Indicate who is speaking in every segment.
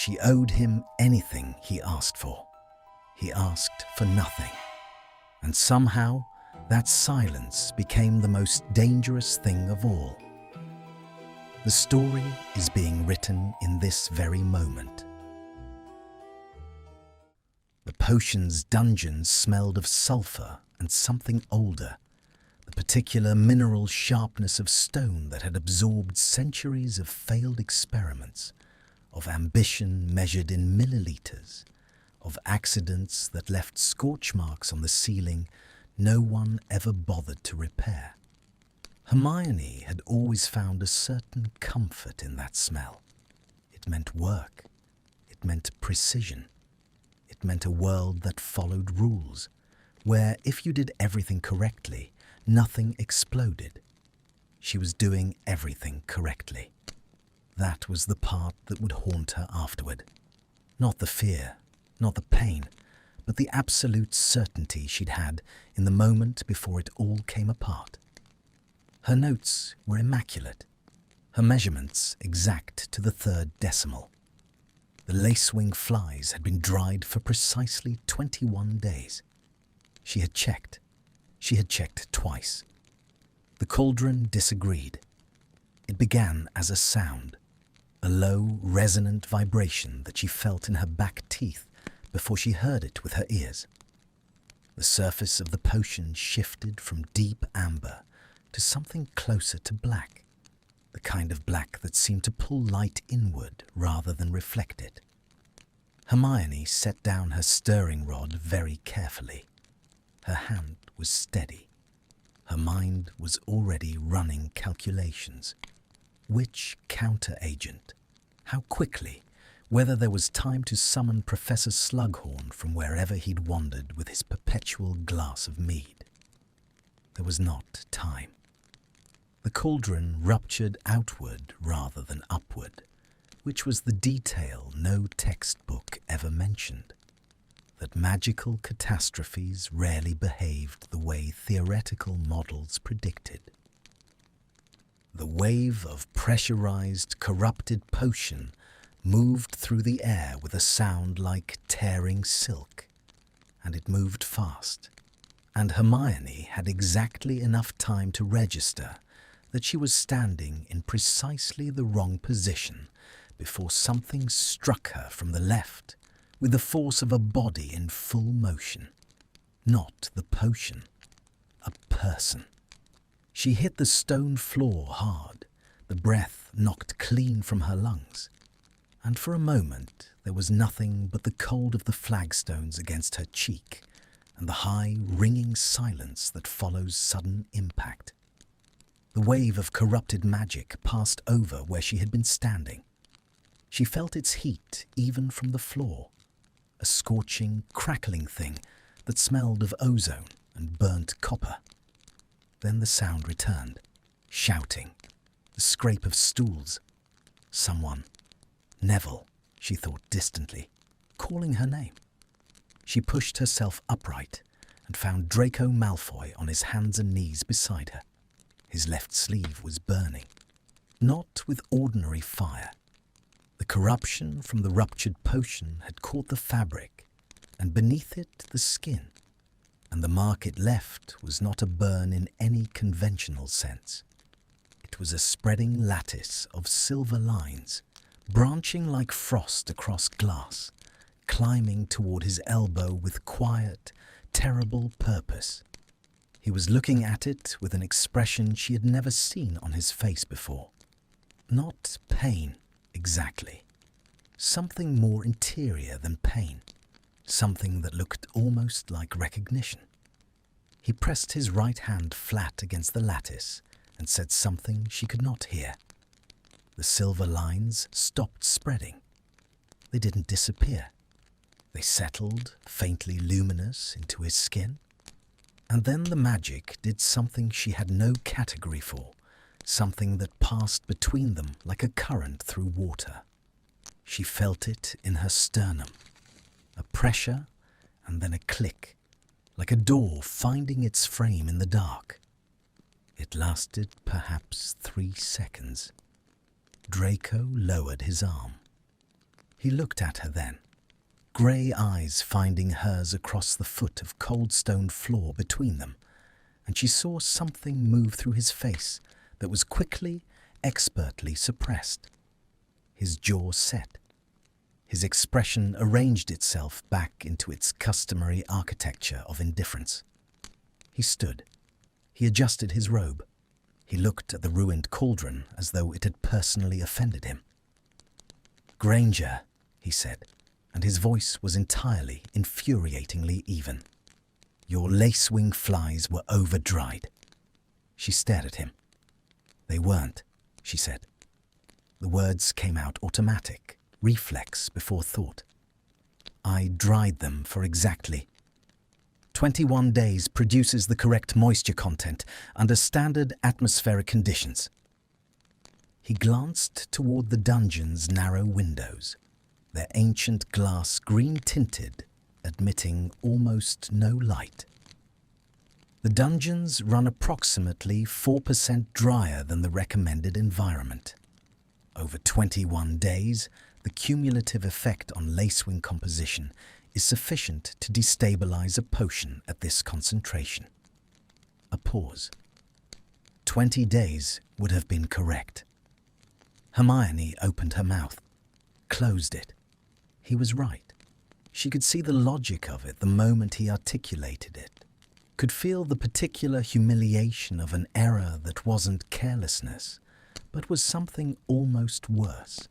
Speaker 1: She owed him anything he asked for. He asked for nothing. And somehow, that silence became the most dangerous thing of all. The story is being written in this very moment. The potion's dungeon smelled of sulfur and something older, the particular mineral sharpness of stone that had absorbed centuries of failed experiments, of ambition measured in milliliters, of accidents that left scorch marks on the ceiling no one ever bothered to repair. Hermione had always found a certain comfort in that smell. It meant work. It meant precision. It meant a world that followed rules, where if you did everything correctly, nothing exploded. She was doing everything correctly. That was the part that would haunt her afterward. Not the fear, not the pain, but the absolute certainty she'd had in the moment before it all came apart. Her notes were immaculate, her measurements exact to the third decimal. The lacewing flies had been dried for precisely 21 days. She had checked. She had checked twice. The cauldron disagreed. It began as a sound, a low, resonant vibration that she felt in her back teeth before she heard it with her ears. The surface of the potion shifted from deep amber to something closer to black, the kind of black that seemed to pull light inward rather than reflect it. Hermione set down her stirring rod very carefully. Her hand was steady. Her mind was already running calculations. Which counter-agent? How quickly? Whether there was time to summon Professor Slughorn from wherever he'd wandered with his perpetual glass of mead. There was not time. The cauldron ruptured outward rather than upward, which was the detail no textbook ever mentioned. That magical catastrophes rarely behaved the way theoretical models predicted. The wave of pressurized, corrupted potion moved through the air with a sound like tearing silk, and it moved fast, and Hermione had exactly enough time to register that she was standing in precisely the wrong position before something struck her from the left with the force of a body in full motion. Not the potion, a person. She hit the stone floor hard, the breath knocked clean from her lungs, and for a moment there was nothing but the cold of the flagstones against her cheek and the high, ringing silence that follows sudden impact. The wave of corrupted magic passed over where she had been standing. She felt its heat even from the floor, a scorching, crackling thing that smelled of ozone and burnt copper. Then the sound returned, shouting, the scrape of stools. Someone, Neville, she thought distantly, calling her name. She pushed herself upright and found Draco Malfoy on his hands and knees beside her. His left sleeve was burning, not with ordinary fire. The corruption from the ruptured potion had caught the fabric, and beneath it the skin, and the mark it left was not a burn in any conventional sense. It was a spreading lattice of silver lines, branching like frost across glass, climbing toward his elbow with quiet, terrible purpose. He was looking at it with an expression she had never seen on his face before. Not pain, exactly. Something more interior than pain. Something that looked almost like recognition. He pressed his right hand flat against the lattice and said something she could not hear. The silver lines stopped spreading. They didn't disappear. They settled, faintly luminous, into his skin. And then the magic did something she had no category for, something that passed between them like a current through water. She felt it in her sternum, a pressure and then a click, like a door finding its frame in the dark. It lasted perhaps 3 seconds. Draco lowered his arm. He looked at her then, grey eyes finding hers across the foot of cold stone floor between them, and she saw something move through his face that was quickly, expertly suppressed. His jaw set. His expression arranged itself back into its customary architecture of indifference. He stood. He adjusted his robe. He looked at the ruined cauldron as though it had personally offended him. "Granger," he said, and his voice was entirely, infuriatingly even. "Your lacewing flies were over-dried." She stared at him. "They weren't," she said. The words came out automatic, reflex before thought. "I dried them for exactly 21 days produces the correct moisture content under standard atmospheric conditions." He glanced toward the dungeon's narrow windows, their ancient glass green-tinted, admitting almost no light. The dungeons run approximately 4% drier than the recommended environment. Over 21 days, the cumulative effect on lacewing composition is sufficient to destabilize a potion at this concentration. A pause. 20 days would have been correct. Hermione opened her mouth, closed it. He was right. She could see the logic of it the moment he articulated it, could feel the particular humiliation of an error that wasn't carelessness, but was something almost worse.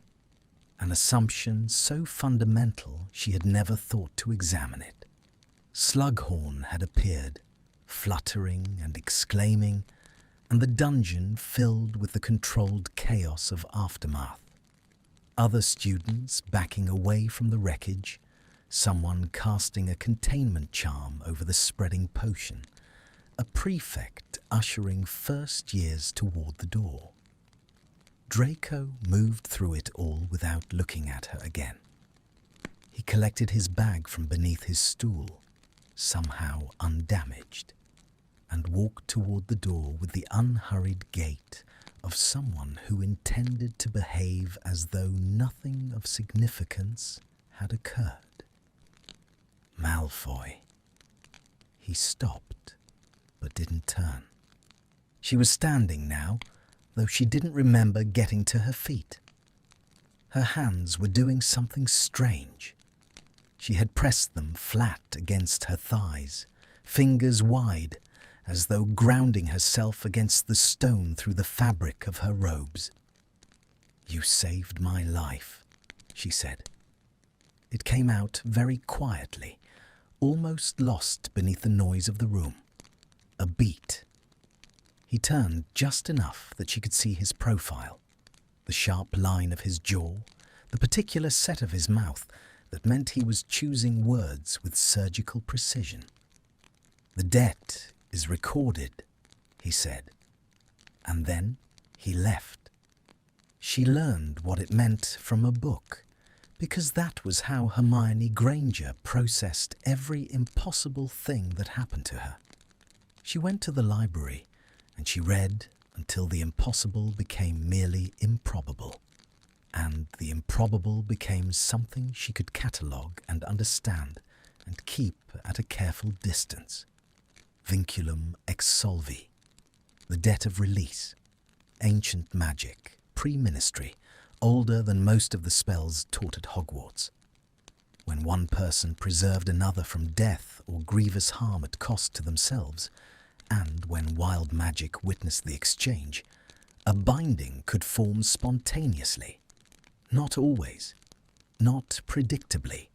Speaker 1: An assumption so fundamental she had never thought to examine it. Slughorn had appeared, fluttering and exclaiming, and the dungeon filled with the controlled chaos of aftermath. Other students backing away from the wreckage, someone casting a containment charm over the spreading potion, a prefect ushering first years toward the door. Draco moved through it all without looking at her again. He collected his bag from beneath his stool, somehow undamaged, and walked toward the door with the unhurried gait of someone who intended to behave as though nothing of significance had occurred. Malfoy. He stopped, but didn't turn. She was standing now, though she didn't remember getting to her feet. Her hands were doing something strange. She had pressed them flat against her thighs, fingers wide, as though grounding herself against the stone through the fabric of her robes. "You saved my life," she said. It came out very quietly, almost lost beneath the noise of the room. A beat. He turned just enough that she could see his profile, the sharp line of his jaw, the particular set of his mouth that meant he was choosing words with surgical precision. "The debt is recorded," he said, and then he left. She learned what it meant from a book, because that was how Hermione Granger processed every impossible thing that happened to her. She went to the library, and she read until the impossible became merely improbable, and the improbable became something she could catalogue and understand and keep at a careful distance. Vinculum ex solvi, the debt of release, ancient magic, pre-ministry, older than most of the spells taught at Hogwarts. When one person preserved another from death or grievous harm at cost to themselves, and when wild magic witnessed the exchange, a binding could form spontaneously. Not always, not predictably,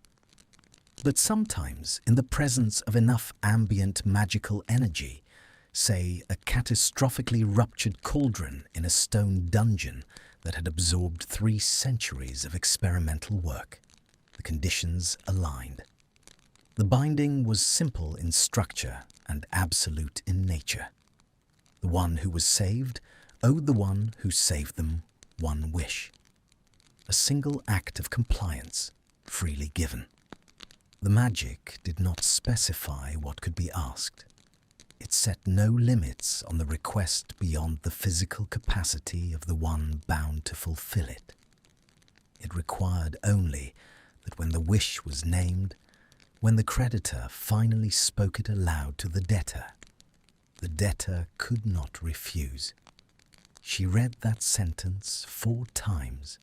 Speaker 1: but sometimes in the presence of enough ambient magical energy, say a catastrophically ruptured cauldron in a stone dungeon that had absorbed 3 centuries of experimental work. The conditions aligned. The binding was simple in structure and absolute in nature. The one who was saved owed the one who saved them one wish. A single act of compliance, freely given. The magic did not specify what could be asked. It set no limits on the request beyond the physical capacity of the one bound to fulfill it. it required only that when the wish was named, when the creditor finally spoke it aloud to the debtor could not refuse. She read that sentence 4 times.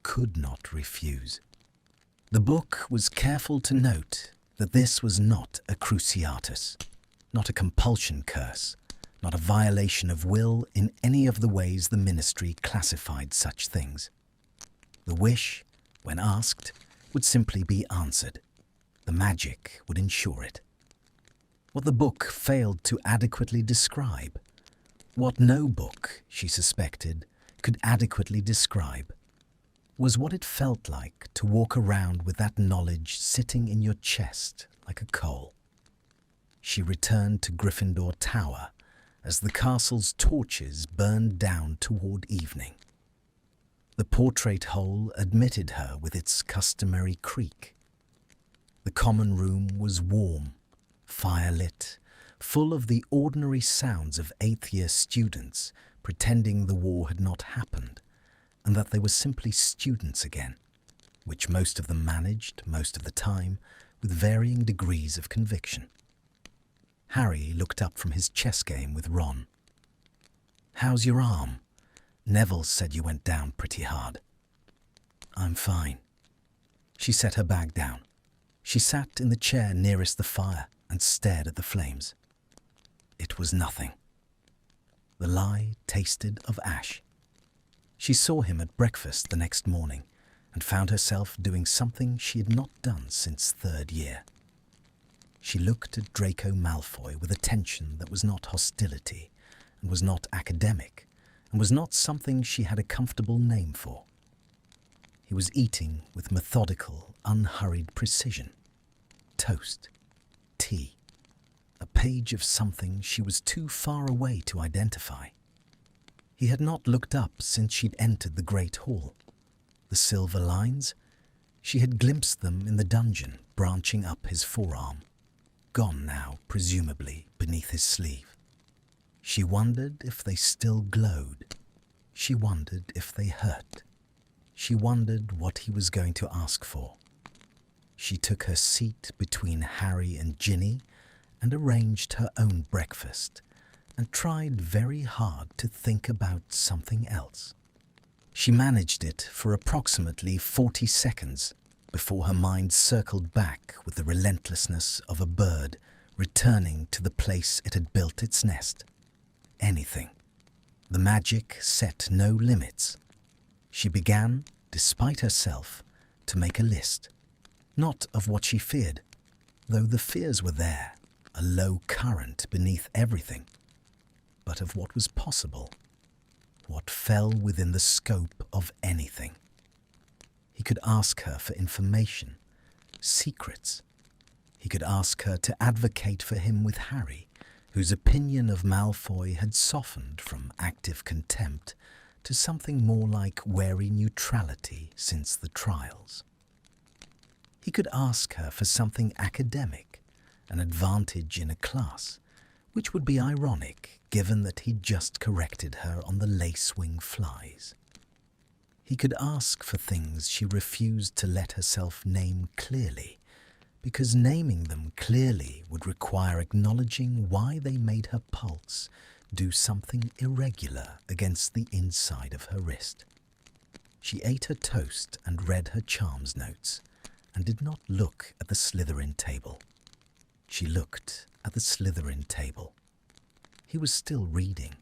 Speaker 1: Could not refuse. The book was careful to note that this was not a cruciatus, not a compulsion curse, not a violation of will in any of the ways the ministry classified such things. The wish, when asked, would simply be answered. The magic would ensure it. What the book failed to adequately describe, what no book, she suspected, could adequately describe, was what it felt like to walk around with that knowledge sitting in your chest like a coal. She returned to Gryffindor Tower as the castle's torches burned down toward evening. The portrait hole admitted her with its customary creak. The common room was warm, firelit, full of the ordinary sounds of 8th-year students pretending the war had not happened and that they were simply students again, which most of them managed, most of the time, with varying degrees of conviction. Harry looked up from his chess game with Ron. "How's your arm? Neville said you went down pretty hard." "I'm fine." She set her bag down. She sat in the chair nearest the fire and stared at the flames. It was nothing. The lie tasted of ash. She saw him at breakfast the next morning and found herself doing something she had not done since 3rd year. She looked at Draco Malfoy with attention that was not hostility and was not academic and was not something she had a comfortable name for. He was eating with methodical, unhurried precision. Toast, tea, a page of something she was too far away to identify. He had not looked up since she'd entered the Great Hall. The silver lines? She had glimpsed them in the dungeon, branching up his forearm, gone now, presumably, beneath his sleeve. She wondered if they still glowed. She wondered if they hurt. She wondered what he was going to ask for. She took her seat between Harry and Ginny and arranged her own breakfast and tried very hard to think about something else. She managed it for approximately 40 seconds before her mind circled back with the relentlessness of a bird returning to the place it had built its nest. Anything. The magic set no limits. She began, despite herself, to make a list. Not of what she feared, though the fears were there, a low current beneath everything, but of what was possible, what fell within the scope of anything. He could ask her for information, secrets. He could ask her to advocate for him with Harry, whose opinion of Malfoy had softened from active contempt to something more like wary neutrality since the trials. He could ask her for something academic, an advantage in a class, which would be ironic given that he'd just corrected her on the lace-wing flies. He could ask for things she refused to let herself name clearly, because naming them clearly would require acknowledging why they made her pulse do something irregular against the inside of her wrist. She ate her toast and read her charms notes, and did not look at the Slytherin table. She looked at the Slytherin table. He was still reading.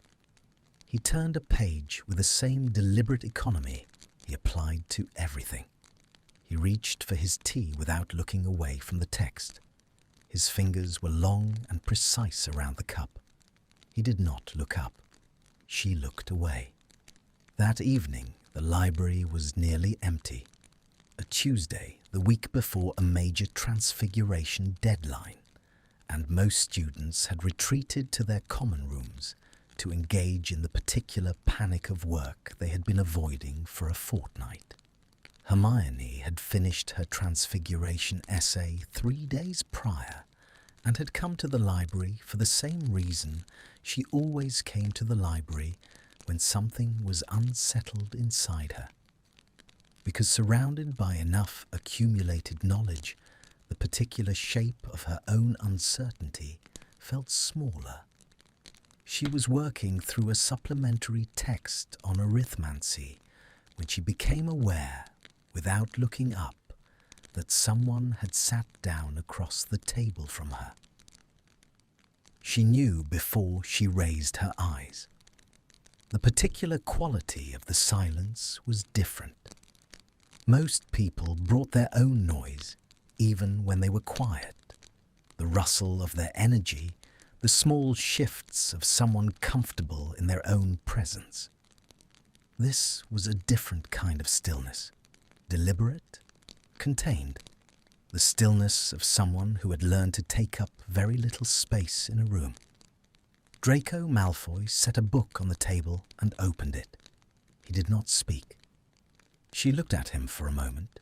Speaker 1: He turned a page with the same deliberate economy he applied to everything. He reached for his tea without looking away from the text. His fingers were long and precise around the cup. He did not look up. She looked away. That evening, the library was nearly empty. A Tuesday, the week before a major transfiguration deadline, and most students had retreated to their common rooms to engage in the particular panic of work they had been avoiding for a fortnight. Hermione had finished her transfiguration essay 3 days prior and had come to the library for the same reason she always came to the library when something was unsettled inside her. because surrounded by enough accumulated knowledge, the particular shape of her own uncertainty felt smaller. She was working through a supplementary text on arithmancy when she became aware, without looking up, that someone had sat down across the table from her. She knew before she raised her eyes. The particular quality of the silence was different. Most people brought their own noise, even when they were quiet. The rustle of their energy, the small shifts of someone comfortable in their own presence. This was a different kind of stillness, deliberate, contained. The stillness of someone who had learned to take up very little space in a room. Draco Malfoy set a book on the table and opened it. He did not speak. She looked at him for a moment,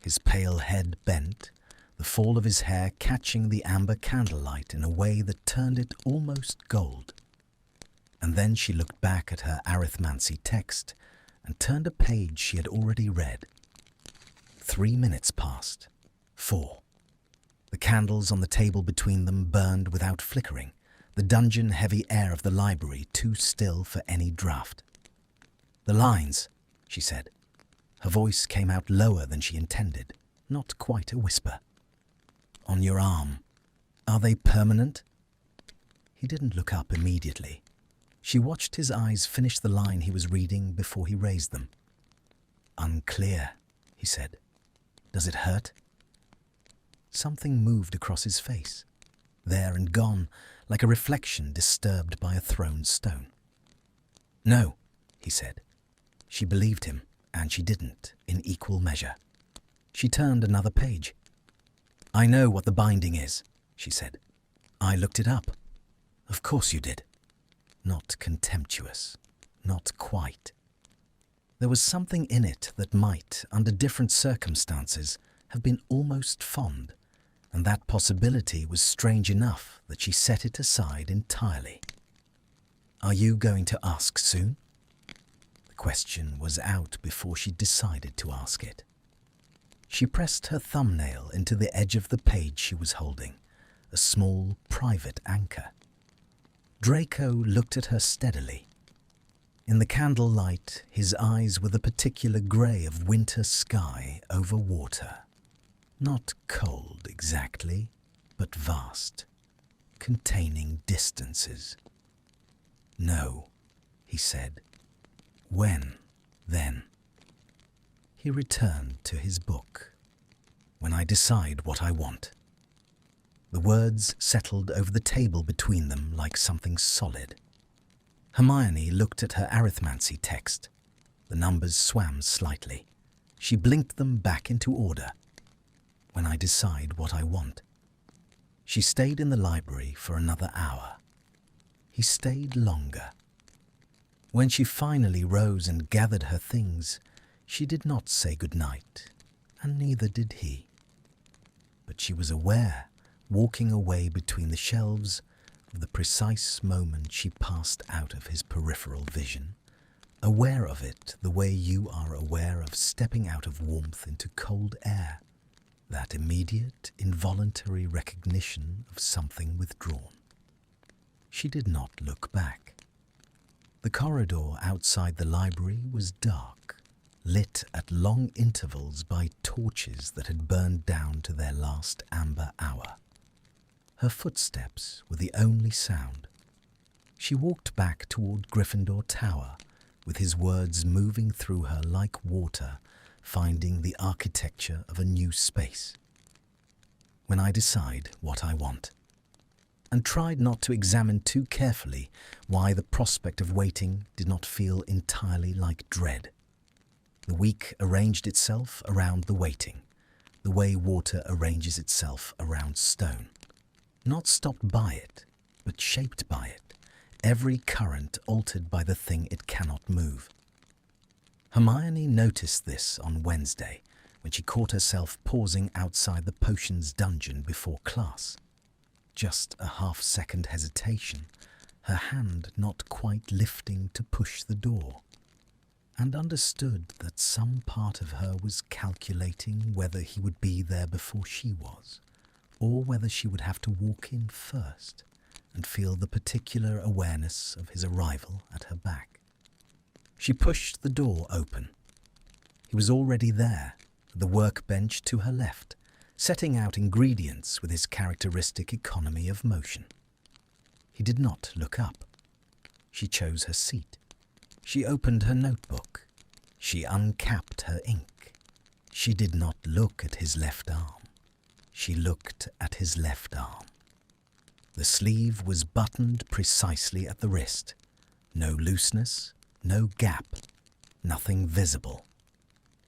Speaker 1: his pale head bent, the fall of his hair catching the amber candlelight in a way that turned it almost gold. And then she looked back at her arithmancy text and turned a page she had already read. 3 minutes passed. 4. The candles on the table between them burned without flickering, the dungeon-heavy air of the library too still for any draught. "The lines," she said. Her voice came out lower than she intended, not quite a whisper. "On your arm. Are they permanent?" He didn't look up immediately. She watched his eyes finish the line he was reading before he raised them. "Unclear," he said. "Does it hurt?" Something moved across his face, there and gone, like a reflection disturbed by a thrown stone. "No," he said. She believed him, and she didn't, in equal measure. She turned another page. "I know what the binding is," she said. "I looked it up." "Of course you did." Not contemptuous, not quite. There was something in it that might, under different circumstances, have been almost fond, and that possibility was strange enough that she set it aside entirely. "Are you going to ask soon?" The question was out before she decided to ask it. She pressed her thumbnail into the edge of the page she was holding, a small private anchor. Draco looked at her steadily. In the candlelight, his eyes were the particular grey of winter sky over water. Not cold exactly, but vast, containing distances. "No," he said. "When, then?" He returned to his book. "When I decide what I want." The words settled over the table between them like something solid. Hermione looked at her arithmancy text. The numbers swam slightly. She blinked them back into order. "When I decide what I want." She stayed in the library for another hour. He stayed longer. When she finally rose and gathered her things, she did not say good night, and neither did he. But she was aware, walking away between the shelves, of the precise moment she passed out of his peripheral vision, aware of it the way you are aware of stepping out of warmth into cold air, that immediate, involuntary recognition of something withdrawn. She did not look back. The corridor outside the library was dark, lit at long intervals by torches that had burned down to their last amber hour. Her footsteps were the only sound. She walked back toward Gryffindor Tower, with his words moving through her like water, finding the architecture of a new space. "When I decide what I want." And tried not to examine too carefully why the prospect of waiting did not feel entirely like dread. The week arranged itself around the waiting, the way water arranges itself around stone. Not stopped by it, but shaped by it, every current altered by the thing it cannot move. Hermione noticed this on Wednesday, when she caught herself pausing outside the potions dungeon before class. Just a half-second hesitation, her hand not quite lifting to push the door. and understood that some part of her was calculating whether he would be there before she was, or whether she would have to walk in first and feel the particular awareness of his arrival at her back. She pushed the door open. He was already there, at the workbench to her left, setting out ingredients with his characteristic economy of motion. He did not look up. She chose her seat. She opened her notebook. She uncapped her ink. She did not look at his left arm. She looked at his left arm. The sleeve was buttoned precisely at the wrist. No looseness, no gap, nothing visible.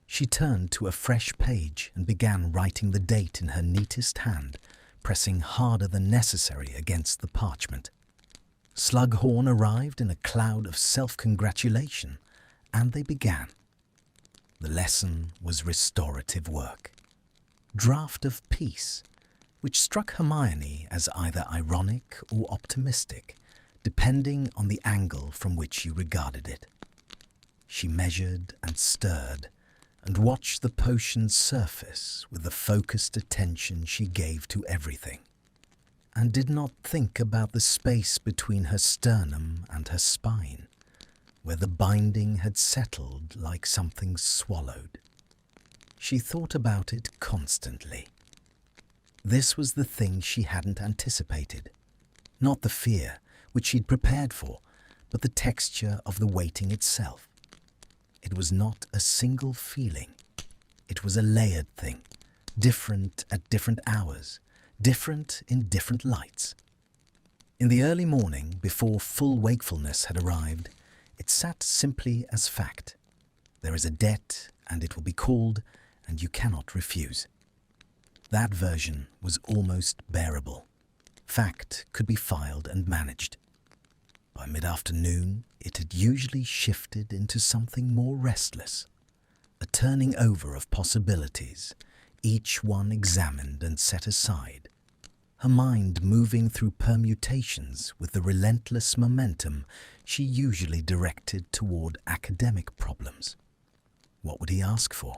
Speaker 1: She turned to a fresh page and began writing the date in her neatest hand, pressing harder than necessary against the parchment. Slughorn arrived in a cloud of self-congratulation, and they began. The lesson was restorative work. Draught of peace, which struck Hermione as either ironic or optimistic, depending on the angle from which you regarded it. She measured and stirred, and watched the potion's surface with the focused attention she gave to everything, and did not think about the space between her sternum and her spine, where the binding had settled like something swallowed. She thought about it constantly. This was the thing she hadn't anticipated. Not the fear, which she'd prepared for, but the texture of the waiting itself. It was not a single feeling. It was a layered thing, different at different hours, different in different lights. In the early morning, before full wakefulness had arrived, it sat simply as fact. There is a debt, and it will be called, and you cannot refuse. That version was almost bearable. Fact could be filed and managed. By mid-afternoon, it had usually shifted into something more restless, a turning over of possibilities, each one examined and set aside, her mind moving through permutations with the relentless momentum she usually directed toward academic problems. What would he ask for?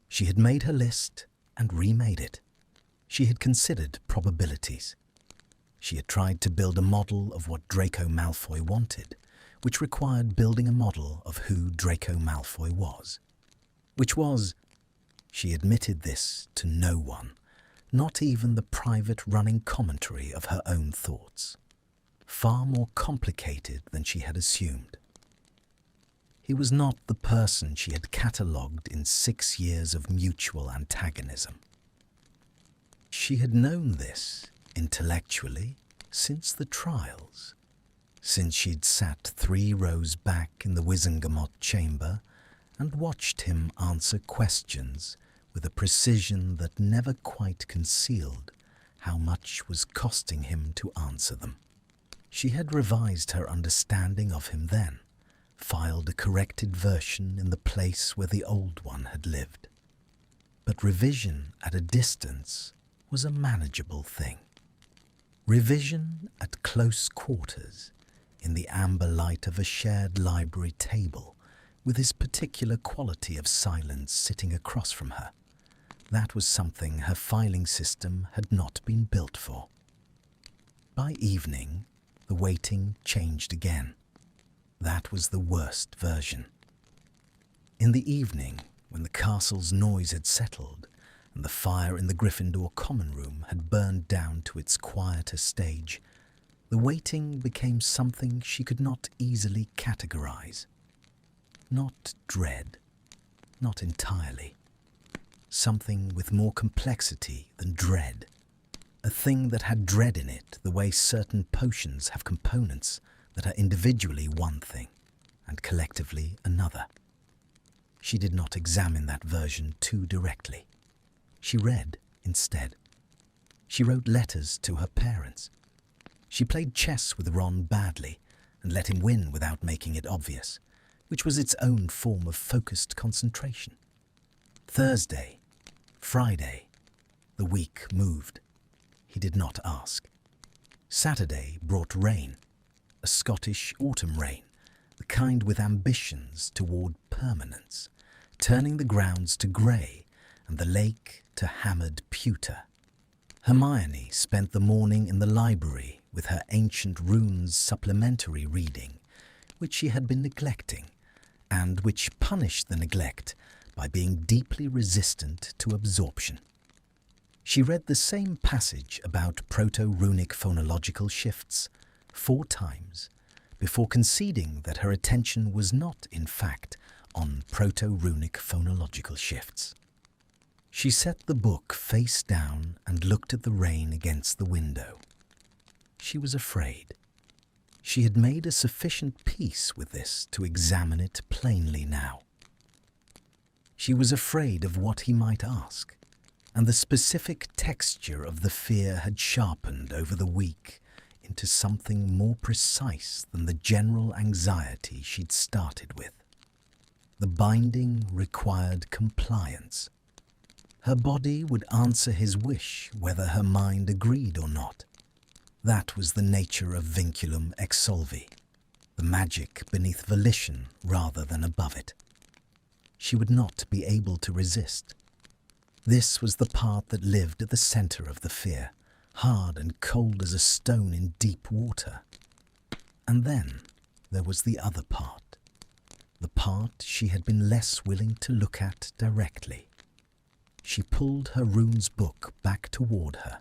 Speaker 1: She had made her list and remade it. She had considered probabilities. She had tried to build a model of what Draco Malfoy wanted, which required building a model of who Draco Malfoy was. Which was, she admitted this to no one, not even the private running commentary of her own thoughts. Far more complicated than she had assumed. He was not the person she had catalogued in 6 years of mutual antagonism. She had known this, intellectually, since the trials, since she'd sat 3 rows back in the Wizengamot chamber and watched him answer questions with a precision that never quite concealed how much was costing him to answer them. She had revised her understanding of him then, filed a corrected version in the place where the old one had lived. But revision at a distance was a manageable thing. Revision at close quarters, in the amber light of a shared library table, with his particular quality of silence sitting across from her, that was something her filing system had not been built for. By evening, the waiting changed again. That was the worst version. In the evening, when the castle's noise had settled, and the fire in the Gryffindor common room had burned down to its quieter stage, the waiting became something she could not easily categorize. Not dread, not entirely. Something with more complexity than dread. A thing that had dread in it the way certain potions have components that are individually one thing and collectively another. She did not examine that version too directly. She read instead. She wrote letters to her parents. She played chess with Ron badly and let him win without making it obvious, which was its own form of focused concentration. Thursday, Friday, the week moved. He did not ask. Saturday brought rain, a Scottish autumn rain, the kind with ambitions toward permanence, turning the grounds to grey and the lake to hammered pewter. Hermione spent the morning in the library with her Ancient Runes supplementary reading, which she had been neglecting, and which punished the neglect by being deeply resistant to absorption. She read the same passage about proto-runic phonological shifts 4 times before conceding that her attention was not, in fact, on proto-runic phonological shifts. She set the book face down and looked at the rain against the window. She was afraid. She had made a sufficient peace with this to examine it plainly now. She was afraid of what he might ask, and the specific texture of the fear had sharpened over the week into something more precise than the general anxiety she'd started with. The binding required compliance. Her body would answer his wish whether her mind agreed or not. That was the nature of vinculum ex solvi, the magic beneath volition rather than above it. She would not be able to resist. This was the part that lived at the center of the fear, hard and cold as a stone in deep water. And then there was the other part, the part she had been less willing to look at directly. She pulled her runes book back toward her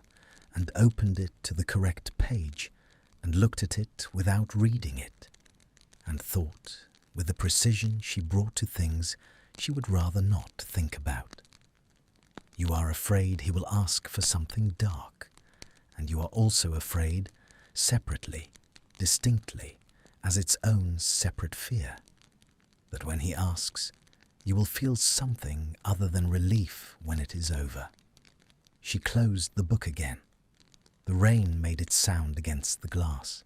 Speaker 1: and opened it to the correct page and looked at it without reading it, and thought, with the precision she brought to things she would rather not think about. You are afraid he will ask for something dark, and you are also afraid, separately, distinctly, as its own separate fear, that when he asks, you will feel something other than relief when it is over. She closed the book again. The rain made its sound against the glass.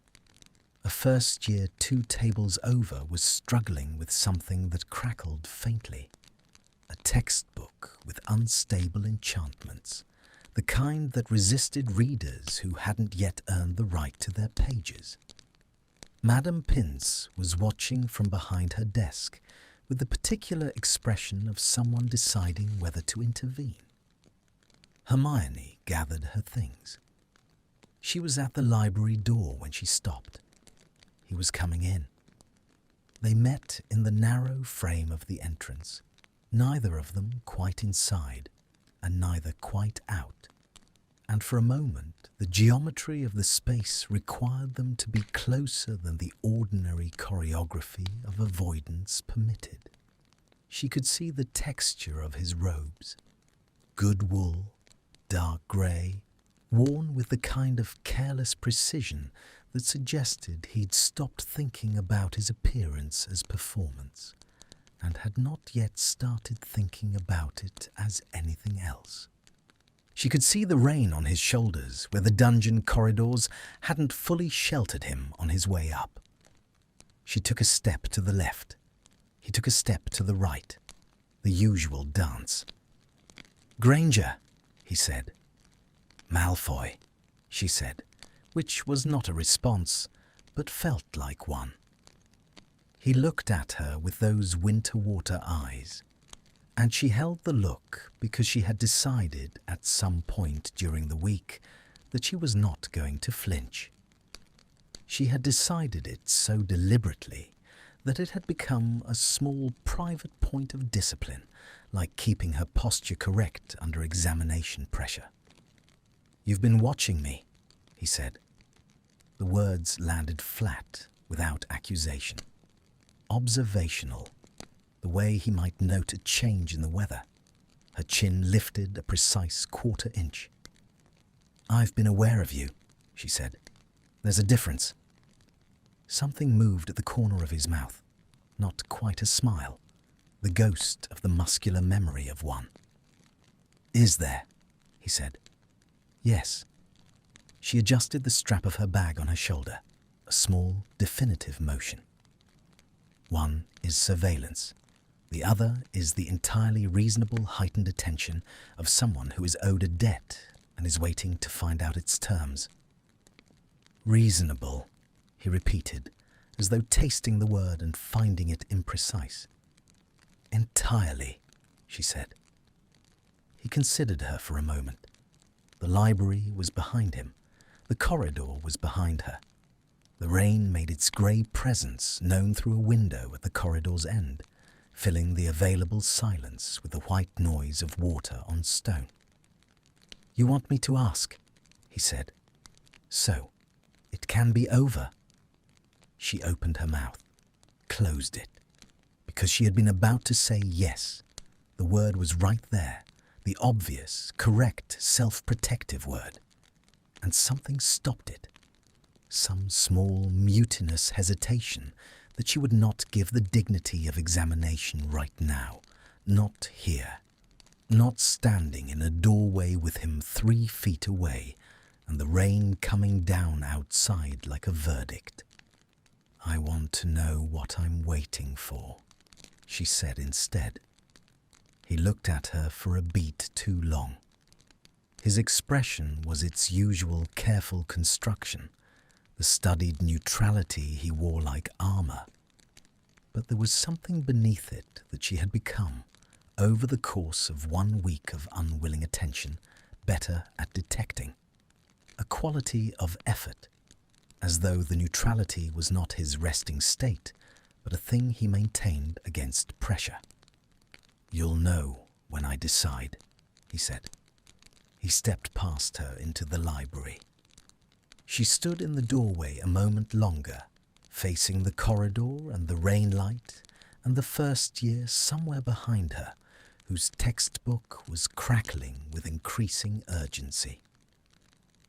Speaker 1: A first year 2 tables over was struggling with something that crackled faintly. A textbook with unstable enchantments, the kind that resisted readers who hadn't yet earned the right to their pages. Madame Pince was watching from behind her desk with the particular expression of someone deciding whether to intervene. Hermione gathered her things. She was at the library door when she stopped. He was coming in. They met in the narrow frame of the entrance, neither of them quite inside, and neither quite out. And for a moment, the geometry of the space required them to be closer than the ordinary choreography of avoidance permitted. She could see the texture of his robes, good wool, dark grey, worn with the kind of careless precision that suggested he'd stopped thinking about his appearance as performance, and had not yet started thinking about it as anything else. She could see the rain on his shoulders where the dungeon corridors hadn't fully sheltered him on his way up. She took a step to the left. He took a step to the right. The usual dance. "Granger," he said. "Malfoy," she said, which was not a response, but felt like one. He looked at her with those winter water eyes, and she held the look because she had decided at some point during the week that she was not going to flinch. She had decided it so deliberately that it had become a small private point of discipline, like keeping her posture correct under examination pressure. "You've been watching me," he said. The words landed flat, without accusation. Observational, the way he might note a change in the weather. Her chin lifted a precise 1/4 inch. "I've been aware of you," she said. "There's a difference." Something moved at the corner of his mouth, not quite a smile, the ghost of the muscular memory of one. "Is there?" he said. "Yes." She adjusted the strap of her bag on her shoulder, a small, definitive motion. One is surveillance. The other is the entirely reasonable heightened attention of someone who is owed a debt and is waiting to find out its terms. "Reasonable," he repeated, as though tasting the word and finding it imprecise. "Entirely," she said. He considered her for a moment. The library was behind him. The corridor was behind her. The rain made its grey presence known through a window at the corridor's end, filling the available silence with the white noise of water on stone. "You want me to ask?" he said. "So, it can be over." She opened her mouth, closed it, because she had been about to say yes. The word was right there, the obvious, correct, self-protective word. And something stopped it. Some small, mutinous hesitation that she would not give the dignity of examination right now, not here, not standing in a doorway with him 3 feet away and the rain coming down outside like a verdict. "I want to know what I'm waiting for," she said instead. He looked at her for a beat too long. His expression was its usual careful construction, the studied neutrality he wore like armor. But there was something beneath it that she had become, over the course of 1 week of unwilling attention, better at detecting. A quality of effort, as though the neutrality was not his resting state, but a thing he maintained against pressure. "You'll know when I decide," he said. He stepped past her into the library. She stood in the doorway a moment longer, facing the corridor and the rain light and the first year somewhere behind her, whose textbook was crackling with increasing urgency.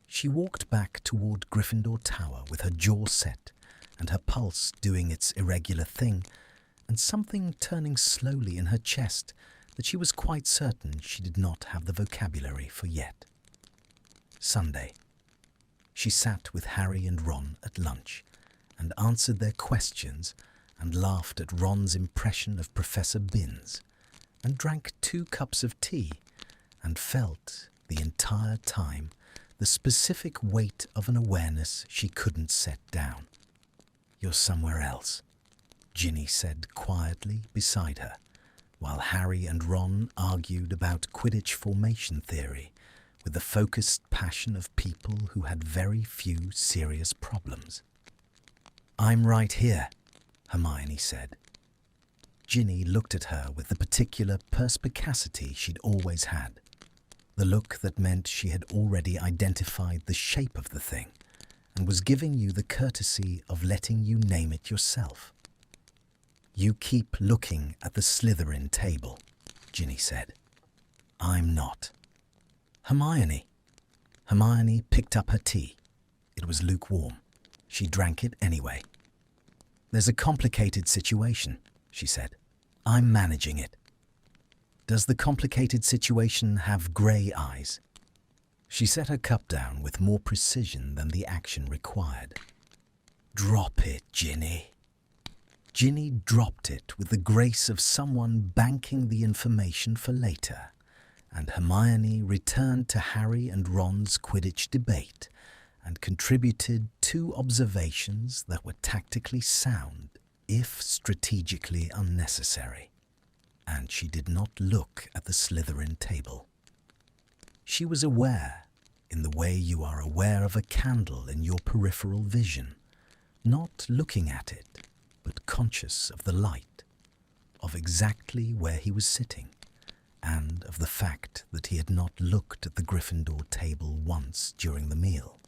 Speaker 1: She walked back toward Gryffindor Tower with her jaw set and her pulse doing its irregular thing, and something turning slowly in her chest that she was quite certain she did not have the vocabulary for yet. Sunday. She sat with Harry and Ron at lunch and answered their questions and laughed at Ron's impression of Professor Binns and drank 2 cups of tea and felt, the entire time, the specific weight of an awareness she couldn't set down. "You're somewhere else," Ginny said quietly beside her, while Harry and Ron argued about Quidditch formation theory with the focused passion of people who had very few serious problems. "I'm right here," Hermione said. Ginny looked at her with the particular perspicacity she'd always had, the look that meant she had already identified the shape of the thing and was giving you the courtesy of letting you name it yourself. "You keep looking at the Slytherin table," Ginny said. "I'm not." "Hermione." Hermione picked up her tea. It was lukewarm. She drank it anyway. "There's a complicated situation," she said. "I'm managing it." "Does the complicated situation have grey eyes?" She set her cup down with more precision than the action required. "Drop it, Ginny." Ginny dropped it with the grace of someone banking the information for later, and Hermione returned to Harry and Ron's Quidditch debate and contributed 2 observations that were tactically sound, if strategically unnecessary. And she did not look at the Slytherin table. She was aware, in the way you are aware of a candle in your peripheral vision, not looking at it, but conscious of the light, of exactly where he was sitting, and of the fact that he had not looked at the Gryffindor table once during the meal,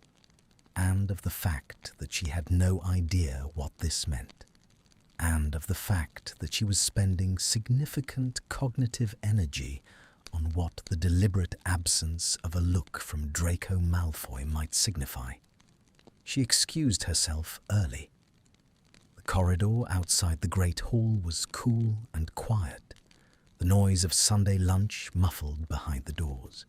Speaker 1: and of the fact that she had no idea what this meant, and of the fact that she was spending significant cognitive energy on what the deliberate absence of a look from Draco Malfoy might signify. She excused herself early. The corridor outside the Great Hall was cool and quiet, the noise of Sunday lunch muffled behind the doors.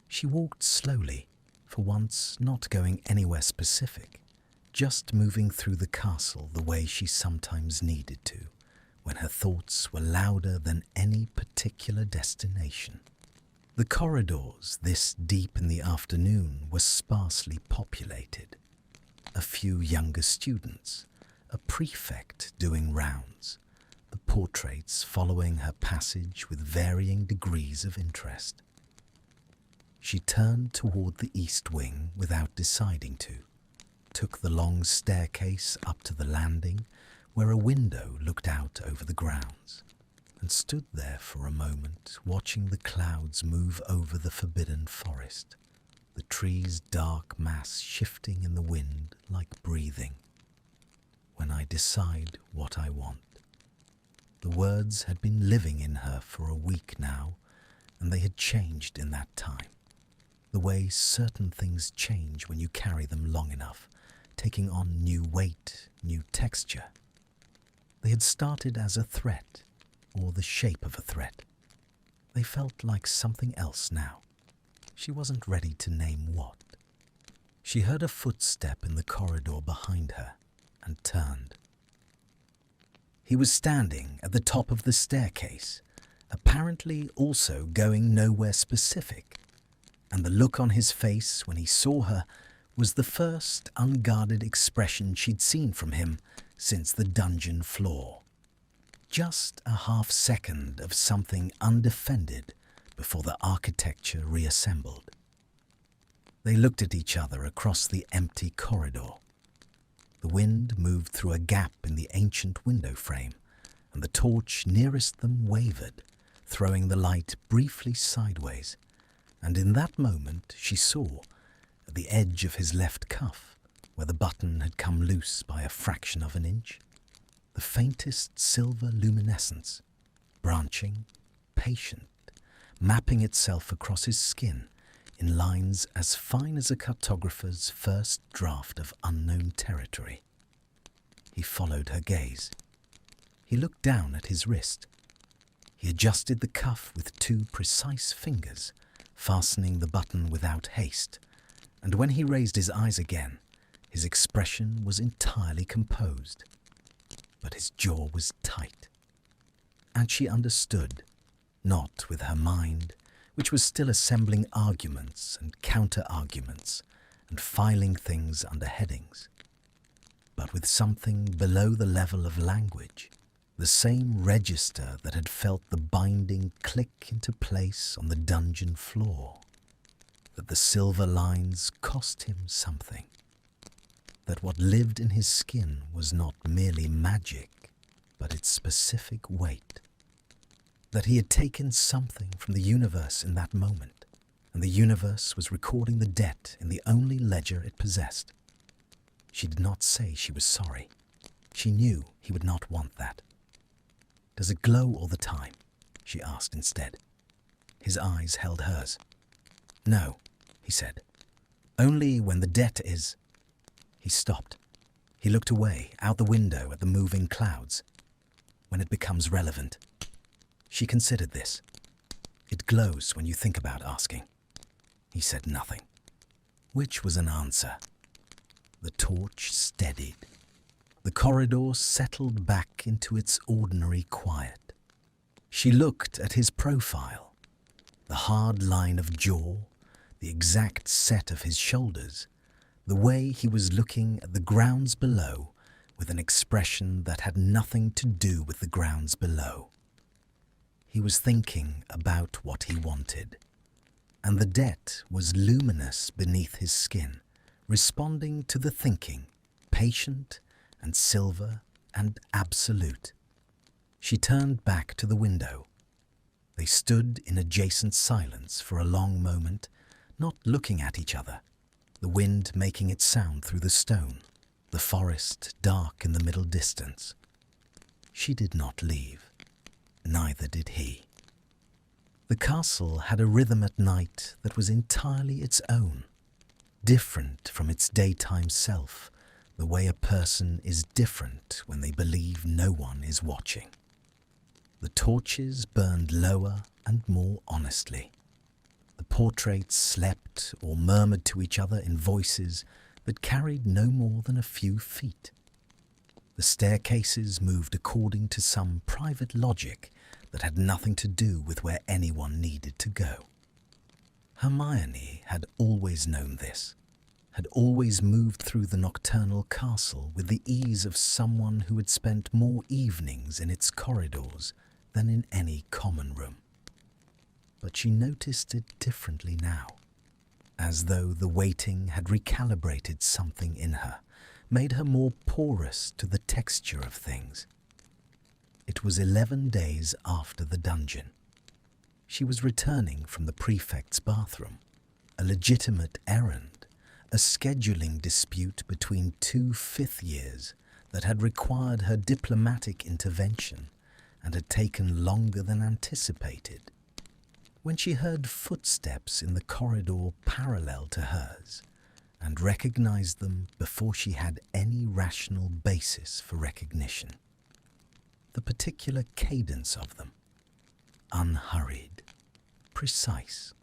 Speaker 1: She walked slowly, for once not going anywhere specific, just moving through the castle the way she sometimes needed to, when her thoughts were louder than any particular destination. The corridors, this deep in the afternoon, were sparsely populated. A few younger students, a prefect doing rounds, the portraits following her passage with varying degrees of interest. She turned toward the east wing without deciding to, took the long staircase up to the landing where a window looked out over the grounds, and stood there for a moment watching the clouds move over the forbidden forest, the trees' dark mass shifting in the wind like breathing. When I decide what I want. The words had been living in her for a week now, and they had changed in that time. The way certain things change when you carry them long enough, taking on new weight, new texture. They had started as a threat, or the shape of a threat. They felt like something else now. She wasn't ready to name what. She heard a footstep in the corridor behind her and turned. He was standing at the top of the staircase, apparently also going nowhere specific, and the look on his face when he saw her was the first unguarded expression she'd seen from him since the dungeon floor. Just a half second of something undefended before the architecture reassembled. They looked at each other across the empty corridor. The wind moved through a gap in the ancient window frame, and the torch nearest them wavered, throwing the light briefly sideways. And in that moment she saw, at the edge of his left cuff, where the button had come loose by a fraction of an inch, the faintest silver luminescence, branching, patient, mapping itself across his skin in lines as fine as a cartographer's first draft of unknown territory. He followed her gaze. He looked down at his wrist. He adjusted the cuff with 2 precise fingers, fastening the button without haste, and when he raised his eyes again, his expression was entirely composed. But his jaw was tight. And she understood, not with her mind, which was still assembling arguments and counter-arguments and filing things under headings, but with something below the level of language, the same register that had felt the binding click into place on the dungeon floor, that the silver lines cost him something, that what lived in his skin was not merely magic, but its specific weight, that he had taken something from the universe in that moment, and the universe was recording the debt in the only ledger it possessed. She did not say she was sorry. She knew he would not want that. "Does it glow all the time?" she asked instead. His eyes held hers. "No," he said. "Only when the debt is—" He stopped. He looked away, out the window at the moving clouds. "When it becomes relevant." She considered this. "It glows when you think about asking." He said nothing, which was an answer. The torch steadied. The corridor settled back into its ordinary quiet. She looked at his profile, the hard line of jaw, the exact set of his shoulders, the way he was looking at the grounds below with an expression that had nothing to do with the grounds below. He was thinking about what he wanted, and the debt was luminous beneath his skin, responding to the thinking, patient and silver and absolute. She turned back to the window. They stood in adjacent silence for a long moment, not looking at each other, the wind making its sound through the stone, the forest dark in the middle distance. She did not leave. Neither did he. The castle had a rhythm at night that was entirely its own, different from its daytime self, the way a person is different when they believe no one is watching. The torches burned lower and more honestly. The portraits slept or murmured to each other in voices that carried no more than a few feet. The staircases moved according to some private logic that had nothing to do with where anyone needed to go. Hermione had always known this. had always moved through the nocturnal castle with the ease of someone who had spent more evenings in its corridors than in any common room. But she noticed it differently now, as though the waiting had recalibrated something in her, made her more porous to the texture of things. It was 11 days after the dungeon. She was returning from the prefect's bathroom, a legitimate errand, a scheduling dispute between two fifth years that had required her diplomatic intervention and had taken longer than anticipated, when she heard footsteps in the corridor parallel to hers and recognized them before she had any rational basis for recognition. The particular cadence of them, unhurried, precise.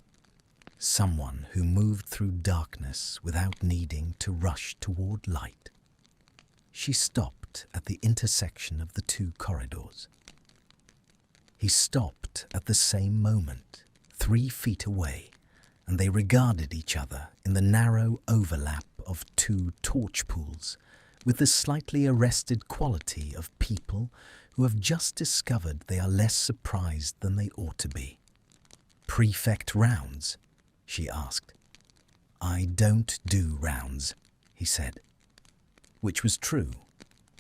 Speaker 1: Someone who moved through darkness without needing to rush toward light. She stopped at the intersection of the two corridors. He stopped at the same moment, 3 feet away, and they regarded each other in the narrow overlap of two torch pools, with the slightly arrested quality of people who have just discovered they are less surprised than they ought to be. "Prefect rounds?" she asked. "I don't do rounds," he said. Which was true.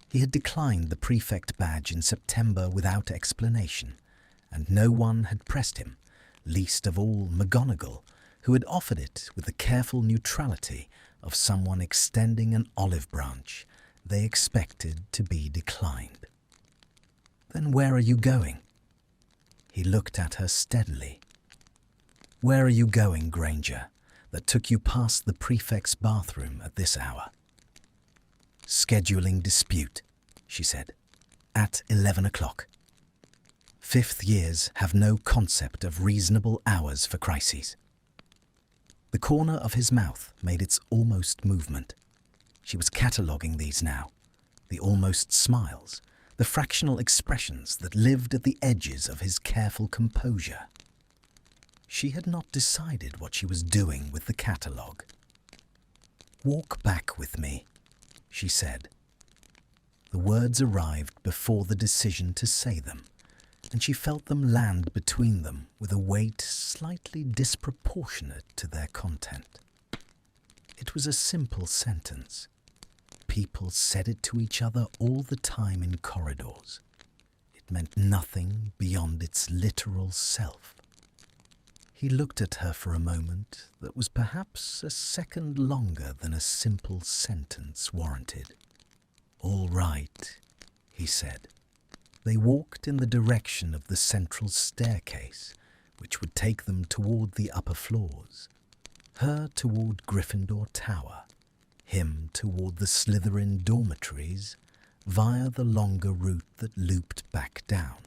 Speaker 1: He had declined the prefect badge in September without explanation, and no one had pressed him, least of all McGonagall, who had offered it with the careful neutrality of someone extending an olive branch they expected to be declined. "Then where are you going?" He looked at her steadily. "Where are you going, Granger, that took you past the prefect's bathroom at this hour?" "Scheduling dispute," she said. "At 11 o'clock. Fifth years have no concept of reasonable hours for crises." The corner of his mouth made its almost movement. She was cataloguing these now, the almost smiles, the fractional expressions that lived at the edges of his careful composure. She had not decided what she was doing with the catalogue. "Walk back with me," she said. The words arrived before the decision to say them, and she felt them land between them with a weight slightly disproportionate to their content. It was a simple sentence. People said it to each other all the time in corridors. It meant nothing beyond its literal self. He looked at her for a moment that was perhaps a second longer than a simple sentence warranted. "All right," he said. They walked in the direction of the central staircase, which would take them toward the upper floors. Her toward Gryffindor Tower, him toward the Slytherin dormitories, via the longer route that looped back down,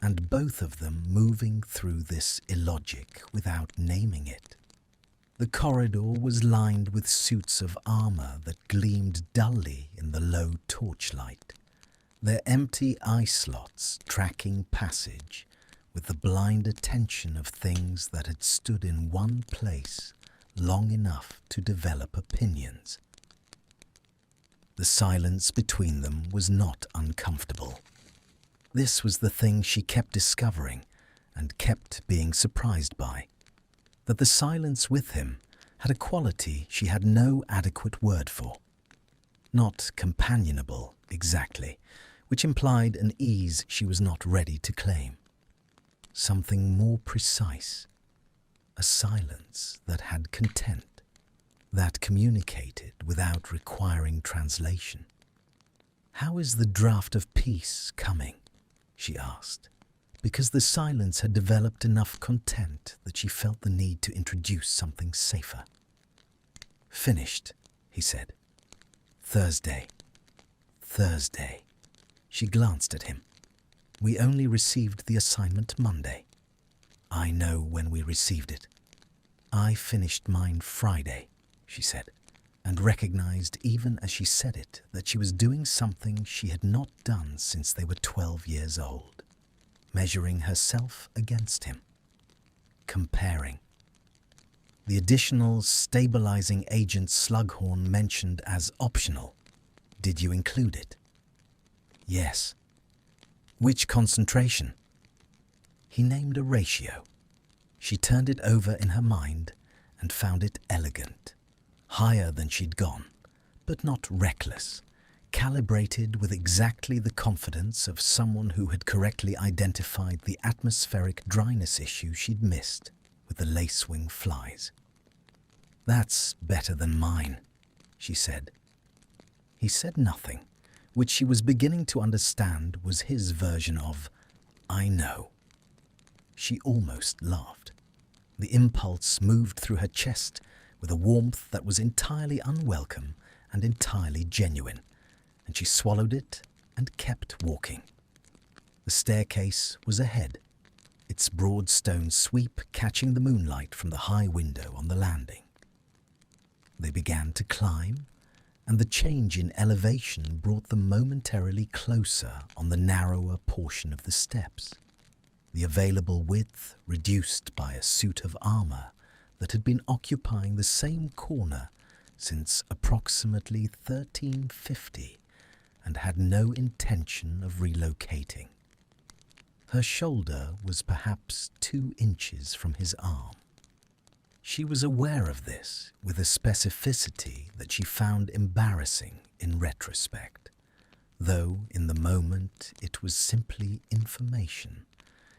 Speaker 1: and both of them moving through this illogic without naming it. The corridor was lined with suits of armor that gleamed dully in the low torchlight, their empty eye slots tracking passage with the blind attention of things that had stood in one place long enough to develop opinions. The silence between them was not uncomfortable. This was the thing she kept discovering and kept being surprised by, that the silence with him had a quality she had no adequate word for. Not companionable, exactly, which implied an ease she was not ready to claim. Something more precise, a silence that had content, that communicated without requiring translation. "How is the draft of peace coming?" she asked, because the silence had developed enough content that she felt the need to introduce something safer. "Finished," he said. "Thursday." "Thursday." She glanced at him. "We only received the assignment Monday." "I know when we received it." "I finished mine Friday," she said, and recognized even as she said it that she was doing something she had not done since they were 12 years old, measuring herself against him, comparing. The additional stabilizing agent Slughorn mentioned as optional. Did you include it? Yes. Which concentration? He named a ratio. She turned it over in her mind and found it elegant. Higher than she'd gone, but not reckless. Calibrated with exactly the confidence of someone who had correctly identified the atmospheric dryness issue she'd missed with the lacewing flies. That's better than mine, she said. He said nothing, which she was beginning to understand was his version of, I know. She almost laughed. The impulse moved through her chest with a warmth that was entirely unwelcome and entirely genuine, and she swallowed it and kept walking. The staircase was ahead, its broad stone sweep catching the moonlight from the high window on the landing. They began to climb, and the change in elevation brought them momentarily closer on the narrower portion of the steps. The available width reduced by a suit of armor that had been occupying the same corner since approximately 1350 and had no intention of relocating. Her shoulder was perhaps 2 inches from his arm. She was aware of this with a specificity that she found embarrassing in retrospect, though in the moment it was simply information,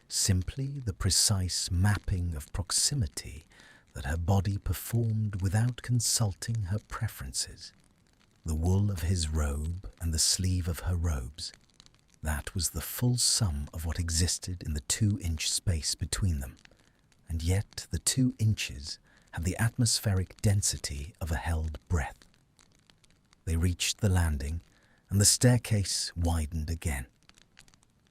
Speaker 1: simply the precise mapping of proximity that her body performed without consulting her preferences. The wool of his robe and the sleeve of her robes, that was the full sum of what existed in the 2-inch space between them, and yet the 2 inches had the atmospheric density of a held breath. They reached the landing, and the staircase widened again.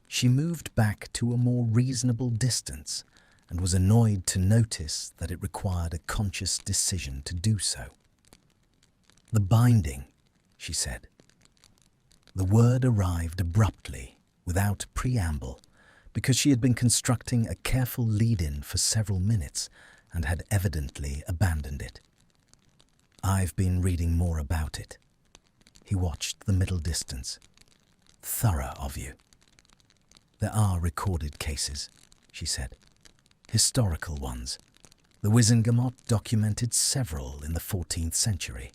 Speaker 1: She moved back to a more reasonable distance and was annoyed to notice that it required a conscious decision to do so. The binding, she said. The word arrived abruptly, without preamble, because she had been constructing a careful lead-in for several minutes and had evidently abandoned it. I've been reading more about it. He watched the middle distance. Thorough of you. There are recorded cases, she said. Historical ones. The Wizengamot documented several in the 14th century.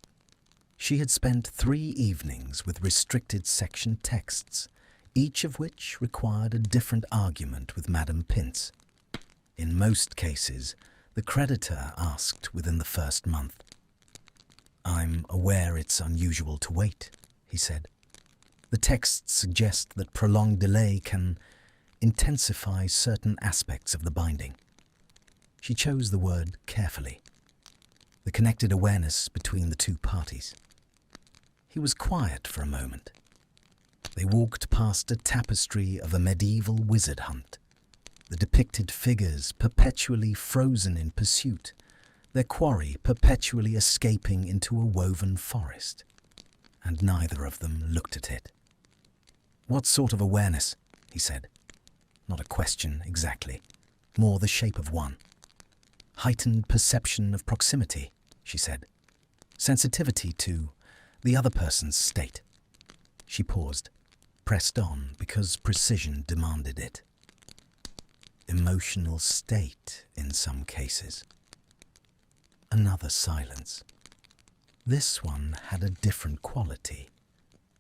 Speaker 1: She had spent 3 evenings with restricted section texts, each of which required a different argument with Madame Pince. In most cases, the creditor asked within the first month. I'm aware it's unusual to wait, he said. The texts suggest that prolonged delay can intensify certain aspects of the binding. She chose the word carefully. The connected awareness between the 2 parties. He was quiet for a moment. They walked past a tapestry of a medieval wizard hunt, the depicted figures perpetually frozen in pursuit, their quarry perpetually escaping into a woven forest, and neither of them looked at it. What sort of awareness? He said. Not a question exactly, more the shape of one. Heightened perception of proximity, she said. Sensitivity to the other person's state. She paused, pressed on because precision demanded it. Emotional state in some cases. Another silence. This one had a different quality,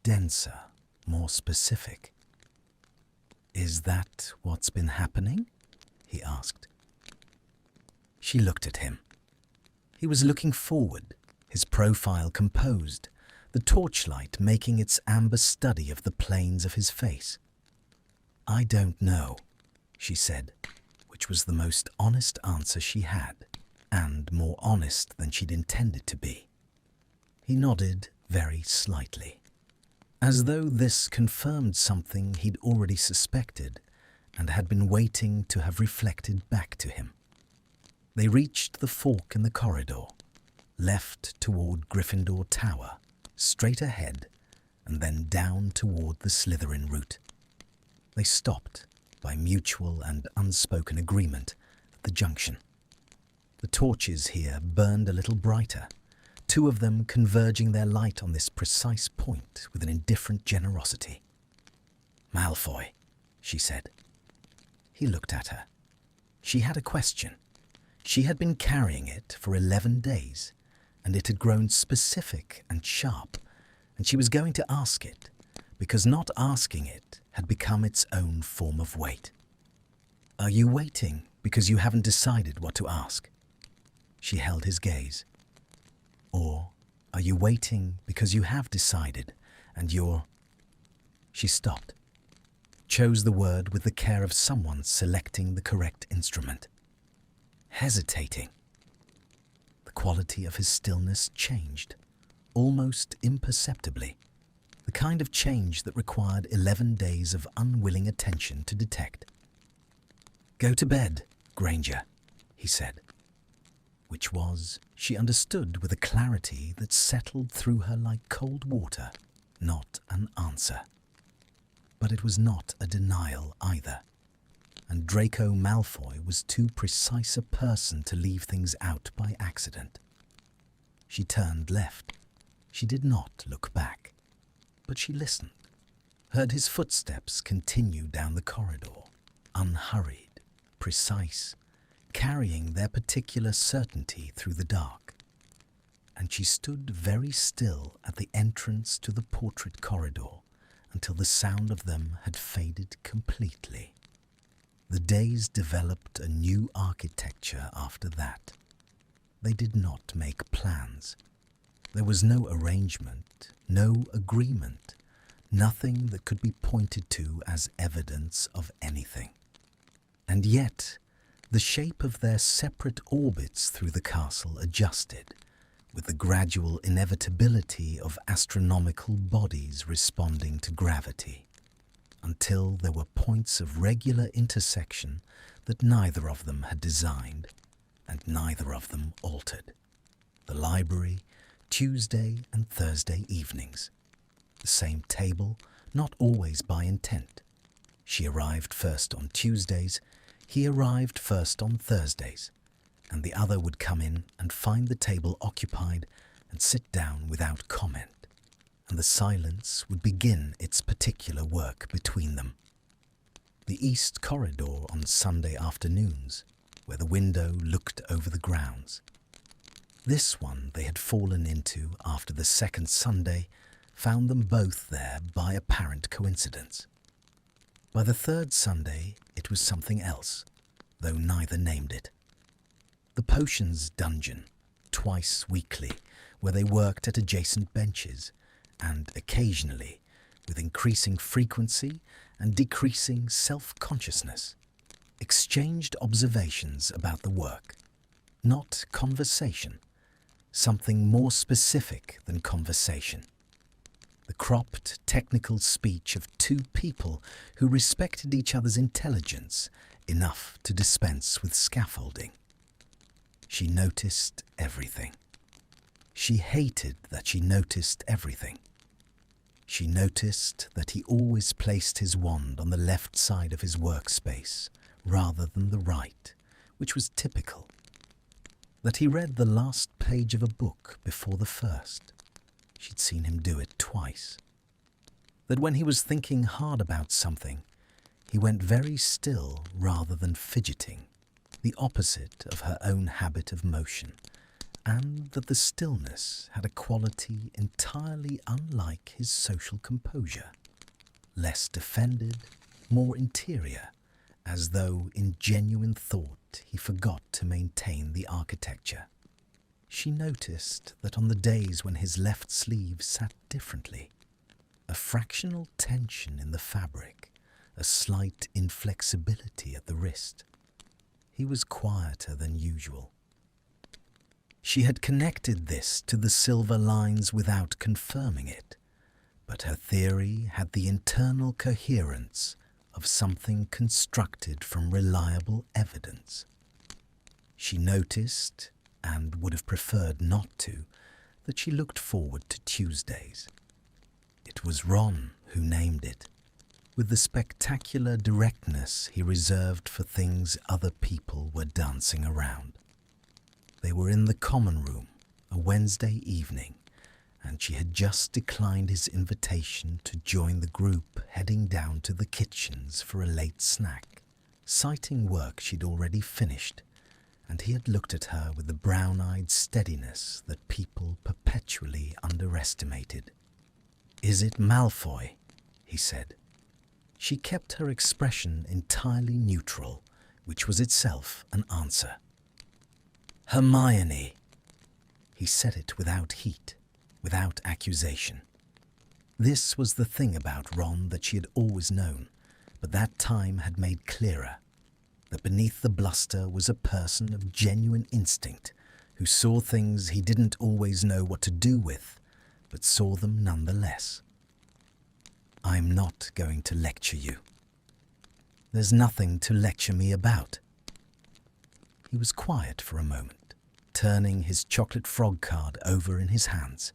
Speaker 1: denser, more specific. Is that what's been happening? He asked. She looked at him. He was looking forward, his profile composed, the torchlight making its amber study of the planes of his face. I don't know, she said, which was the most honest answer she had, and more honest than she'd intended to be. He nodded very slightly, as though this confirmed something he'd already suspected and had been waiting to have reflected back to him. They reached the fork in the corridor, left toward Gryffindor Tower, straight ahead, and then down toward the Slytherin route. They stopped, by mutual and unspoken agreement, at the junction. The torches here burned a little brighter, two of them converging their light on this precise point with an indifferent generosity. "Malfoy," she said. He looked at her. She had a question. She had been carrying it for 11 days, and it had grown specific and sharp, and she was going to ask it, because not asking it had become its own form of weight. "Are you waiting because you haven't decided what to ask?" She held his gaze. "Or are you waiting because you have decided and you're—" She stopped, chose the word with the care of someone selecting the correct instrument. "Hesitating." The quality of his stillness changed, almost imperceptibly, the kind of change that required 11 days of unwilling attention to detect. "Go to bed, Granger," he said. Which was, she understood with a clarity that settled through her like cold water, not an answer. But it was not a denial either, and Draco Malfoy was too precise a person to leave things out by accident. She turned left. She did not look back, but she listened, heard his footsteps continue down the corridor, unhurried, precise, carrying their particular certainty through the dark. And she stood very still at the entrance to the portrait corridor until the sound of them had faded completely. The days developed a new architecture after that. They did not make plans. There was no arrangement, no agreement, nothing that could be pointed to as evidence of anything. And yet, the shape of their separate orbits through the castle adjusted, with the gradual inevitability of astronomical bodies responding to gravity, until there were points of regular intersection that neither of them had designed, and neither of them altered. The library, Tuesday and Thursday evenings. The same table, not always by intent. She arrived first on Tuesdays, he arrived first on Thursdays, and the other would come in and find the table occupied and sit down without comment, and the silence would begin its particular work between them. The east corridor on Sunday afternoons, where the window looked over the grounds. This one they had fallen into after the second Sunday found them both there by apparent coincidence. By the third Sunday it was something else, though neither named it. The potions dungeon, twice weekly, where they worked at adjacent benches, and occasionally, with increasing frequency and decreasing self-consciousness, exchanged observations about the work, not conversation, something more specific than conversation. The cropped, technical speech of two people who respected each other's intelligence enough to dispense with scaffolding. She noticed everything. She hated that she noticed everything. She noticed that he always placed his wand on the left side of his workspace rather than the right, which was typical. That he read the last page of a book before the first. She'd seen him do it twice. That when he was thinking hard about something, he went very still rather than fidgeting, the opposite of her own habit of motion, and that the stillness had a quality entirely unlike his social composure, less defended, more interior, as though in genuine thought he forgot to maintain the architecture. She noticed that on the days when his left sleeve sat differently, a fractional tension in the fabric, a slight inflexibility at the wrist. He was quieter than usual. She had connected this to the silver lines without confirming it, but her theory had the internal coherence of something constructed from reliable evidence. She noticed, and would have preferred not to, that she looked forward to Tuesdays. It was Ron who named it, with the spectacular directness he reserved for things other people were dancing around. They were in the common room, a Wednesday evening, and she had just declined his invitation to join the group heading down to the kitchens for a late snack, citing work she'd already finished, and he had looked at her with the brown-eyed steadiness that people perpetually underestimated. "Is it Malfoy?" he said. She kept her expression entirely neutral, which was itself an answer. "Hermione." He said it without heat, without accusation. This was the thing about Ron that she had always known, but that time had made clearer, that beneath the bluster was a person of genuine instinct who saw things he didn't always know what to do with, but saw them nonetheless. "I'm not going to lecture you. There's nothing to lecture me about." He was quiet for a moment, turning his chocolate frog card over in his hands.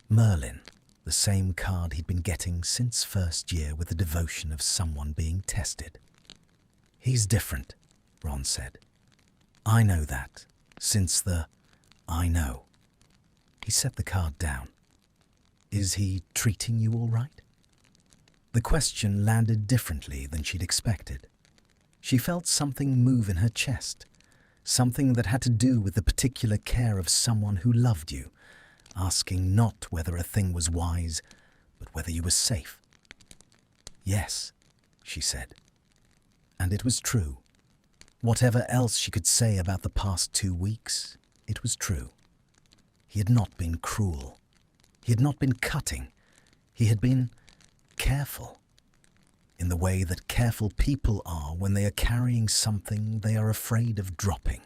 Speaker 1: Merlin, the same card he'd been getting since first year with the devotion of someone being tested. "He's different," Ron said. "I know that, since I know." He set the card down. "Is he treating you all right?" The question landed differently than she'd expected. She felt something move in her chest, something that had to do with the particular care of someone who loved you, asking not whether a thing was wise, but whether you were safe. "Yes," she said. And it was true. Whatever else she could say about the past 2 weeks, it was true. He had not been cruel. He had not been cutting. He had been careful, in the way that careful people are when they are carrying something they are afraid of dropping.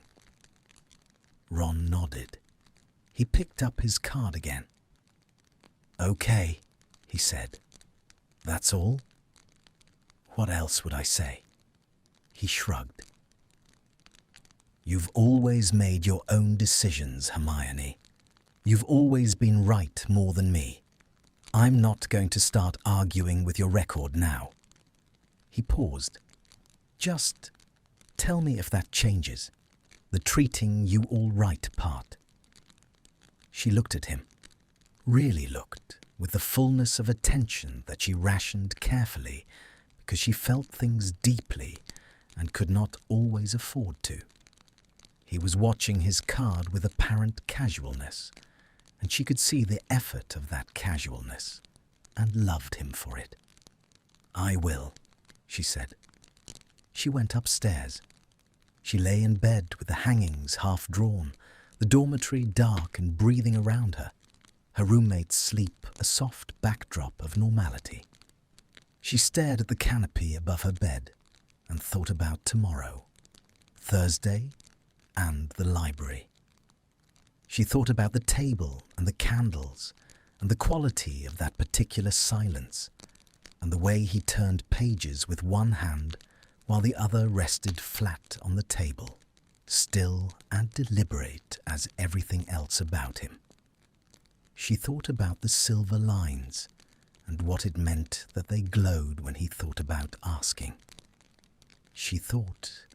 Speaker 1: Ron nodded. He picked up his card again. "Okay," he said. "That's all? What else would I say?" He shrugged. "You've always made your own decisions, Hermione. You've always been right more than me. I'm not going to start arguing with your record now." He paused. "Just tell me if that changes, the treating you all right part." She looked at him, really looked, with the fullness of attention that she rationed carefully because she felt things deeply and could not always afford to. He was watching his card with apparent casualness, and she could see the effort of that casualness, and loved him for it. "I will," she said. She went upstairs. She lay in bed with the hangings half drawn, the dormitory dark and breathing around her, her roommate's sleep a soft backdrop of normality. She stared at the canopy above her bed and thought about tomorrow, Thursday, and the library. She thought about the table and the candles and the quality of that particular silence and the way he turned pages with one hand while the other rested flat on the table, still and deliberate as everything else about him. She thought about the silver lines and what it meant that they glowed when he thought about asking. She thought,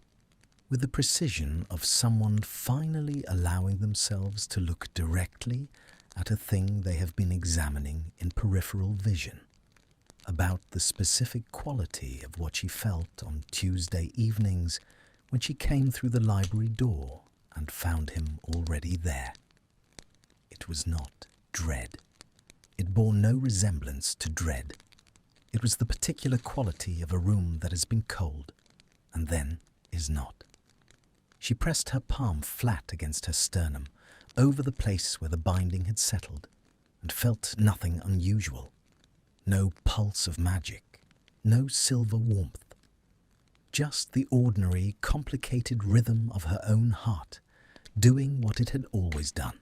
Speaker 1: with the precision of someone finally allowing themselves to look directly at a thing they have been examining in peripheral vision, about the specific quality of what she felt on Tuesday evenings when she came through the library door and found him already there. It was not dread. It bore no resemblance to dread. It was the particular quality of a room that has been cold and then is not. She pressed her palm flat against her sternum, over the place where the binding had settled, and felt nothing unusual. No pulse of magic, no silver warmth. Just the ordinary, complicated rhythm of her own heart, doing what it had always done,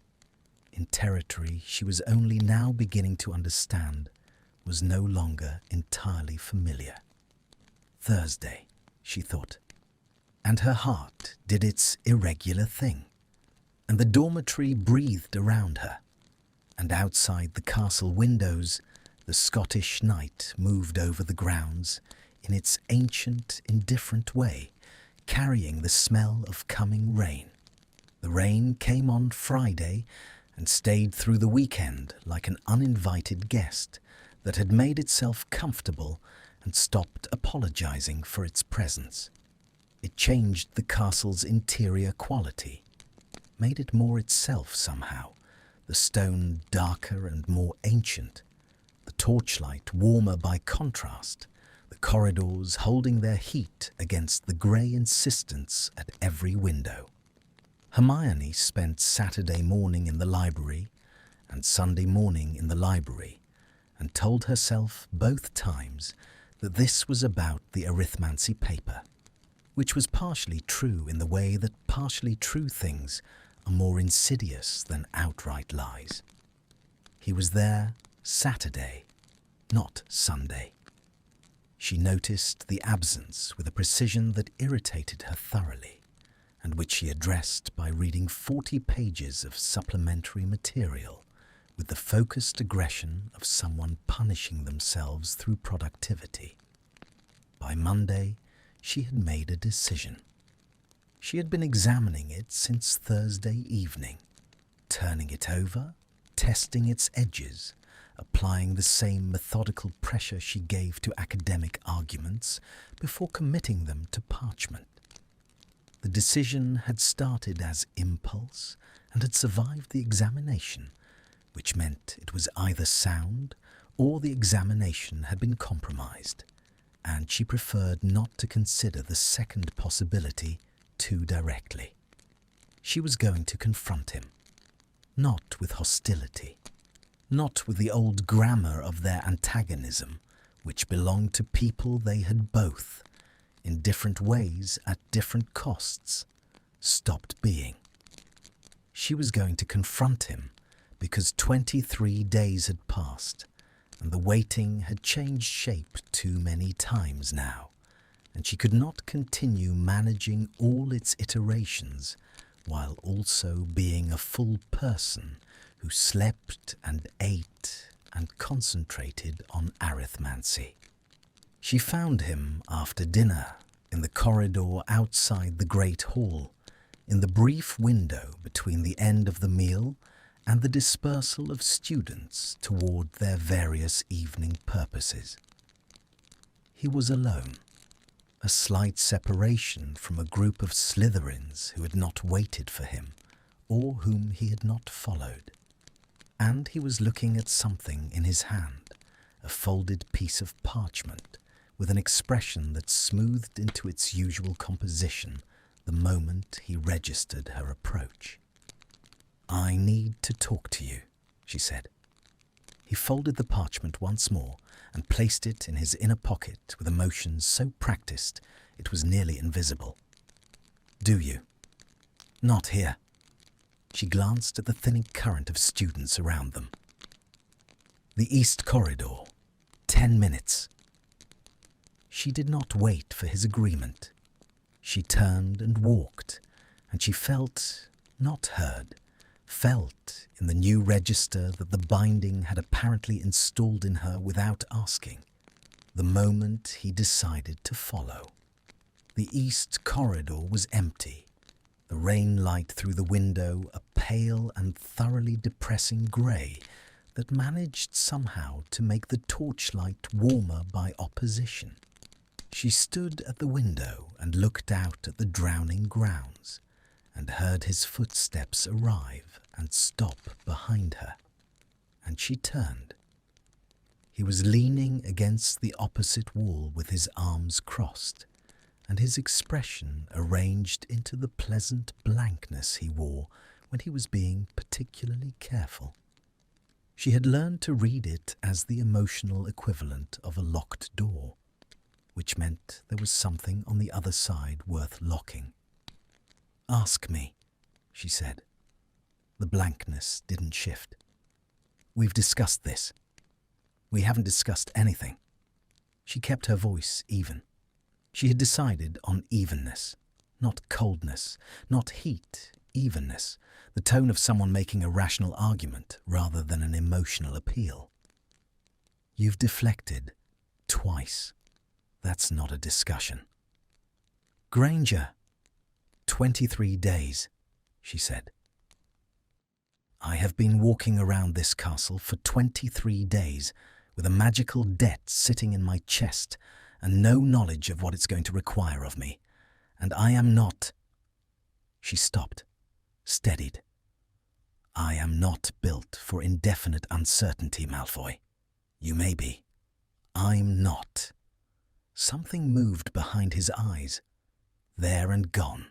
Speaker 1: in territory she was only now beginning to understand was no longer entirely familiar. Thursday, she thought, and her heart did its irregular thing, and the dormitory breathed around her, and outside the castle windows the Scottish night moved over the grounds in its ancient, indifferent way, carrying the smell of coming rain, The rain came on Friday and stayed through the weekend like an uninvited guest that had made itself comfortable and stopped apologizing for its presence. It changed the castle's interior quality, made it more itself somehow, the stone darker and more ancient, the torchlight warmer by contrast, the corridors holding their heat against the grey insistence at every window. Hermione spent Saturday morning in the library and Sunday morning in the library and told herself both times that this was about the arithmancy paper, which was partially true in the way that partially true things are more insidious than outright lies. He was there Saturday, not Sunday. She noticed the absence with a precision that irritated her thoroughly, and which she addressed by reading 40 pages of supplementary material with the focused aggression of someone punishing themselves through productivity. By Monday, she had made a decision. She had been examining it since Thursday evening, turning it over, testing its edges, applying the same methodical pressure she gave to academic arguments before committing them to parchment. The decision had started as impulse and had survived the examination, which meant it was either sound or the examination had been compromised, and she preferred not to consider the second possibility too directly. She was going to confront him, not with hostility, not with the old grammar of their antagonism, which belonged to people they had both, in different ways at different costs, stopped being. She was going to confront him because 23 days had passed, and the waiting had changed shape too many times now, and she could not continue managing all its iterations while also being a full person who slept and ate and concentrated on arithmancy. She found him after dinner in the corridor outside the great hall, in the brief window between the end of the meal and the dispersal of students toward their various evening purposes. He was alone, a slight separation from a group of Slytherins who had not waited for him or whom he had not followed. And he was looking at something in his hand, a folded piece of parchment, with an expression that smoothed into its usual composition the moment he registered her approach. "I need to talk to you," she said. He folded the parchment once more and placed it in his inner pocket with a motion so practiced it was nearly invisible. "Do you?" "Not here." She glanced at the thinning current of students around them. "The East Corridor. 10 minutes." She did not wait for his agreement. She turned and walked, and she felt, not heard, felt in the new register that the binding had apparently installed in her without asking, the moment he decided to follow. The East Corridor was empty, the rain light through the window a pale and thoroughly depressing grey that managed somehow to make the torchlight warmer by opposition. She stood at the window and looked out at the drowning grounds, and heard his footsteps arrive and stop behind her, and she turned. He was leaning against the opposite wall with his arms crossed, and his expression arranged into the pleasant blankness he wore when he was being particularly careful. She had learned to read it as the emotional equivalent of a locked door, which meant there was something on the other side worth locking. "Ask me," she said. The blankness didn't shift. "We've discussed this." "We haven't discussed anything." She kept her voice even. She had decided on evenness, not coldness, not heat, evenness, the tone of someone making a rational argument rather than an emotional appeal. "You've deflected twice. That's not a discussion." "Granger." 23 days. she said. I have been walking around this castle for 23 days with a magical debt sitting in my chest and no knowledge of what it's going to require of me. And I am not... She stopped, steadied. I am not built for indefinite uncertainty, Malfoy. You may be. I'm not. Something moved behind his eyes. There and gone.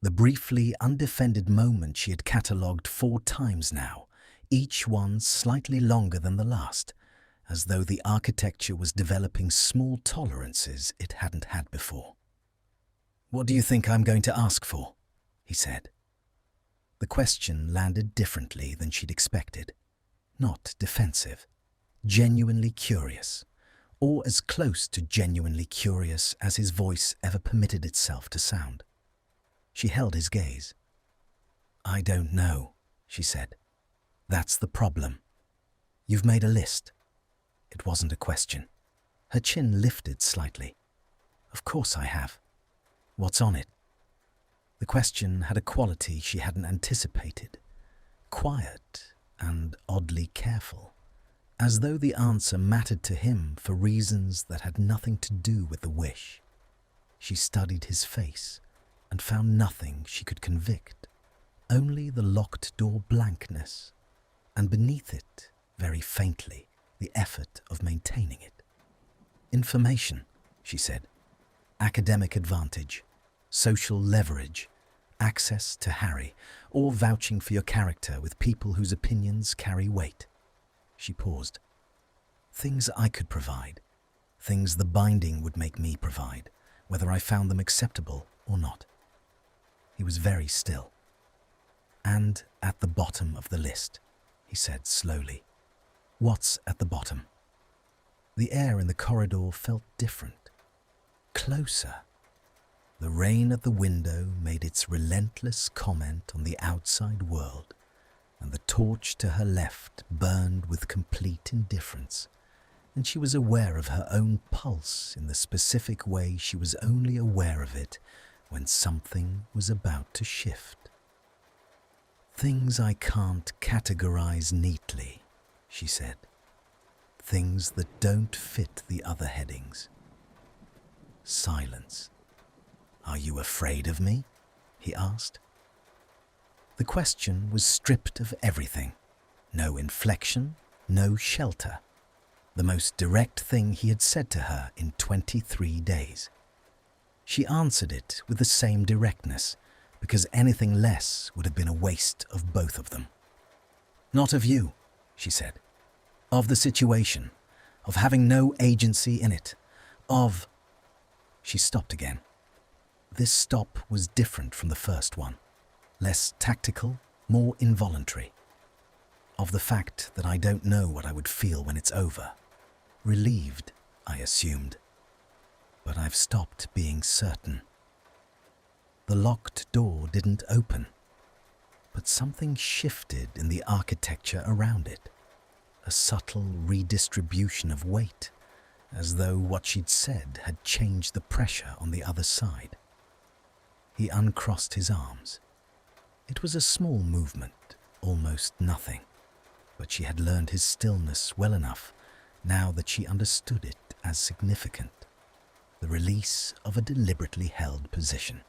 Speaker 1: The briefly undefended moment she had catalogued 4 times now, each one slightly longer than the last, as though the architecture was developing small tolerances it hadn't had before. What do you think I'm going to ask for? He said. The question landed differently than she'd expected. Not defensive, genuinely curious, or as close to genuinely curious as his voice ever permitted itself to sound. She held his gaze. I don't know, she said. That's the problem. You've made a list. It wasn't a question. Her chin lifted slightly. Of course I have. What's on it? The question had a quality she hadn't anticipated. Quiet and oddly careful, as though the answer mattered to him for reasons that had nothing to do with the wish. She studied his face and found nothing she could convict, only the locked door blankness, and beneath it, very faintly, the effort of maintaining it. Information, she said. Academic advantage, social leverage, access to Harry, or vouching for your character with people whose opinions carry weight. She paused. Things I could provide, things the binding would make me provide, whether I found them acceptable or not. He was very still. And at the bottom of the list, he said slowly. What's at the bottom? The air in the corridor felt different. Closer. The rain at the window made its relentless comment on the outside world, and the torch to her left burned with complete indifference, and she was aware of her own pulse in the specific way she was only aware of it when something was about to shift. Things I can't categorize neatly, she said. Things that don't fit the other headings. Silence. Are you afraid of me? He asked. The question was stripped of everything. No inflection, no shelter. The most direct thing he had said to her in 23 days. She answered it with the same directness, because anything less would have been a waste of both of them. Not of you, she said. Of the situation, of having no agency in it, of... She stopped again. This stop was different from the first one, less tactical, more involuntary. Of the fact that I don't know what I would feel when it's over. Relieved, I assumed. But I've stopped being certain. The locked door didn't open, but something shifted in the architecture around it, a subtle redistribution of weight, as though what she'd said had changed the pressure on the other side. He uncrossed his arms. It was a small movement, almost nothing, but she had learned his stillness well enough now that she understood it as significant, the release of a deliberately held position.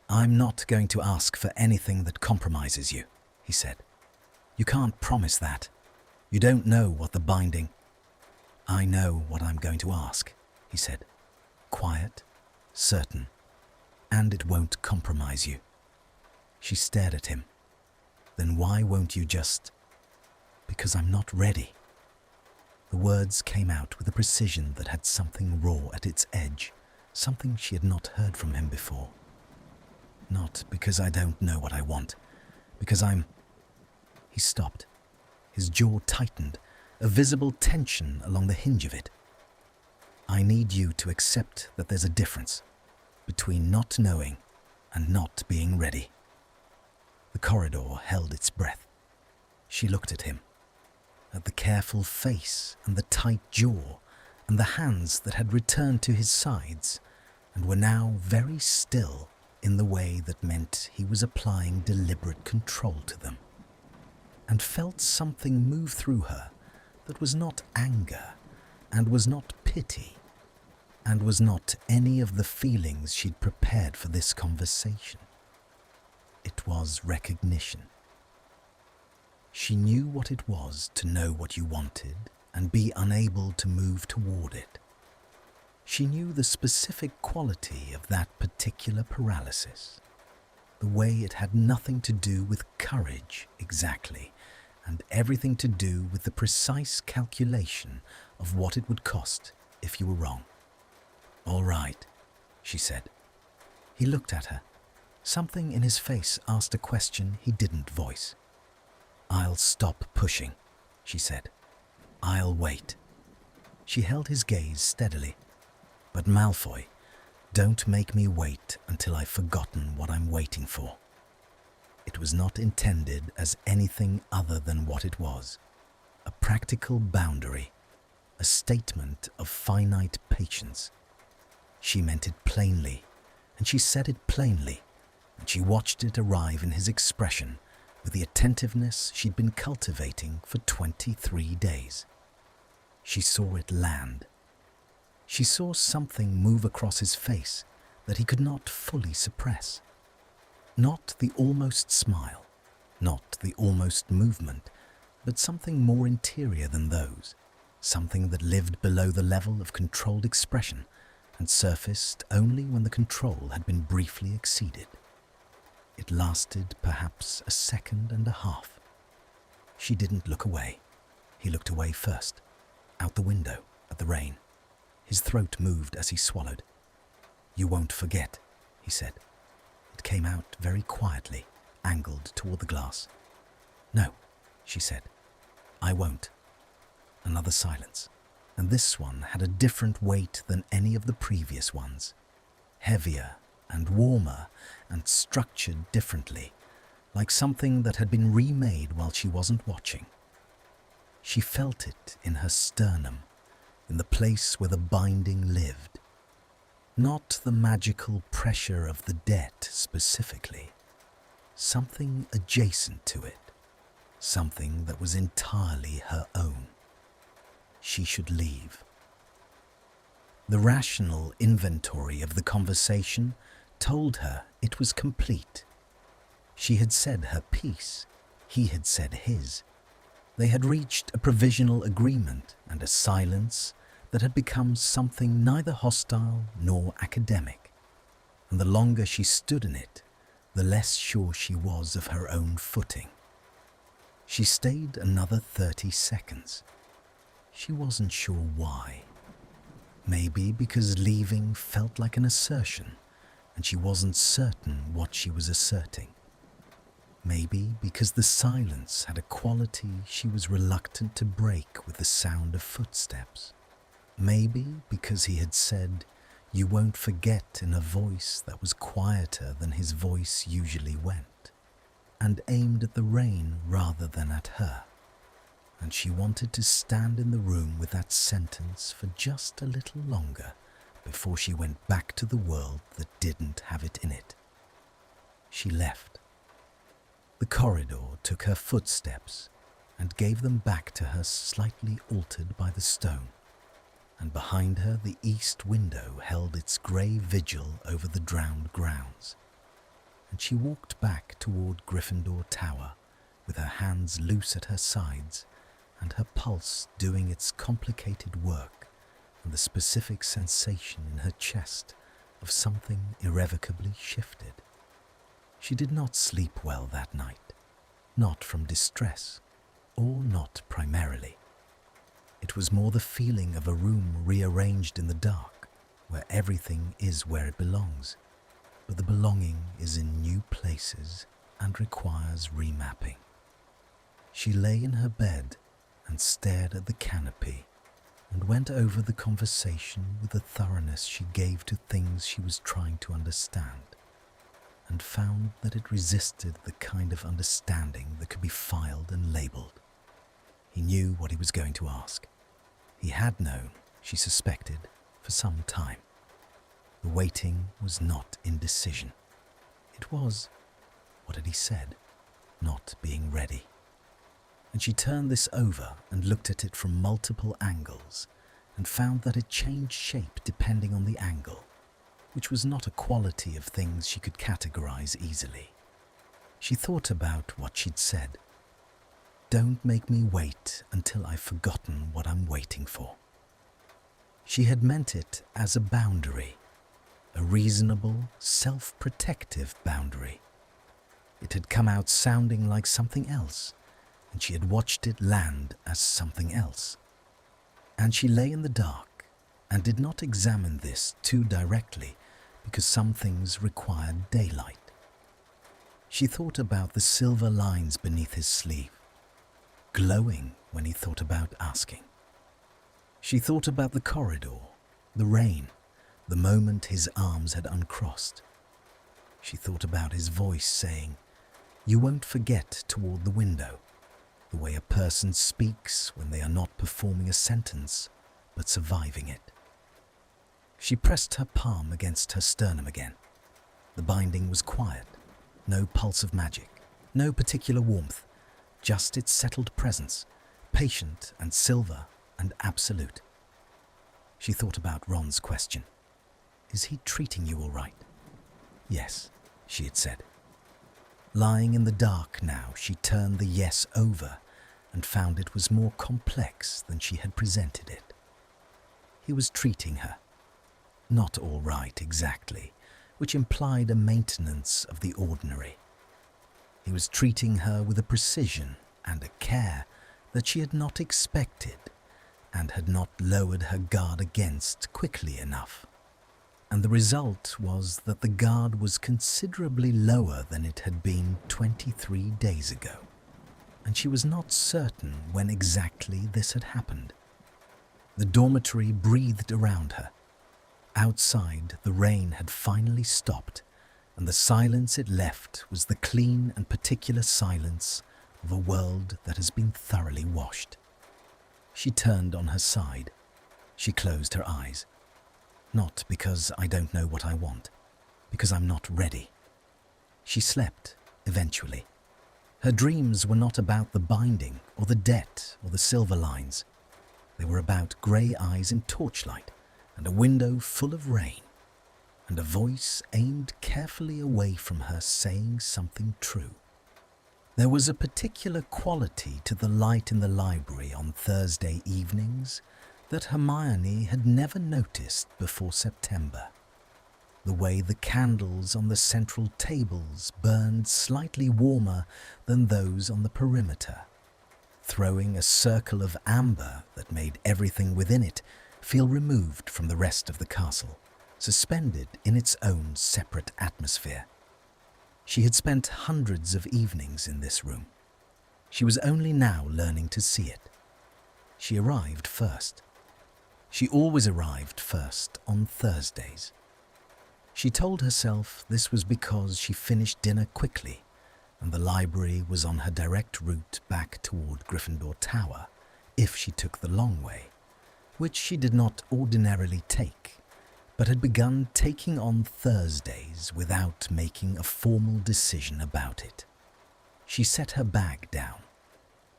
Speaker 1: I'm not going to ask for anything that compromises you, he said. You can't promise that. You don't know what the binding... I know what I'm going to ask, he said. Quiet, certain, and it won't compromise you. She stared at him. Then why won't you just... Because I'm not ready. The words came out with a precision that had something raw at its edge, something she had not heard from him before. Not because I don't know what I want, because I'm... He stopped. His jaw tightened, a visible tension along the hinge of it. I need you to accept that there's a difference between not knowing and not being ready. The corridor held its breath. She looked at him, at the careful face and the tight jaw and the hands that had returned to his sides and were now very still in the way that meant he was applying deliberate control to them, and felt something move through her that was not anger, and was not pity, and was not any of the feelings she'd prepared for this conversation. It was recognition. She knew what it was to know what you wanted and be unable to move toward it. She knew the specific quality of that particular paralysis, the way it had nothing to do with courage exactly, and everything to do with the precise calculation of what it would cost if you were wrong. "All right," she said. He looked at her. Something in his face asked a question he didn't voice. "I'll stop pushing," she said. "I'll wait." She held his gaze steadily. "But Malfoy, don't make me wait until I've forgotten what I'm waiting for." It was not intended as anything other than what it was, a practical boundary, a statement of finite patience. She meant it plainly, and she said it plainly, and she watched it arrive in his expression with the attentiveness she'd been cultivating for 23 days. She saw it land. She saw something move across his face that he could not fully suppress. Not the almost smile, not the almost movement, but something more interior than those, something that lived below the level of controlled expression and surfaced only when the control had been briefly exceeded. It lasted perhaps a second and a half. She didn't look away. He looked away first, out the window at the rain. His throat moved as he swallowed. "You won't forget," he said. It came out very quietly, angled toward the glass. "No," she said. "I won't." Another silence, and this one had a different weight than any of the previous ones. Heavier and warmer and structured differently, like something that had been remade while she wasn't watching. She felt it in her sternum, in the place where the binding lived. Not the magical pressure of the debt specifically, something adjacent to it, something that was entirely her own. She should leave. The rational inventory of the conversation told her it was complete. She had said her piece, he had said his. They had reached a provisional agreement and a silence that had become something neither hostile nor academic, and the longer she stood in it, the less sure she was of her own footing. She stayed another 30 seconds. She wasn't sure why. Maybe because leaving felt like an assertion, and she wasn't certain what she was asserting. Maybe because the silence had a quality she was reluctant to break with the sound of footsteps. Maybe because he had said, "You won't forget," in a voice that was quieter than his voice usually went, and aimed at the rain rather than at her. And she wanted to stand in the room with that sentence for just a little longer before she went back to the world that didn't have it in it. She left. The corridor took her footsteps and gave them back to her slightly altered by the stone, and behind her the east window held its grey vigil over the drowned grounds. And she walked back toward Gryffindor Tower with her hands loose at her sides and her pulse doing its complicated work and the specific sensation in her chest of something irrevocably shifted. She did not sleep well that night, not from distress, or not primarily. It was more the feeling of a room rearranged in the dark, where everything is where it belongs, but the belonging is in new places and requires remapping. She lay in her bed and stared at the canopy and went over the conversation with the thoroughness she gave to things she was trying to understand, and found that it resisted the kind of understanding that could be filed and labelled. He knew what he was going to ask. He had known, she suspected, for some time. The waiting was not indecision. It was, what had he said, not being ready. And she turned this over and looked at it from multiple angles and found that it changed shape depending on the angle, which was not a quality of things she could categorize easily. She thought about what she'd said. Don't make me wait until I've forgotten what I'm waiting for. She had meant it as a boundary, a reasonable, self-protective boundary. It had come out sounding like something else, and she had watched it land as something else. And she lay in the dark and did not examine this too directly because some things required daylight. She thought about the silver lines beneath his sleeve, glowing when he thought about asking. She thought about the corridor, the rain, the moment his arms had uncrossed. She thought about his voice saying, "You won't forget," toward the window, the way a person speaks when they are not performing a sentence, but surviving it. She pressed her palm against her sternum again. The binding was quiet, no pulse of magic, no particular warmth, just its settled presence, patient and silver and absolute. She thought about Ron's question. Is he treating you all right? Yes, she had said. Lying in the dark now, she turned the yes over and found it was more complex than she had presented it. He was treating her. Not all right exactly, which implied a maintenance of the ordinary. He was treating her with a precision and a care that she had not expected and had not lowered her guard against quickly enough. And the result was that the guard was considerably lower than it had been 23 days ago, and she was not certain when exactly this had happened. The dormitory breathed around her. Outside, the rain had finally stopped, and the silence it left was the clean and particular silence of a world that has been thoroughly washed. She turned on her side. She closed her eyes. Not because I don't know what I want, because I'm not ready. She slept, eventually. Her dreams were not about the binding or the debt or the silver lines. They were about grey eyes in torchlight and a window full of rain, and a voice aimed carefully away from her saying something true. There was a particular quality to the light in the library on Thursday evenings that Hermione had never noticed before September. The way the candles on the central tables burned slightly warmer than those on the perimeter, throwing a circle of amber that made everything within it feel removed from the rest of the castle, suspended in its own separate atmosphere. She had spent hundreds of evenings in this room. She was only now learning to see it. She arrived first. She always arrived first on Thursdays. She told herself this was because she finished dinner quickly and the library was on her direct route back toward Gryffindor Tower if she took the long way, which she did not ordinarily take, but had begun taking on Thursdays without making a formal decision about it. She set her bag down.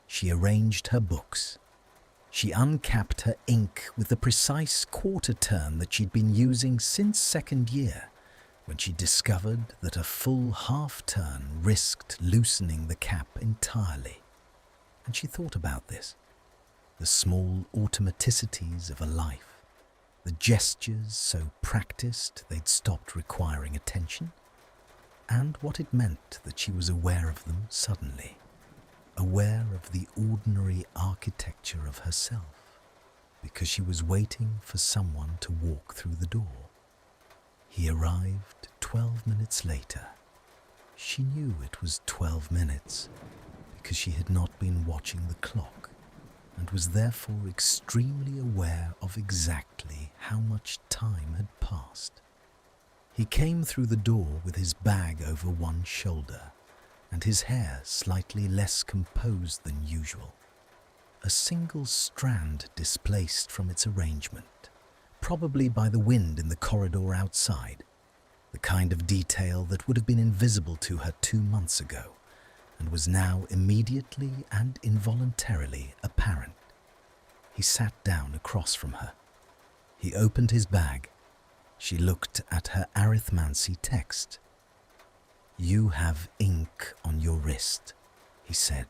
Speaker 1: She arranged her books. She uncapped her ink with the precise quarter turn that she'd been using since second year, when she discovered that a full half turn risked loosening the cap entirely. And she thought about this, the small automaticities of a life, the gestures so practiced they'd stopped requiring attention, and what it meant that she was aware of them suddenly, aware of the ordinary architecture of herself, because she was waiting for someone to walk through the door. He arrived 12 minutes later. She knew it was 12 minutes because she had not been watching the clock and was therefore extremely aware of exactly how much time had passed. He came through the door with his bag over one shoulder and his hair slightly less composed than usual, a single strand displaced from its arrangement, probably by the wind in the corridor outside. the kind of detail that would have been invisible to her 2 months ago and was now immediately and involuntarily apparent. He sat down across from her. He opened his bag. She looked at her arithmancy text. "You have ink on your wrist," he said,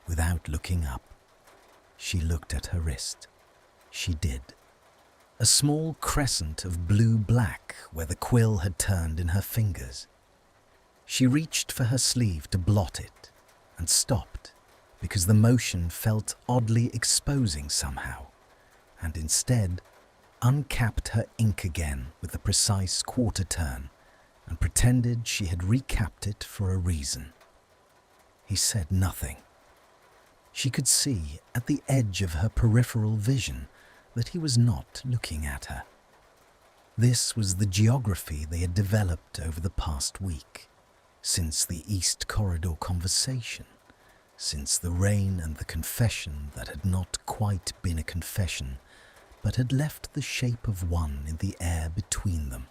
Speaker 1: without looking up. She looked at her wrist. She did. A small crescent of blue-black where the quill had turned in her fingers. She reached for her sleeve to blot it and stopped because the motion felt oddly exposing somehow, and instead uncapped her ink again with a precise quarter turn and pretended she had recapped it for a reason. He said nothing. She could see at the edge of her peripheral vision that he was not looking at her. This was the geography they had developed over the past week, since the East Corridor conversation, since the rain and the confession that had not quite been a confession, but had left the shape of one in the air between them.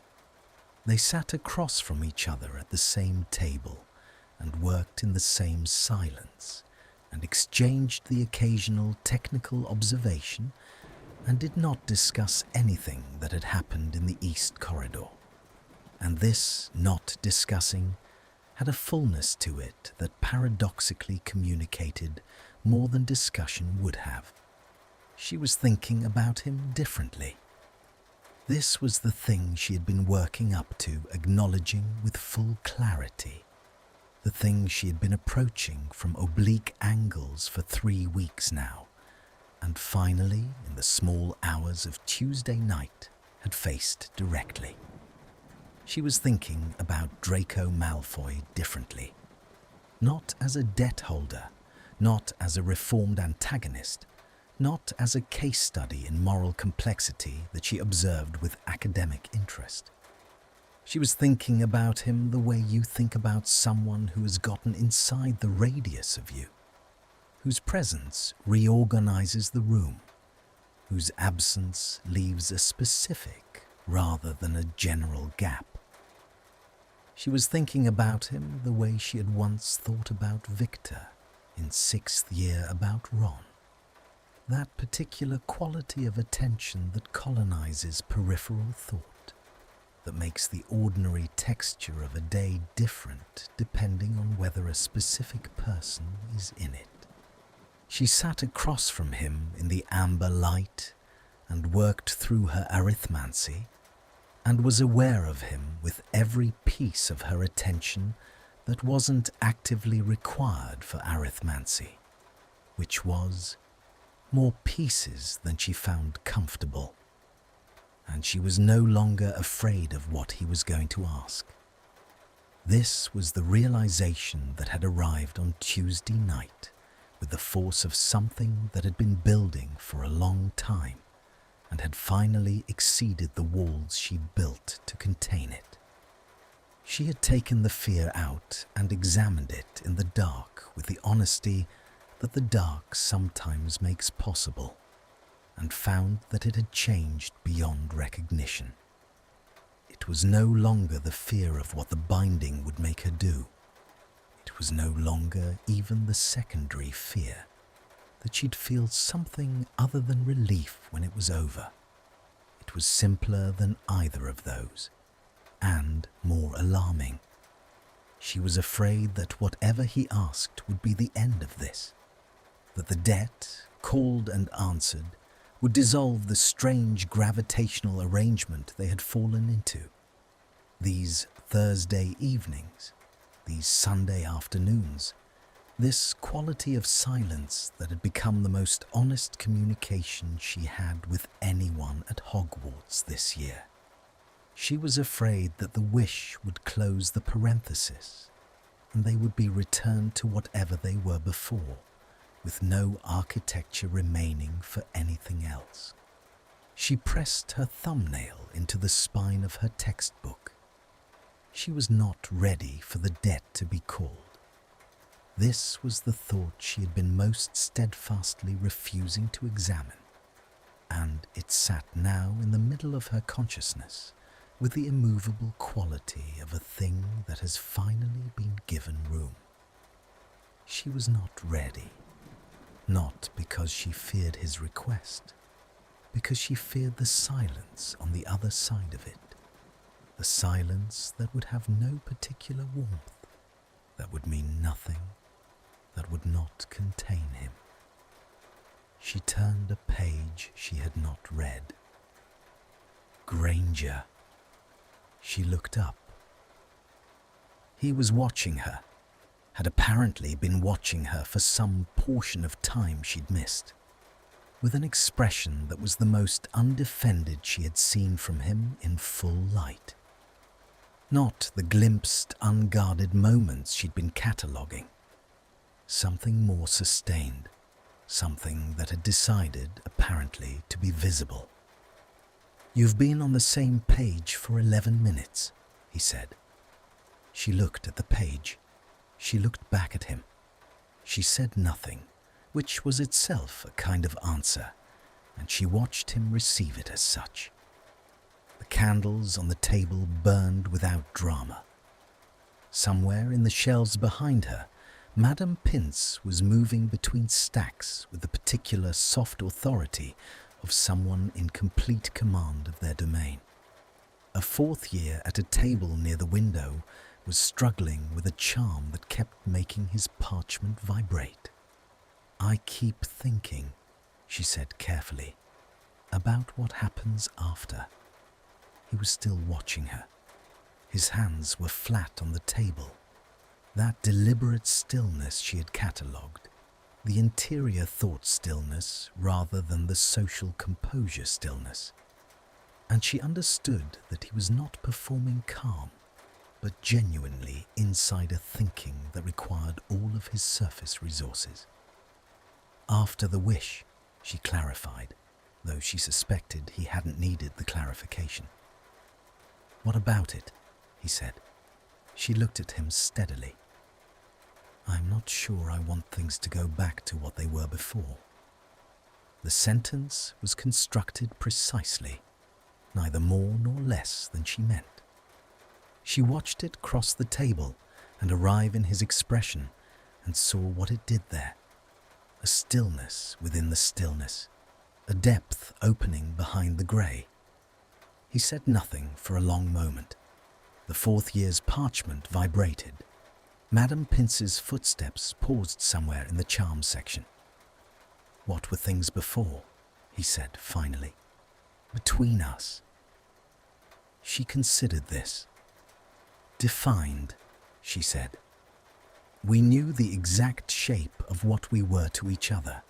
Speaker 1: They sat across from each other at the same table and worked in the same silence and exchanged the occasional technical observation and did not discuss anything that had happened in the East Corridor. And this not discussing had a fullness to it that paradoxically communicated more than discussion would have. She was thinking about him differently. This was the thing she had been working up to, acknowledging with full clarity. The thing she had been approaching from oblique angles for 3 weeks now, and finally, in the small hours of Tuesday night, had faced directly. She was thinking about Draco Malfoy differently. Not as a debt holder, not as a reformed antagonist, not as a case study in moral complexity that she observed with academic interest. She was thinking about him the way you think about someone who has gotten inside the radius of you, whose presence reorganizes the room, whose absence leaves a specific rather than a general gap. She was thinking about him the way she had once thought about Victor in 6th year about Ron. That particular quality of attention that colonizes peripheral thought, that makes the ordinary texture of a day different depending on whether a specific person is in it. She sat across from him in the amber light and worked through her arithmancy and was aware of him with every piece of her attention that wasn't actively required for arithmancy, which was more pieces than she found comfortable, and she was no longer afraid of what he was going to ask. This was the realization that had arrived on Tuesday night with the force of something that had been building for a long time and had finally exceeded the walls she'd built to contain it. She had taken the fear out and examined it in the dark with the honesty that the dark sometimes makes possible, and found that it had changed beyond recognition. It was no longer the fear of what the binding would make her do. It was no longer even the secondary fear that she'd feel something other than relief when it was over. It was simpler than either of those, and more alarming. She was afraid that whatever he asked would be the end of this, that the debt, called and answered, would dissolve the strange gravitational arrangement they had fallen into. These Thursday evenings, these Sunday afternoons, this quality of silence that had become the most honest communication she had with anyone at Hogwarts this year. She was afraid that the wish would close the parenthesis, and they would be returned to whatever they were before, with no architecture remaining for anything else. She pressed her thumbnail into the spine of her textbook. She was not ready for the debt to be called. This was the thought she had been most steadfastly refusing to examine, and it sat now in the middle of her consciousness, with the immovable quality of a thing that has finally been given room. She was not ready, not because she feared his request, because she feared the silence on the other side of it, the silence that would have no particular warmth, that would mean nothing, that would not contain him. She turned a page she had not read. Granger. She looked up. He was watching her, had apparently been watching her for some portion of time she'd missed, with an expression that was the most undefended she had seen from him in full light. Not the glimpsed, unguarded moments she'd been cataloguing. Something more sustained, something that had decided, apparently, to be visible. "You've been on the same page for 11 minutes, he said. She looked at the page. She looked back at him. She said nothing, which was itself a kind of answer, and she watched him receive it as such. The candles on the table burned without drama. Somewhere in the shelves behind her, Madame Pince was moving between stacks with the particular soft authority of someone in complete command of their domain. A fourth year at a table near the window was struggling with a charm that kept making his parchment vibrate. "I keep thinking," she said carefully, "about what happens after." He was still watching her. His hands were flat on the table. That deliberate stillness she had catalogued, the interior thought stillness rather than the social composure stillness. And she understood that he was not performing calm, but genuinely inside a thinking that required all of his surface resources. "After the wish," she clarified, though she suspected he hadn't needed the clarification. "What about it?" he said. She looked at him steadily. "I'm not sure I want things to go back to what they were before." The sentence was constructed precisely, neither more nor less than she meant. She watched it cross the table and arrive in his expression and saw what it did there. A stillness within the stillness, a depth opening behind the grey. He said nothing for a long moment. The fourth year's parchment vibrated. Madame Pince's footsteps paused somewhere in the charm section. "What were things before?" he said finally. "Between us." She considered this. "Defined," she said. "We knew the exact shape of what we were to each other.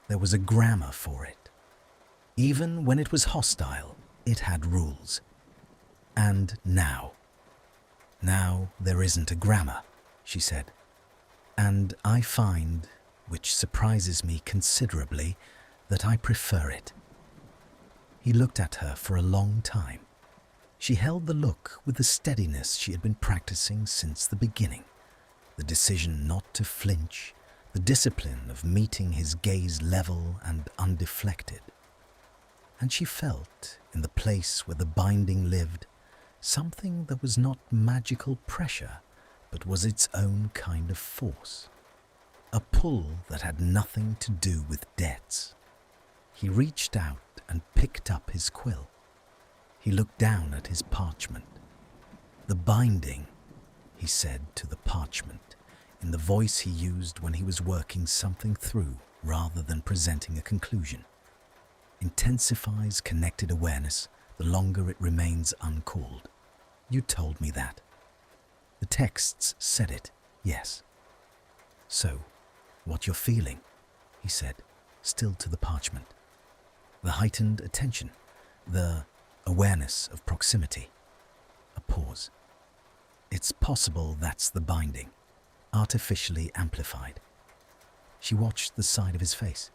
Speaker 1: There was a grammar for it. Even when it was hostile, it had rules. And now there isn't a grammar," she said. "And I find, which surprises me considerably, that I prefer it." He looked at her for a long time. She held the look with the steadiness she had been practicing since the beginning, the decision not to flinch, the discipline of meeting his gaze level and undeflected. And she felt, in the place where the binding lived, something that was not magical pressure, but was its own kind of force. A pull that had nothing to do with debts. He reached out and picked up his quill. He looked down at his parchment. "The binding," he said to the parchment, in the voice he used when he was working something through rather than presenting a conclusion, "intensifies connected awareness the longer it remains uncalled. You told me that. The texts said it, yes. So, what you're feeling," he said, still to the parchment. "The heightened attention, the awareness of proximity." A pause. "It's possible that's the binding, artificially amplified." She watched the side of his face,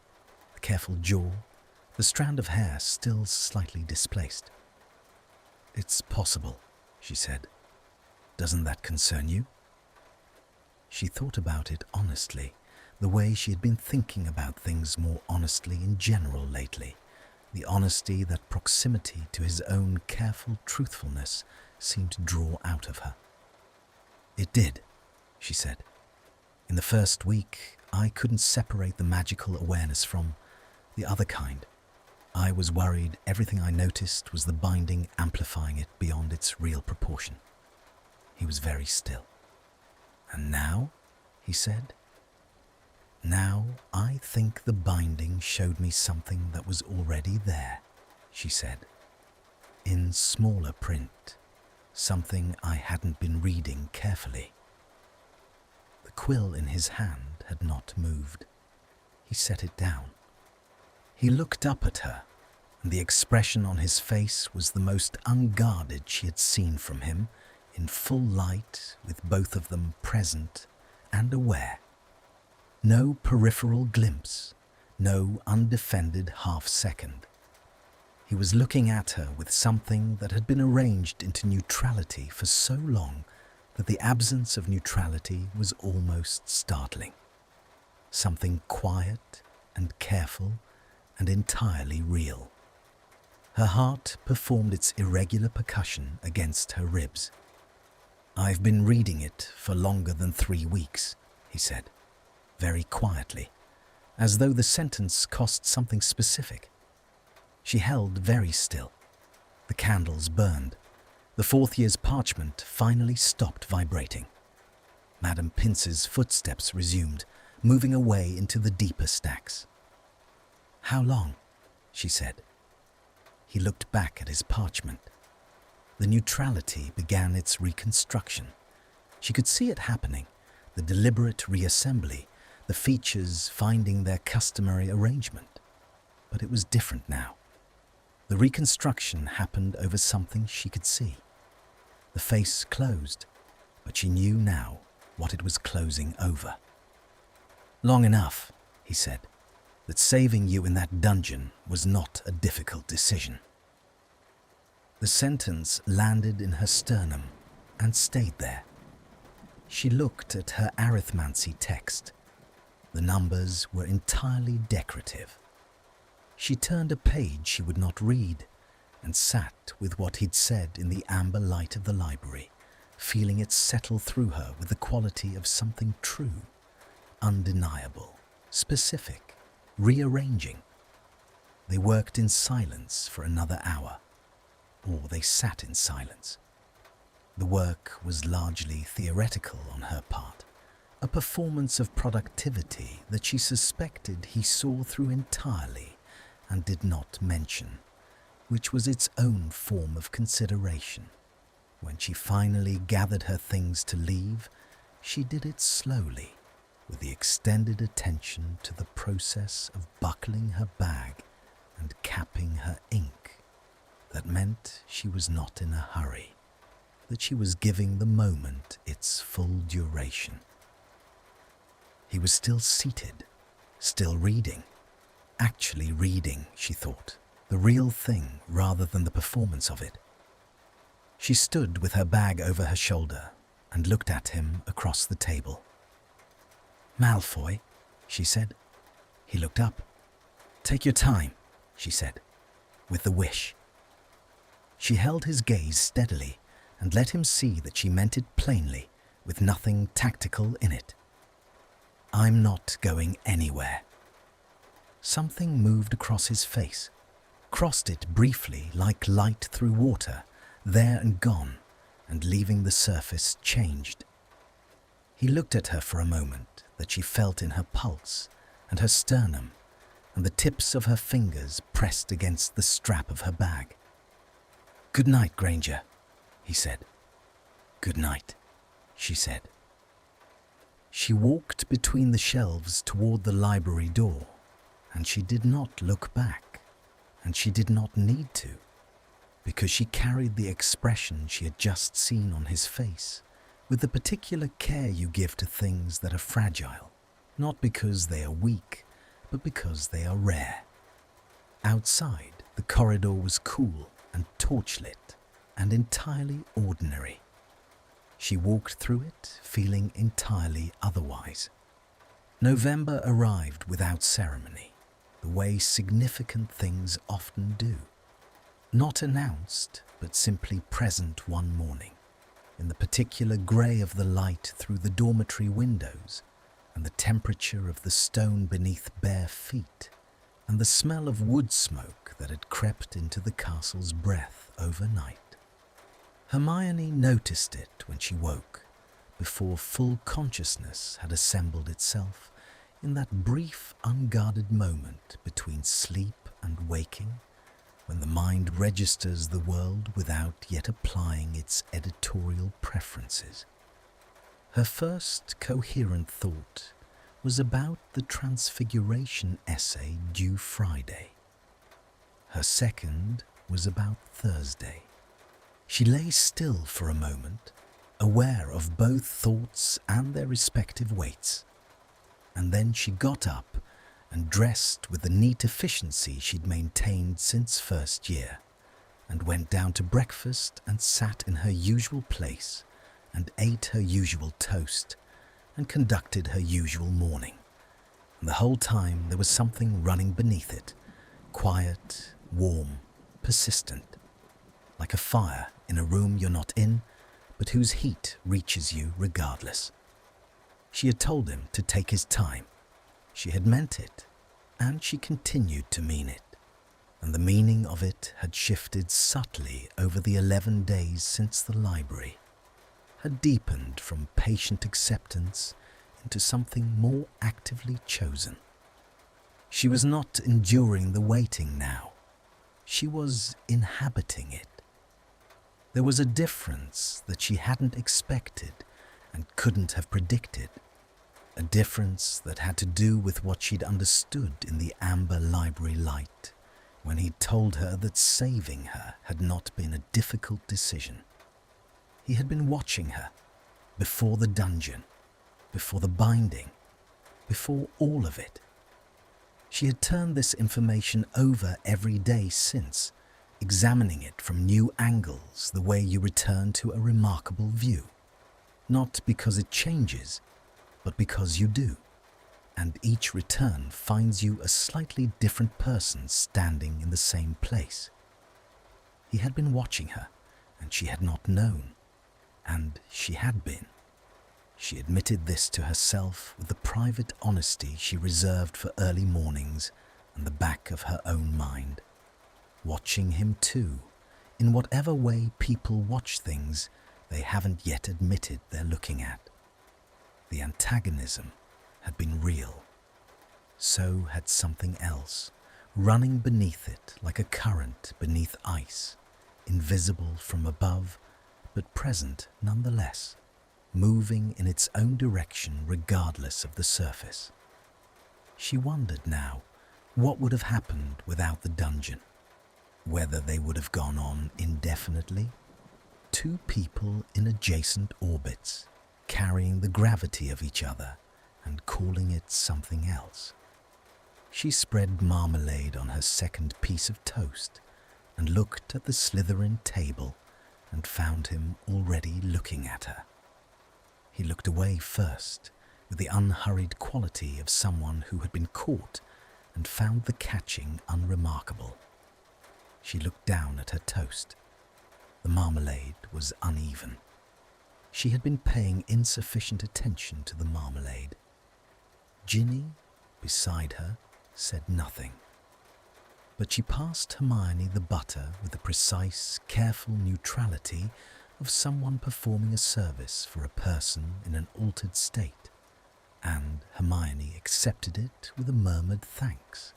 Speaker 1: the careful jaw, the strand of hair still slightly displaced. "It's possible," she said. "Doesn't that concern you?" She thought about it honestly, the way she had been thinking about things more honestly in general lately, the honesty that proximity to his own careful truthfulness seemed to draw out of her. "It did," she said. "In the first week, I couldn't separate the magical awareness from the other kind. I was worried everything I noticed was the binding amplifying it beyond its real proportion." He was very still. "And now?" he said. "Now I think the binding showed me something that was already there," she said. "In smaller print, something I hadn't been reading carefully." The quill in his hand had not moved. He set it down. He looked up at her, and the expression on his face was the most unguarded she had seen from him, in full light, with both of them present and aware. No peripheral glimpse, no undefended half-second. He was looking at her with something that had been arranged into neutrality for so long that the absence of neutrality was almost startling. Something quiet and careful and entirely real. Her heart performed its irregular percussion against her ribs. "I've been reading it for longer than 3 weeks," he said, very quietly, as though the sentence cost something specific. She held very still. The candles burned. The 4th year's parchment finally stopped vibrating. Madame Pince's footsteps resumed, moving away into the deeper stacks. "How long?" she said. He looked back at his parchment. The neutrality began its reconstruction. She could see it happening, the deliberate reassembly, the features finding their customary arrangement. But it was different now. The reconstruction happened over something she could see. The face closed, but she knew now what it was closing over. "Long enough," he said, "that saving you in that dungeon was not a difficult decision." The sentence landed in her sternum and stayed there. She looked at her arithmancy text. The numbers were entirely decorative. She turned a page she would not read and sat with what he'd said in the amber light of the library, feeling it settle through her with the quality of something true, undeniable, specific, rearranging. They worked in silence for another hour, or they sat in silence. The work was largely theoretical on her part, a performance of productivity that she suspected he saw through entirely and did not mention, which was its own form of consideration. When she finally gathered her things to leave, she did it slowly, with the extended attention to the process of buckling her bag and capping her ink. That meant she was not in a hurry, that she was giving the moment its full duration. He was still seated, still reading. Actually reading, she thought, the real thing rather than the performance of it. She stood with her bag over her shoulder and looked at him across the table. "Malfoy," she said. He looked up. "Take your time," she said, with the wish. She held his gaze steadily and let him see that she meant it plainly, with nothing tactical in it. "I'm not going anywhere." Something moved across his face, crossed it briefly like light through water, there and gone, and leaving the surface changed. He looked at her for a moment that she felt in her pulse and her sternum, and the tips of her fingers pressed against the strap of her bag. "Good night, Granger," he said. "Good night," she said. She walked between the shelves toward the library door, and she did not look back, and she did not need to, because she carried the expression she had just seen on his face, with the particular care you give to things that are fragile, not because they are weak, but because they are rare. Outside, the corridor was cool and torchlit and entirely ordinary. She walked through it, feeling entirely otherwise. November arrived without ceremony. The the way significant things often do. Not announced, but simply present one morning, in the particular grey of the light through the dormitory windows, and the temperature of the stone beneath bare feet, and the smell of wood smoke that had crept into the castle's breath overnight. Hermione noticed it when she woke, before full consciousness had assembled itself in that brief, unguarded moment between sleep and waking, when the mind registers the world without yet applying its editorial preferences. Her first coherent thought was about the Transfiguration essay due Friday. Her second was about Thursday. She lay still for a moment, aware of both thoughts and their respective weights, and then she got up and dressed with the neat efficiency she'd maintained since first year, and went down to breakfast and sat in her usual place and ate her usual toast and conducted her usual morning. And the whole time there was something running beneath it, quiet, warm, persistent, like a fire in a room you're not in, but whose heat reaches you regardless. She had told him to take his time. She had meant it, and she continued to mean it. And the meaning of it had shifted subtly over the 11 days since the library, had deepened from patient acceptance into something more actively chosen. She was not enduring the waiting now. She was inhabiting it. There was a difference that she hadn't expected and couldn't have predicted. A difference that had to do with what she'd understood in the amber library light when he'd told her that saving her had not been a difficult decision. He had been watching her, before the dungeon, before the binding, before all of it. She had turned this information over every day since, examining it from new angles the way you return to a remarkable view. Not because it changes, but because you do, and each return finds you a slightly different person standing in the same place. He had been watching her, and she had not known, and she had been. She admitted this to herself with the private honesty she reserved for early mornings and the back of her own mind. Watching him too, in whatever way people watch things they haven't yet admitted they're looking at. The antagonism had been real. So had something else, running beneath it like a current beneath ice, invisible from above, but present nonetheless, moving in its own direction regardless of the surface. She wondered now what would have happened without the dungeon, whether they would have gone on indefinitely. Two people in adjacent orbits, carrying the gravity of each other and calling it something else. She spread marmalade on her second piece of toast and looked at the Slytherin table and found him already looking at her. He looked away first, with the unhurried quality of someone who had been caught and found the catching unremarkable. She looked down at her toast. The marmalade was uneven. She had been paying insufficient attention to the marmalade. Ginny, beside her, said nothing. But she passed Hermione the butter with the precise, careful neutrality of someone performing a service for a person in an altered state, and Hermione accepted it with a murmured thanks,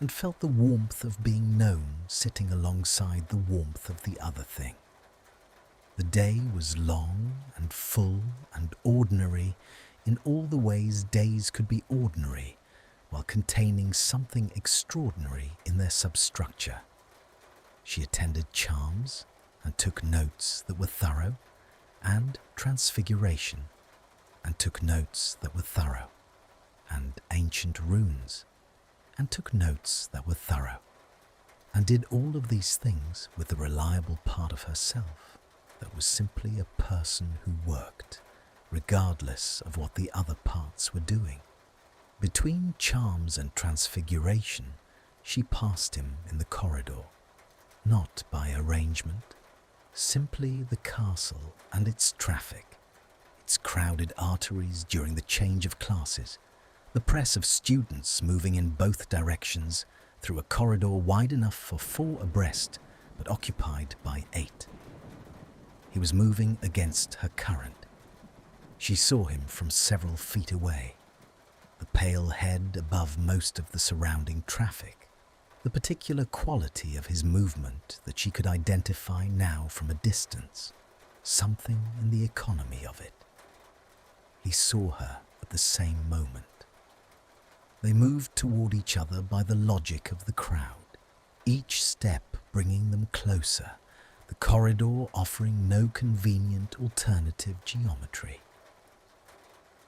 Speaker 1: and felt the warmth of being known sitting alongside the warmth of the other thing. The day was long and full and ordinary in all the ways days could be ordinary, while containing something extraordinary in their substructure. She attended charms and took notes that were thorough, and transfiguration, and took notes that were thorough, and ancient runes, and took notes that were thorough, and did all of these things with the reliable part of herself that was simply a person who worked, regardless of what the other parts were doing. Between charms and transfiguration, She passed him in the corridor, not by arrangement, simply the castle and its traffic, its crowded arteries during the change of classes, the press of students moving in both directions through a corridor wide enough for 4 abreast but occupied by 8. He was moving against her current. She saw him from several feet away, the pale head above most of the surrounding traffic, the particular quality of his movement that she could identify now from a distance, something in the economy of it. He saw her at the same moment. They moved toward each other by the logic of the crowd, each step bringing them closer, the corridor offering no convenient alternative geometry.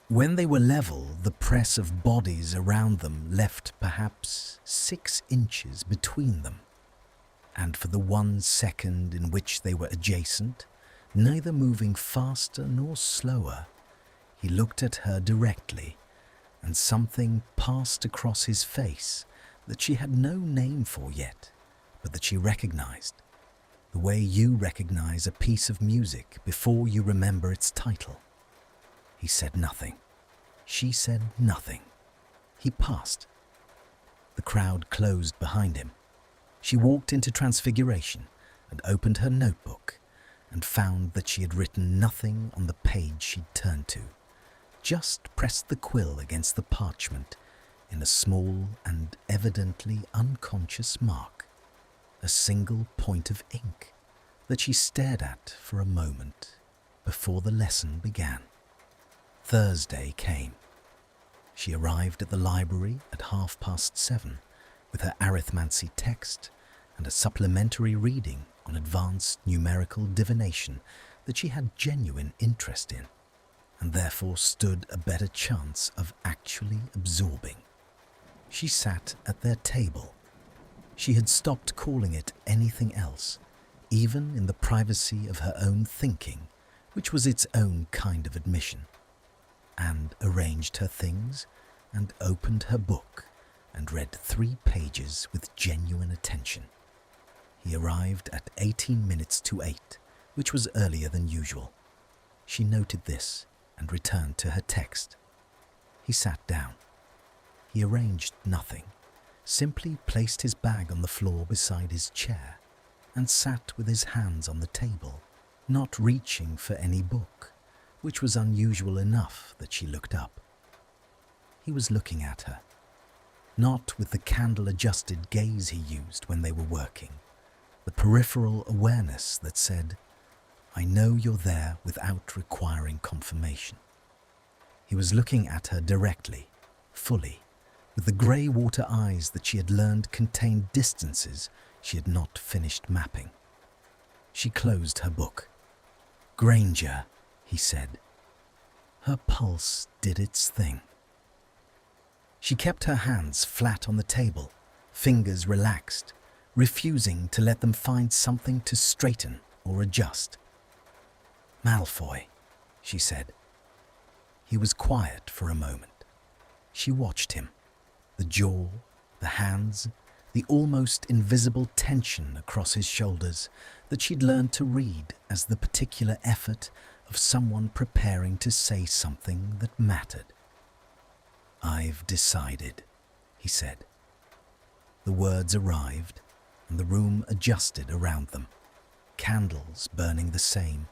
Speaker 1: When they were level, the press of bodies around them left perhaps 6 inches between them, and for the 1 second in which they were adjacent, neither moving faster nor slower, he looked at her directly, and something passed across his face that she had no name for yet, but that she recognized, the way you recognize a piece of music before you remember its title. He said nothing. She said nothing. He passed. The crowd closed behind him. She walked into Transfiguration and opened her notebook and found that she had written nothing on the page she'd turned to, just pressed the quill against the parchment in a small and evidently unconscious mark, a single point of ink that she stared at for a moment before the lesson began. Thursday came. She arrived at the library at 7:30 with her arithmancy text and a supplementary reading on advanced numerical divination that she had genuine interest in, and therefore stood a better chance of actually absorbing. She sat at their table. She had stopped calling it anything else, even in the privacy of her own thinking, which was its own kind of admission, and arranged her things and opened her book and read 3 pages with genuine attention. He arrived at 18 minutes to 8, which was earlier than usual. She noted this and returned to her text. He sat down. He arranged nothing, simply placed his bag on the floor beside his chair and sat with his hands on the table, not reaching for any book, which was unusual enough that she looked up. He was looking at her, not with the candle-adjusted gaze he used when they were working, the peripheral awareness that said, "I know you're there," without requiring confirmation. He was looking at her directly, fully, with the grey water eyes that she had learned contained distances she had not finished mapping. She closed her book. "Granger," he said. Her pulse did its thing. She kept her hands flat on the table, fingers relaxed, refusing to let them find something to straighten or adjust. "Malfoy," she said. He was quiet for a moment. She watched him, the jaw, the hands, the almost invisible tension across his shoulders that she'd learned to read as the particular effort of someone preparing to say something that mattered. "I've decided," he said. The words arrived, and the room adjusted around them, candles burning the same,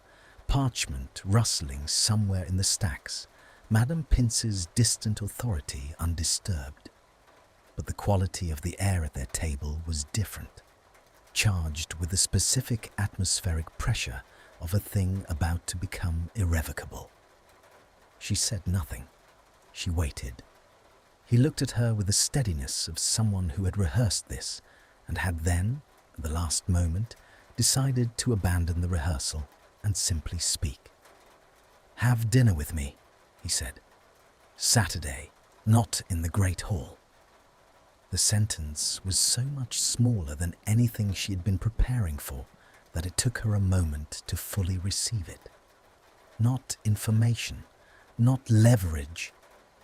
Speaker 1: parchment rustling somewhere in the stacks, Madame Pince's distant authority undisturbed. But the quality of the air at their table was different, charged with the specific atmospheric pressure of a thing about to become irrevocable. She said nothing. She waited. He looked at her with the steadiness of someone who had rehearsed this and had then, at the last moment, decided to abandon the rehearsal and simply speak. "Have dinner with me," he said. "Saturday, not in the Great Hall." The sentence was so much smaller than anything she had been preparing for that it took her a moment to fully receive it. Not information, not leverage,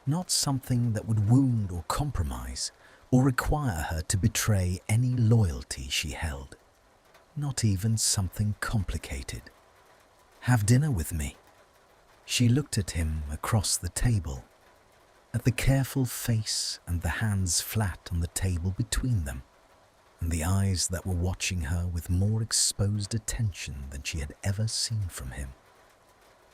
Speaker 1: not something that would wound or compromise, or require her to betray any loyalty she held. Not even something complicated. "Have dinner with me." She looked at him across the table, at the careful face and the hands flat on the table between them, and the eyes that were watching her with more exposed attention than she had ever seen from him.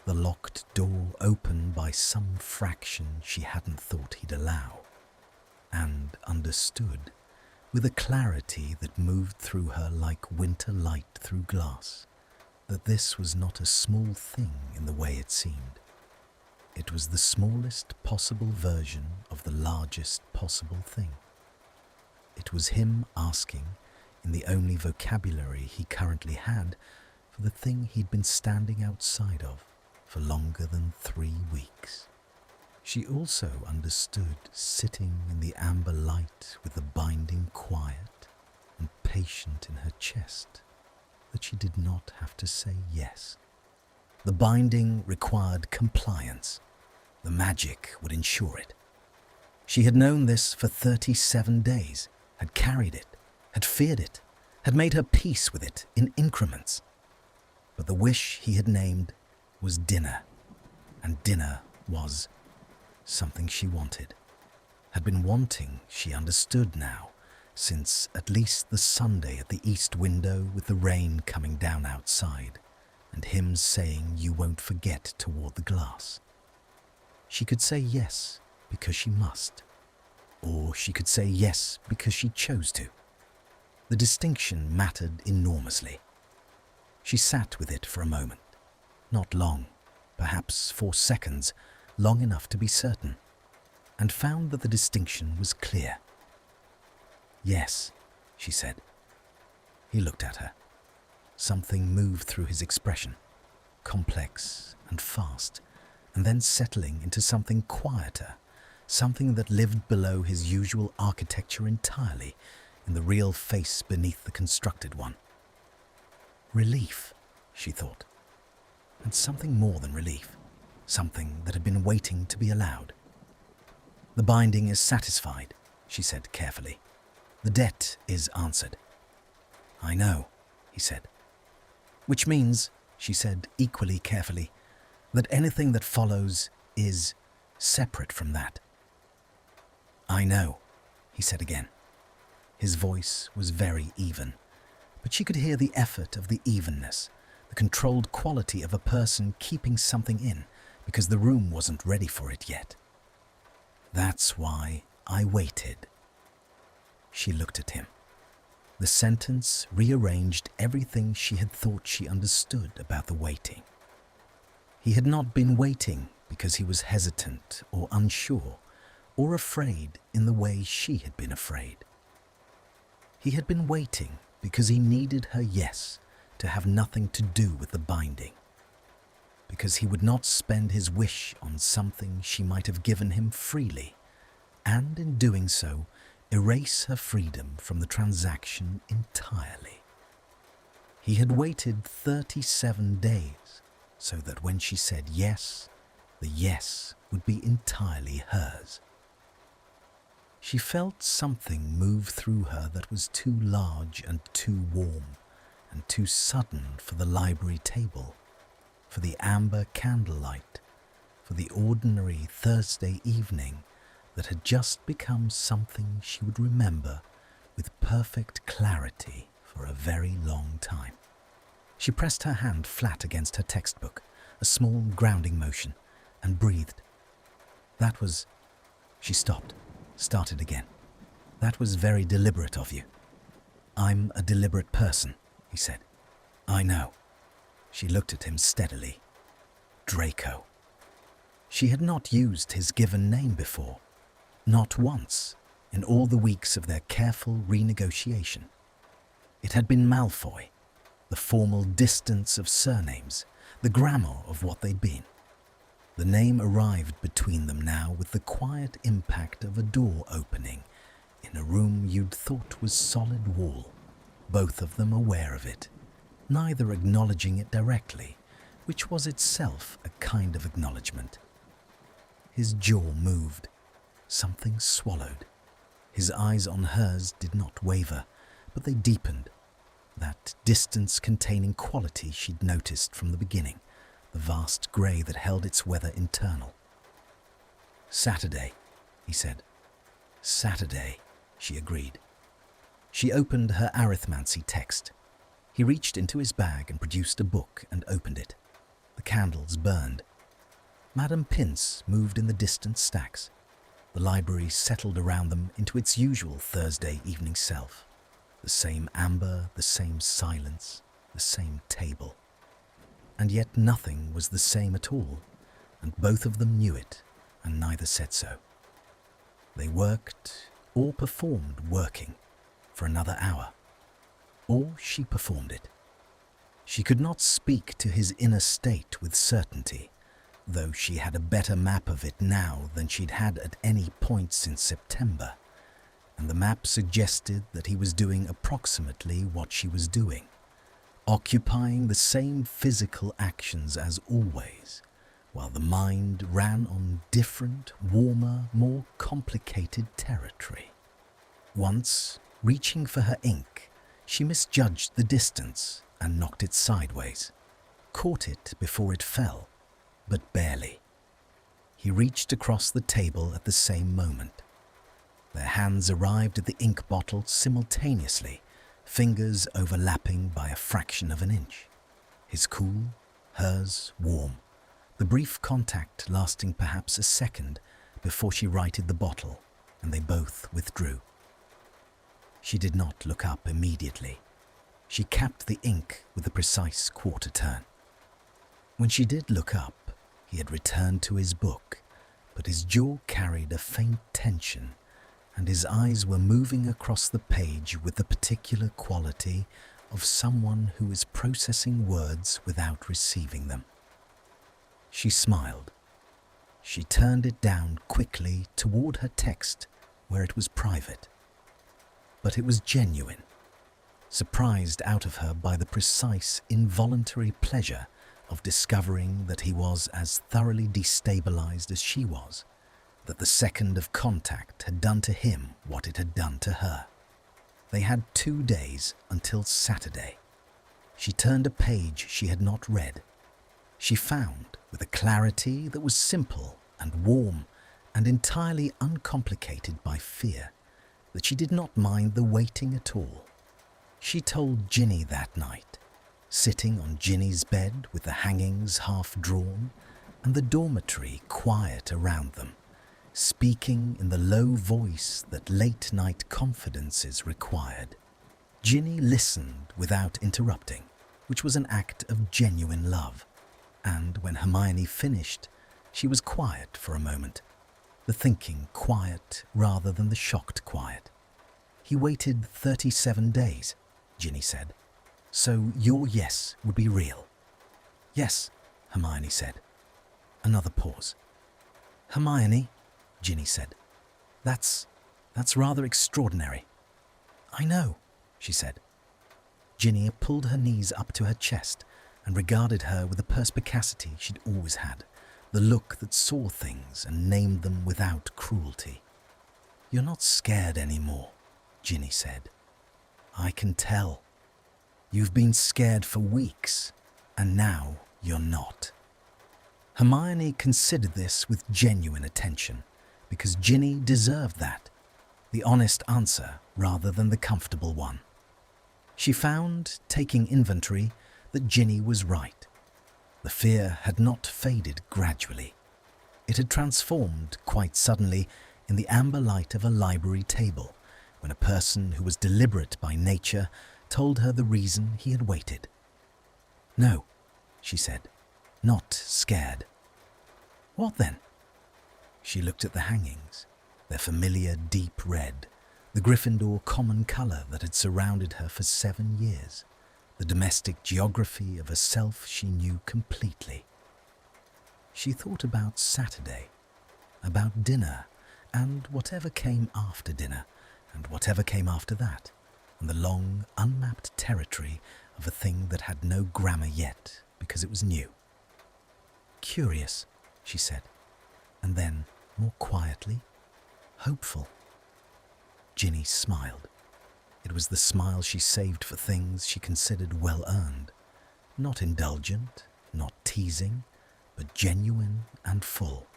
Speaker 1: The locked door open by some fraction she hadn't thought he'd allow, and understood, with a clarity that moved through her like winter light through glass, that this was not a small thing in the way it seemed. It was the smallest possible version of the largest possible thing. It was him asking, in the only vocabulary he currently had, for the thing he'd been standing outside of for longer than 3 weeks. She also understood, sitting in the amber light with the binding quiet and patient in her chest, that she did not have to say yes. The binding required compliance. The magic would ensure it. She had known this for 37 days, had carried it, had feared it, had made her peace with it in increments. But the wish he had named was dinner, and dinner was something she wanted, had been wanting, she understood now, since at least the Sunday at the east window with the rain coming down outside, and him saying, "You won't forget," toward the glass. She could say yes because she must, or she could say yes because she chose to. The distinction mattered enormously. She sat with it for a moment. Not long, perhaps 4 seconds, long enough to be certain, and found that the distinction was clear. "Yes," she said. He looked at her. Something moved through his expression, complex and fast, and then settling into something quieter, something that lived below his usual architecture entirely, in the real face beneath the constructed one. Relief, she thought. And something more than relief, something that had been waiting to be allowed. "The binding is satisfied," she said carefully. "The debt is answered." "I know," he said. "Which means," she said equally carefully, "that anything that follows is separate from that." "I know," he said again. His voice was very even, but she could hear the effort of the evenness, the controlled quality of a person keeping something in because the room wasn't ready for it yet. "That's why I waited." She looked at him. The sentence rearranged everything she had thought she understood about the waiting. He had not been waiting because he was hesitant or unsure or afraid in the way she had been afraid. He had been waiting because he needed her yes to have nothing to do with the binding, because he would not spend his wish on something she might have given him freely, and in doing so, erase her freedom from the transaction entirely. He had waited 37 days so that when she said yes, the yes would be entirely hers. She felt something move through her that was too large and too warm and too sudden for the library table, for the amber candlelight, for the ordinary Thursday evening that had just become something she would remember with perfect clarity for a very long time. She pressed her hand flat against her textbook, a small grounding motion, and breathed. "That was..." She stopped, started again. "That was very deliberate of you." "I'm a deliberate person," he said. "I know." She looked at him steadily. Draco. She had not used his given name before. Not once, in all the weeks of their careful renegotiation. It had been Malfoy, the formal distance of surnames, the grammar of what they'd been. The name arrived between them now with the quiet impact of a door opening in a room you'd thought was solid wall, both of them aware of it, neither acknowledging it directly, which was itself a kind of acknowledgement. His jaw moved. Something swallowed. His eyes on hers did not waver, but they deepened. That distance-containing quality she'd noticed from the beginning, the vast grey that held its weather internal. "Saturday," he said. "Saturday," she agreed. She opened her arithmancy text. He reached into his bag and produced a book and opened it. The candles burned. Madame Pince moved in the distant stacks. The library settled around them into its usual Thursday evening self. The same amber, the same silence, the same table. And yet nothing was the same at all, and both of them knew it, and neither said so. They worked, or performed working, for another hour. Or she performed it. She could not speak to his inner state with certainty, though she had a better map of it now than she'd had at any point since September, and the map suggested that he was doing approximately what she was doing, occupying the same physical actions as always, while the mind ran on different, warmer, more complicated territory. Once, reaching for her ink, she misjudged the distance and knocked it sideways, caught it before it fell, but barely. He reached across the table at the same moment. Their hands arrived at the ink bottle simultaneously, fingers overlapping by a fraction of an inch. His cool, hers warm, the brief contact lasting perhaps a second before she righted the bottle, and they both withdrew. She did not look up immediately. She capped the ink with a precise quarter turn. When she did look up, he had returned to his book, but his jaw carried a faint tension, and his eyes were moving across the page with the particular quality of someone who is processing words without receiving them. She smiled. She turned it down quickly toward her text where it was private. But it was genuine, surprised out of her by the precise, involuntary pleasure of discovering that he was as thoroughly destabilized as she was, that the second of contact had done to him what it had done to her. They had 2 days until Saturday. She turned a page she had not read. She found, with a clarity that was simple and warm and entirely uncomplicated by fear, that she did not mind the waiting at all. She told Ginny that night, sitting on Ginny's bed with the hangings half drawn and the dormitory quiet around them, speaking in the low voice that late-night confidences required. Ginny listened without interrupting, which was an act of genuine love, and when Hermione finished, she was quiet for a moment, the thinking quiet rather than the shocked quiet. "He waited 37 days, Ginny said. "So your yes would be real?" "Yes," Hermione said. Another pause. "Hermione," Ginny said, That's rather extraordinary." "I know," she said. Ginny pulled her knees up to her chest and regarded her with the perspicacity she'd always had, the look that saw things and named them without cruelty. "You're not scared anymore," Ginny said. "I can tell. You've been scared for weeks, and now you're not." Hermione considered this with genuine attention, because Ginny deserved that, the honest answer rather than the comfortable one. She found, taking inventory, that Ginny was right. The fear had not faded gradually. It had transformed quite suddenly in the amber light of a library table, when a person who was deliberate by nature told her the reason he had waited. "No," she said, "not scared." "What then?" She looked at the hangings, their familiar deep red, the Gryffindor common colour that had surrounded her for 7 years, the domestic geography of a self she knew completely. She thought about Saturday, about dinner, and whatever came after dinner, and whatever came after that, and the long, unmapped territory of a thing that had no grammar yet because it was new. "Curious," she said, and then, more quietly, "hopeful." Ginny smiled. It was the smile she saved for things she considered well-earned. Not indulgent, not teasing, but genuine and full.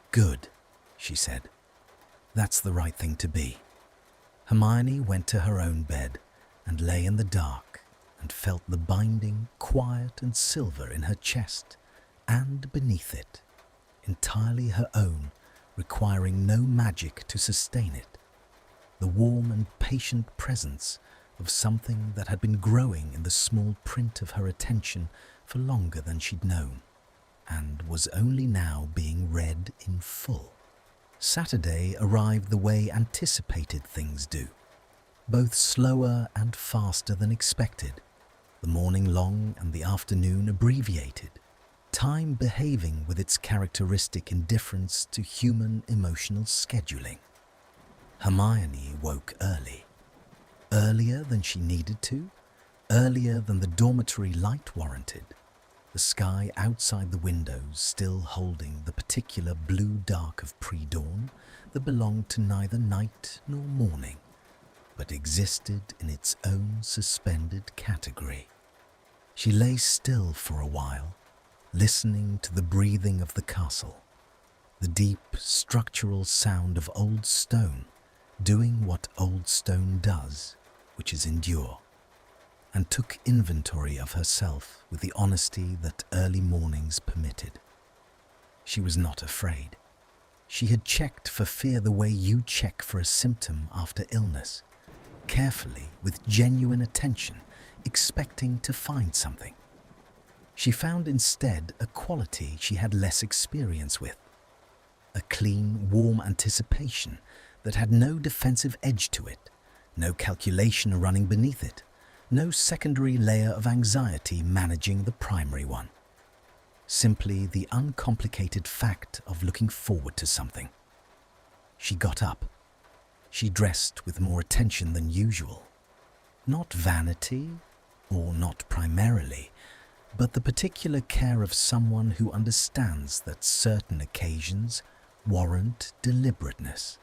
Speaker 1: "Good," she said. "That's the right thing to be." Hermione went to her own bed and lay in the dark and felt the binding, quiet and silver in her chest and beneath it, entirely her own, requiring no magic to sustain it. The warm and patient presence of something that had been growing in the small print of her attention for longer than she'd known, and was only now being read in full. Saturday arrived the way anticipated things do, both slower and faster than expected, the morning long and the afternoon abbreviated, time behaving with its characteristic indifference to human emotional scheduling. Hermione woke early. Earlier than she needed to, earlier than the dormitory light warranted, the sky outside the windows still holding the particular blue dark of pre-dawn that belonged to neither night nor morning, but existed in its own suspended category. She lay still for a while, listening to the breathing of the castle, the deep structural sound of old stone doing what old stone does, which is endure, and took inventory of herself with the honesty that early mornings permitted. She was not afraid. She had checked for fear the way you check for a symptom after illness, carefully, with genuine attention, expecting to find something. She found instead a quality she had less experience with, a clean, warm anticipation that had no defensive edge to it, no calculation running beneath it, no secondary layer of anxiety managing the primary one. Simply the uncomplicated fact of looking forward to something. She got up. She dressed with more attention than usual. Not vanity, or not primarily, but the particular care of someone who understands that certain occasions warrant deliberateness.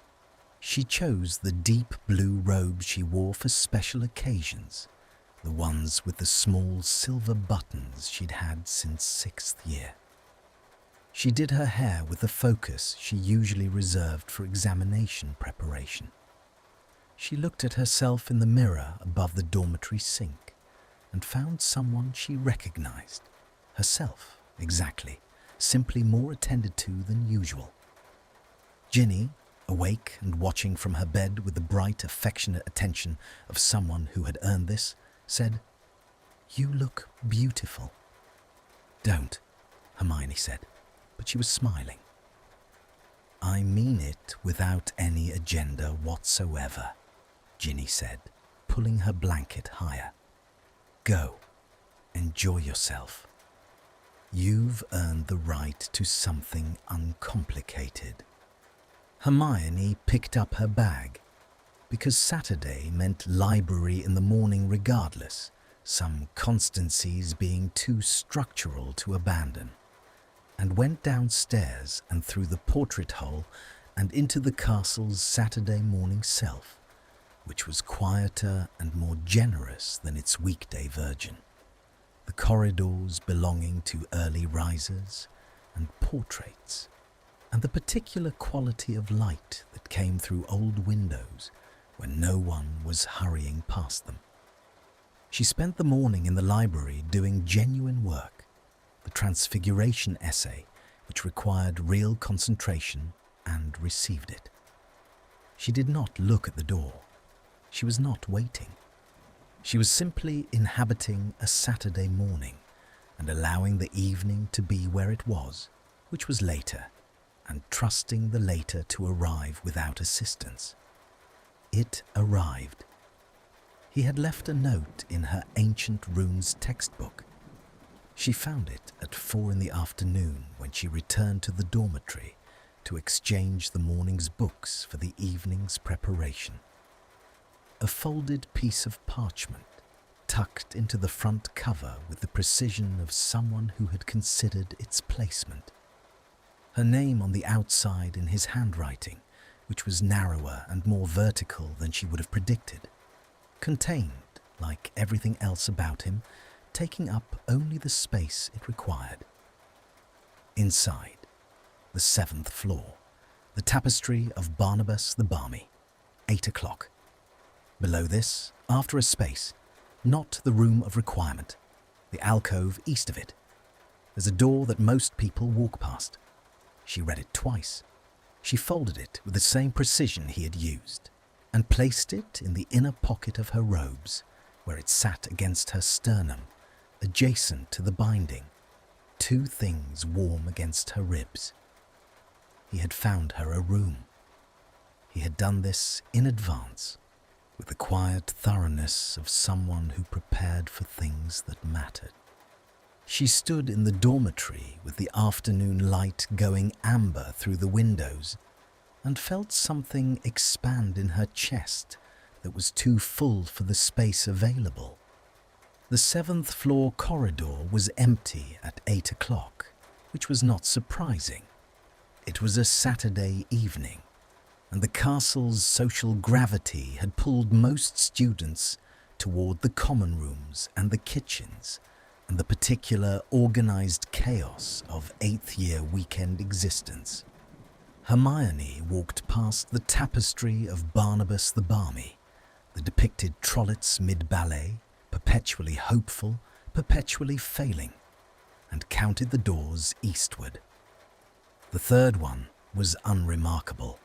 Speaker 1: She chose the deep blue robe she wore for special occasions, the ones with the small silver buttons she'd had since 6th year. She did her hair with the focus she usually reserved for examination preparation. She looked at herself in the mirror above the dormitory sink and found someone she recognized. Herself, exactly, simply more attended to than usual. Ginny, awake and watching from her bed with the bright, affectionate attention of someone who had earned this, said, "You look beautiful." "Don't," Hermione said, but she was smiling. "I mean it without any agenda whatsoever," Ginny said, pulling her blanket higher. "Go, enjoy yourself. You've earned the right to something uncomplicated." Hermione picked up her bag, because Saturday meant library in the morning regardless, some constancies being too structural to abandon, and went downstairs and through the portrait hole and into the castle's Saturday morning self, which was quieter and more generous than its weekday version. The corridors belonging to early risers and portraits, and the particular quality of light that came through old windows when no one was hurrying past them. She spent the morning in the library doing genuine work, the Transfiguration essay, which required real concentration, and received it. She did not look at the door. She was not waiting. She was simply inhabiting a Saturday morning and allowing the evening to be where it was, which was later, and trusting the later to arrive without assistance. It arrived. He had left a note in her ancient runes textbook. She found it at 4 p.m. when she returned to the dormitory to exchange the morning's books for the evening's preparation. A folded piece of parchment, tucked into the front cover with the precision of someone who had considered its placement. Her name on the outside in his handwriting, which was narrower and more vertical than she would have predicted, contained, like everything else about him, taking up only the space it required. Inside, the 7th floor, the tapestry of Barnabas the Barmy, 8 o'clock. Below this, after a space, not the room of requirement, the alcove east of it. There's a door that most people walk past. She read it twice. She folded it with the same precision he had used, and placed it in the inner pocket of her robes, where it sat against her sternum, adjacent to the binding, 2 things warm against her ribs. He had found her a room. He had done this in advance, with the quiet thoroughness of someone who prepared for things that mattered. She stood in the dormitory with the afternoon light going amber through the windows, and felt something expand in her chest that was too full for the space available. The 7th floor corridor was empty at 8 o'clock, which was not surprising. It was a Saturday evening, and the castle's social gravity had pulled most students toward the common rooms and the kitchens, and the particular organized chaos of 8th-year weekend existence. Hermione walked past the tapestry of Barnabas the Barmy, the depicted Trollets mid-ballet, perpetually hopeful, perpetually failing, and counted the doors eastward. The 3rd one was unremarkable.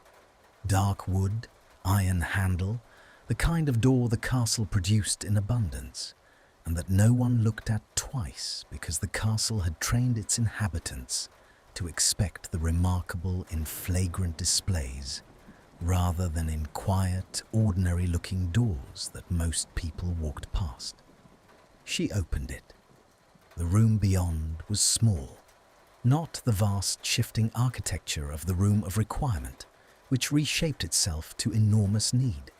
Speaker 1: Dark wood, iron handle, the kind of door the castle produced in abundance, and that no one looked at twice because the castle had trained its inhabitants to expect the remarkable in flagrant displays rather than in quiet, ordinary-looking doors that most people walked past. She opened it. The room beyond was small, not the vast shifting architecture of the room of requirement, which reshaped itself to enormous need.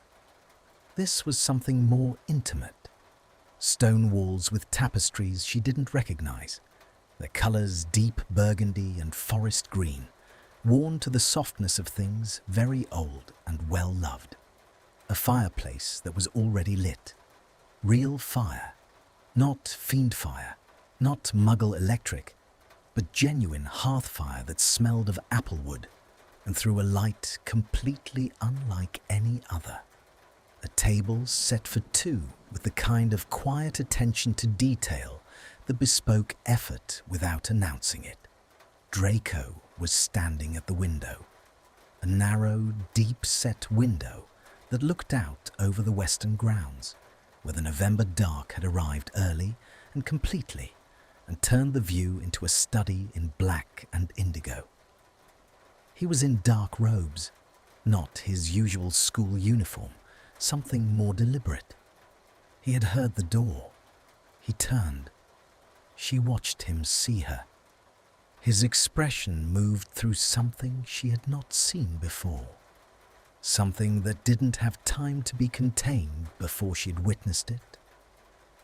Speaker 1: This was something more intimate. Stone walls with tapestries she didn't recognize, their colors deep burgundy and forest green, worn to the softness of things very old and well-loved. A fireplace that was already lit. Real fire. Not fiend fire, not muggle electric, but genuine hearth fire that smelled of applewood and threw a light completely unlike any other. A table set for 2 with the kind of quiet attention to detail that bespoke effort without announcing it. Draco was standing at the window, a narrow, deep-set window that looked out over the western grounds, where the November dark had arrived early and completely and turned the view into a study in black and indigo. He was in dark robes, not his usual school uniform, something more deliberate. He had heard the door. He turned. She watched him see her. His expression moved through something she had not seen before, something that didn't have time to be contained before she'd witnessed it.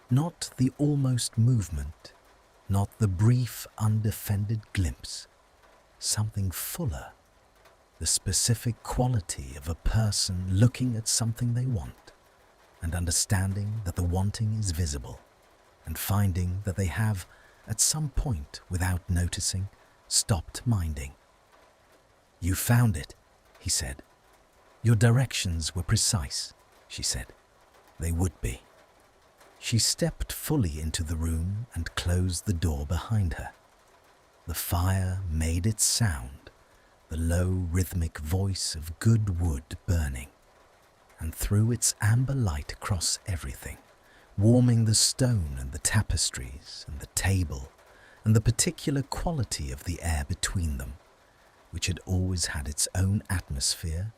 Speaker 1: Not the almost movement, not the brief, undefended glimpse, something fuller, the specific quality of a person looking at something they want and understanding that the wanting is visible and finding that they have, at some point without noticing, stopped minding. "You found it," he said. "Your directions were precise," she said. "They would be." She stepped fully into the room and closed the door behind her. The fire made its sound, the low rhythmic voice of good wood burning, and threw its amber light across everything, warming the stone and the tapestries and the table and the particular quality of the air between them, which had always had its own atmosphere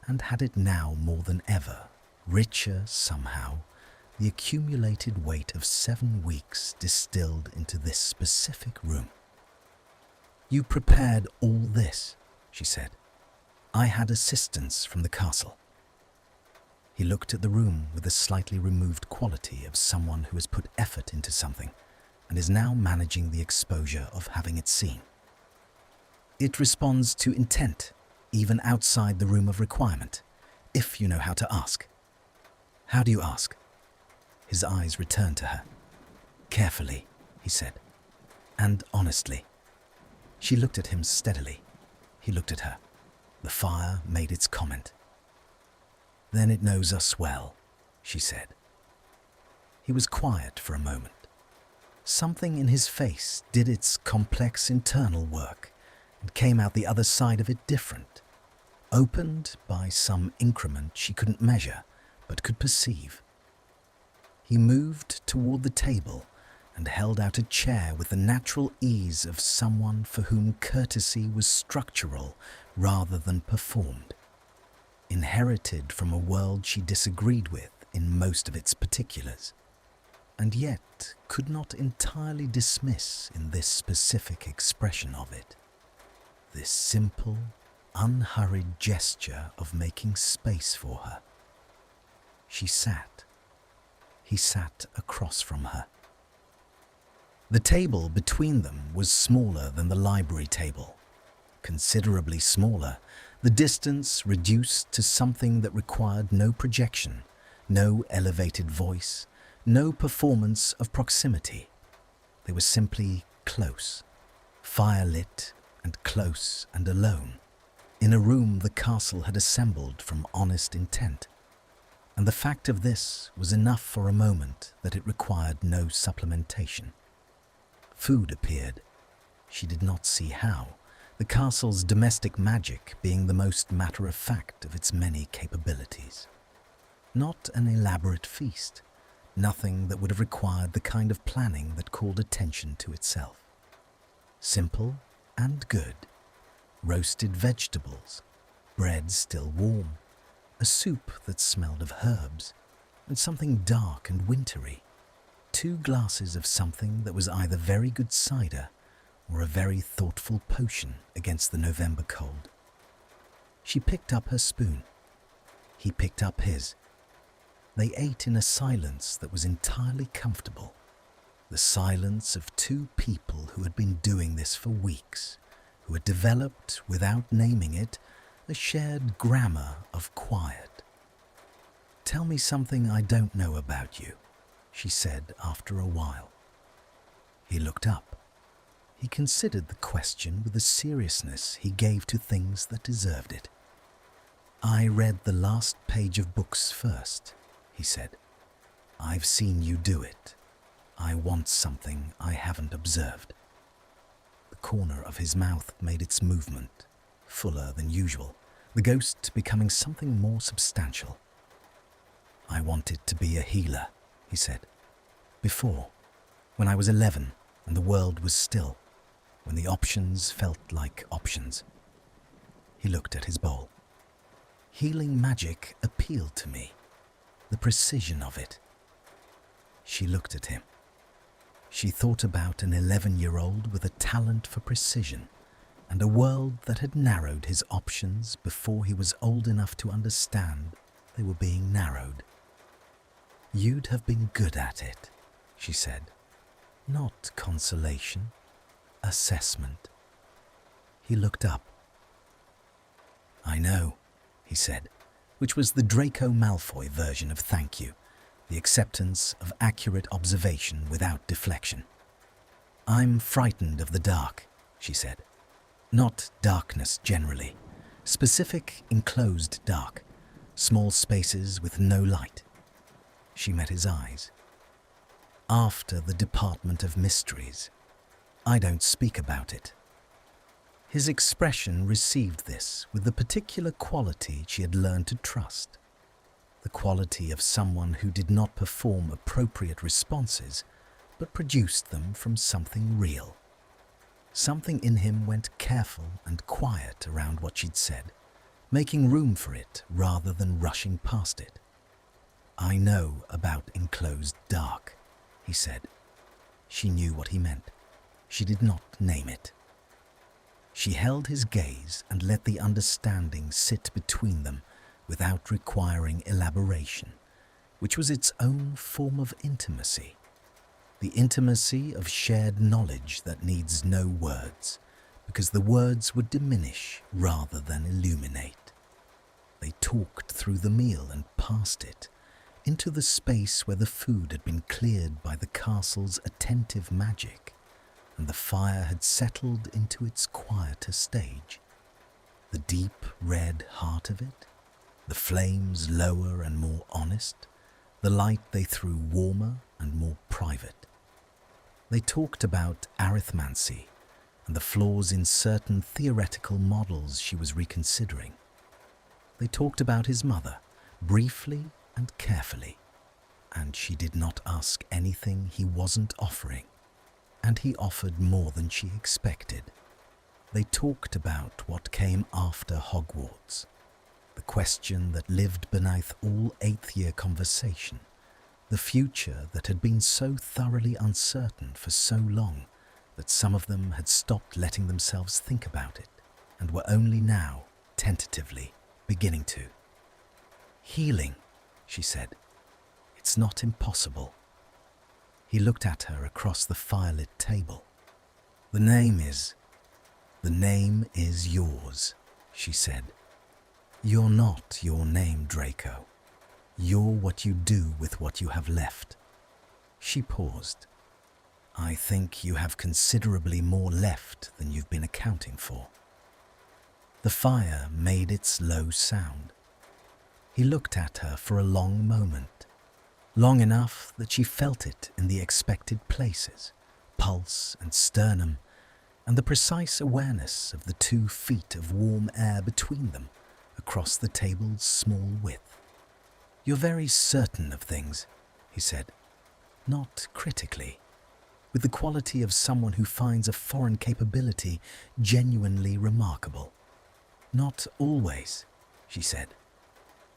Speaker 1: and had it now more than ever, richer somehow, the accumulated weight of 7 weeks distilled into this specific room. "You prepared all this," she said. "I had assistance from the castle." He looked at the room with the slightly removed quality of someone who has put effort into something and is now managing the exposure of having it seen. "It responds to intent," even outside the room of requirement, if you know how to ask. How do you ask? His eyes returned to her. Carefully, he said, and honestly. She looked at him steadily. He looked at her. The fire made its comment. Then it knows us well, she said. He was quiet for a moment. Something in his face did its complex internal work and came out the other side of it different, opened by some increment she couldn't measure but could perceive. He moved toward the table and held out a chair with the natural ease of someone for whom courtesy was structural rather than performed, inherited from a world she disagreed with in most of its particulars, and yet could not entirely dismiss in this specific expression of it. This simple, unhurried gesture of making space for her. She sat. He sat across from her. The table between them was smaller than the library table. Considerably smaller, the distance reduced to something that required no projection, no elevated voice, no performance of proximity. They were simply close, firelit and close and alone, in a room the castle had assembled from honest intent. And the fact of this was enough for a moment that it required no supplementation. Food appeared. She did not see how, the castle's domestic magic being the most matter-of-fact of its many capabilities. Not an elaborate feast, nothing that would have required the kind of planning that called attention to itself. Simple and good. Roasted vegetables, bread still warm, a soup that smelled of herbs, and something dark and wintry. 2 glasses of something that was either very good cider or a very thoughtful potion against the November cold. She picked up her spoon. He picked up his. They ate in a silence that was entirely comfortable. The silence of 2 people who had been doing this for weeks, who had developed, without naming it, a shared grammar of quiet. "Tell me something I don't know about you," she said after a while. He looked up. He considered the question with the seriousness he gave to things that deserved it. "I read the last page of books first," he said. "I've seen you do it. I want something I haven't observed." The corner of his mouth made its movement, fuller than usual, the ghost becoming something more substantial. "I wanted to be a healer," he said. "Before, when I was 11 and the world was still, when the options felt like options." He looked at his bowl. "Healing magic appealed to me, the precision of it." She looked at him. She thought about an 11-year-old with a talent for precision and a world that had narrowed his options before he was old enough to understand they were being narrowed. "You'd have been good at it," she said. "Not consolation, assessment." He looked up. "I know," he said, which was the Draco Malfoy version of thank you, the acceptance of accurate observation without deflection. "I'm frightened of the dark," she said. "Not darkness generally, specific enclosed dark, small spaces with no light." She met his eyes. "After the Department of Mysteries, I don't speak about it." His expression received this with the particular quality she had learned to trust, the quality of someone who did not perform appropriate responses, but produced them from something real. Something in him went careful and quiet around what she'd said, making room for it rather than rushing past it. "I know about enclosed dark," he said. She knew what he meant. She did not name it. She held his gaze and let the understanding sit between them without requiring elaboration, which was its own form of intimacy. The intimacy of shared knowledge that needs no words, because the words would diminish rather than illuminate. They talked through the meal and past it, into the space where the food had been cleared by the castle's attentive magic, and the fire had settled into its quieter stage. The deep red heart of it, the flames lower and more honest, the light they threw warmer and more private. They talked about arithmancy and the flaws in certain theoretical models she was reconsidering. They talked about his mother, briefly and carefully, and she did not ask anything he wasn't offering, and he offered more than she expected. They talked about what came after Hogwarts, the question that lived beneath all eighth-year conversation, the future that had been so thoroughly uncertain for so long that some of them had stopped letting themselves think about it and were only now, tentatively, beginning to. "Healing," she said. "It's not impossible." He looked at her across the firelit table. The name is yours," she said. "You're not your name, Draco. You're what you do with what you have left." She paused. "I think you have considerably more left than you've been accounting for." The fire made its low sound. He looked at her for a long moment, long enough that she felt it in the expected places, pulse and sternum, and the precise awareness of the 2 feet of warm air between them across the table's small width. "You're very certain of things," he said, not critically, with the quality of someone who finds a foreign capability genuinely remarkable. "Not always," she said.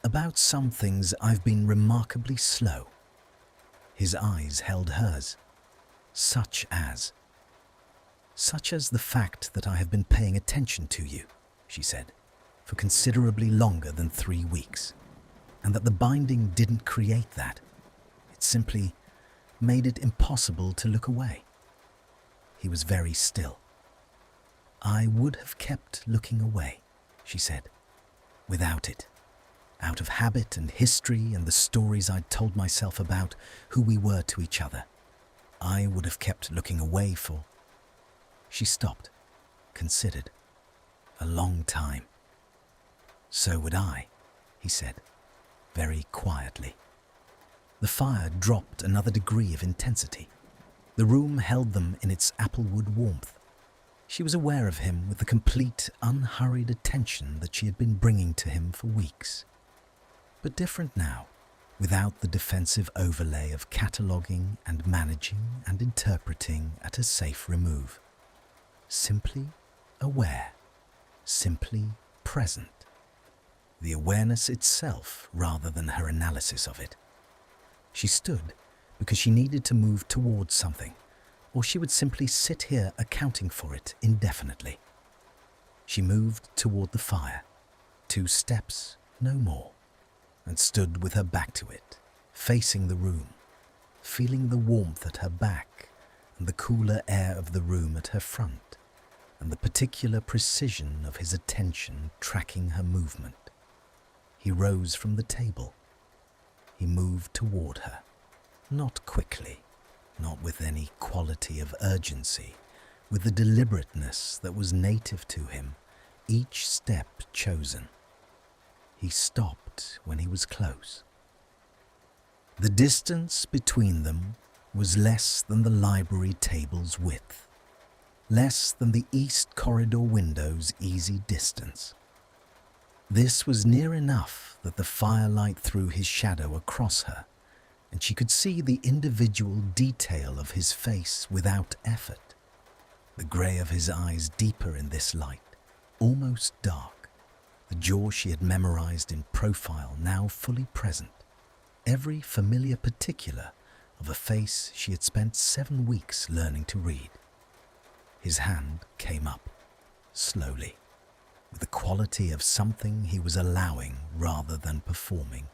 Speaker 1: "About some things I've been remarkably slow." His eyes held hers. "Such as the fact that I have been paying attention to you," she said, "for considerably longer than 3 weeks, and that the binding didn't create that. It simply made it impossible to look away." He was very still. "I would have kept looking away," she said, "without it. Out of habit and history and the stories I'd told myself about who we were to each other. I would have kept looking away for..." She stopped, considered. "A long time." "So would I," he said, very quietly. The fire dropped another degree of intensity. The room held them in its applewood warmth. She was aware of him with the complete, unhurried attention that she had been bringing to him for weeks. But different now, without the defensive overlay of cataloguing and managing and interpreting at a safe remove. Simply aware, simply present. The awareness itself rather than her analysis of it. She stood because she needed to move towards something, or she would simply sit here accounting for it indefinitely. She moved toward the fire, 2 steps, no more, and stood with her back to it, facing the room, feeling the warmth at her back and the cooler air of the room at her front, and the particular precision of his attention tracking her movement. He rose from the table. He moved toward her, not quickly, not with any quality of urgency, with the deliberateness that was native to him, each step chosen. He stopped when he was close. The distance between them was less than the library table's width, less than the east corridor window's easy distance. This was near enough that the firelight threw his shadow across her, and she could see the individual detail of his face without effort. The grey of his eyes deeper in this light, almost dark, the jaw she had memorized in profile now fully present, every familiar particular of a face she had spent 7 weeks learning to read. His hand came up, slowly, with the quality of something he was allowing rather than performing,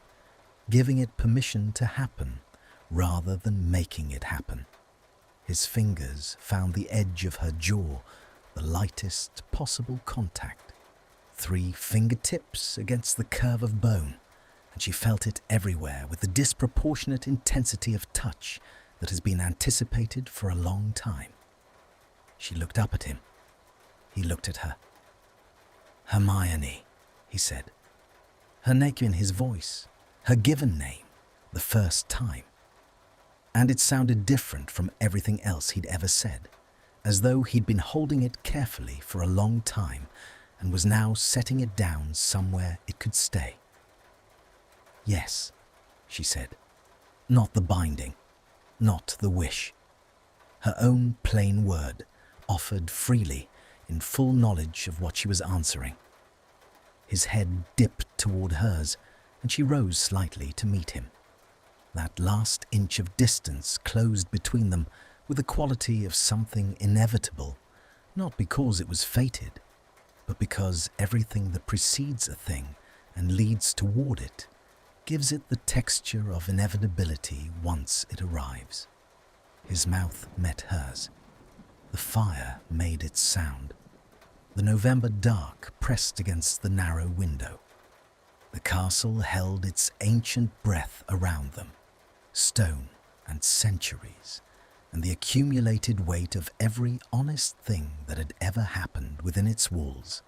Speaker 1: giving it permission to happen rather than making it happen. His fingers found the edge of her jaw, the lightest possible contact. 3 fingertips against the curve of bone, and she felt it everywhere with the disproportionate intensity of touch that has been anticipated for a long time. She looked up at him. He looked at her. "Hermione," he said. Her name in his voice, her given name, the first time. And it sounded different from everything else he'd ever said, as though he'd been holding it carefully for a long time and was now setting it down somewhere it could stay. "Yes," she said. Not the binding, not the wish. Her own plain word, offered freely, in full knowledge of what she was answering. His head dipped toward hers, and she rose slightly to meet him. That last inch of distance closed between them with the quality of something inevitable, not because it was fated, but because everything that precedes a thing and leads toward it gives it the texture of inevitability once it arrives. His mouth met hers. The fire made its sound. The November dark pressed against the narrow window. The castle held its ancient breath around them, stone and centuries, and the accumulated weight of every honest thing that had ever happened within its walls.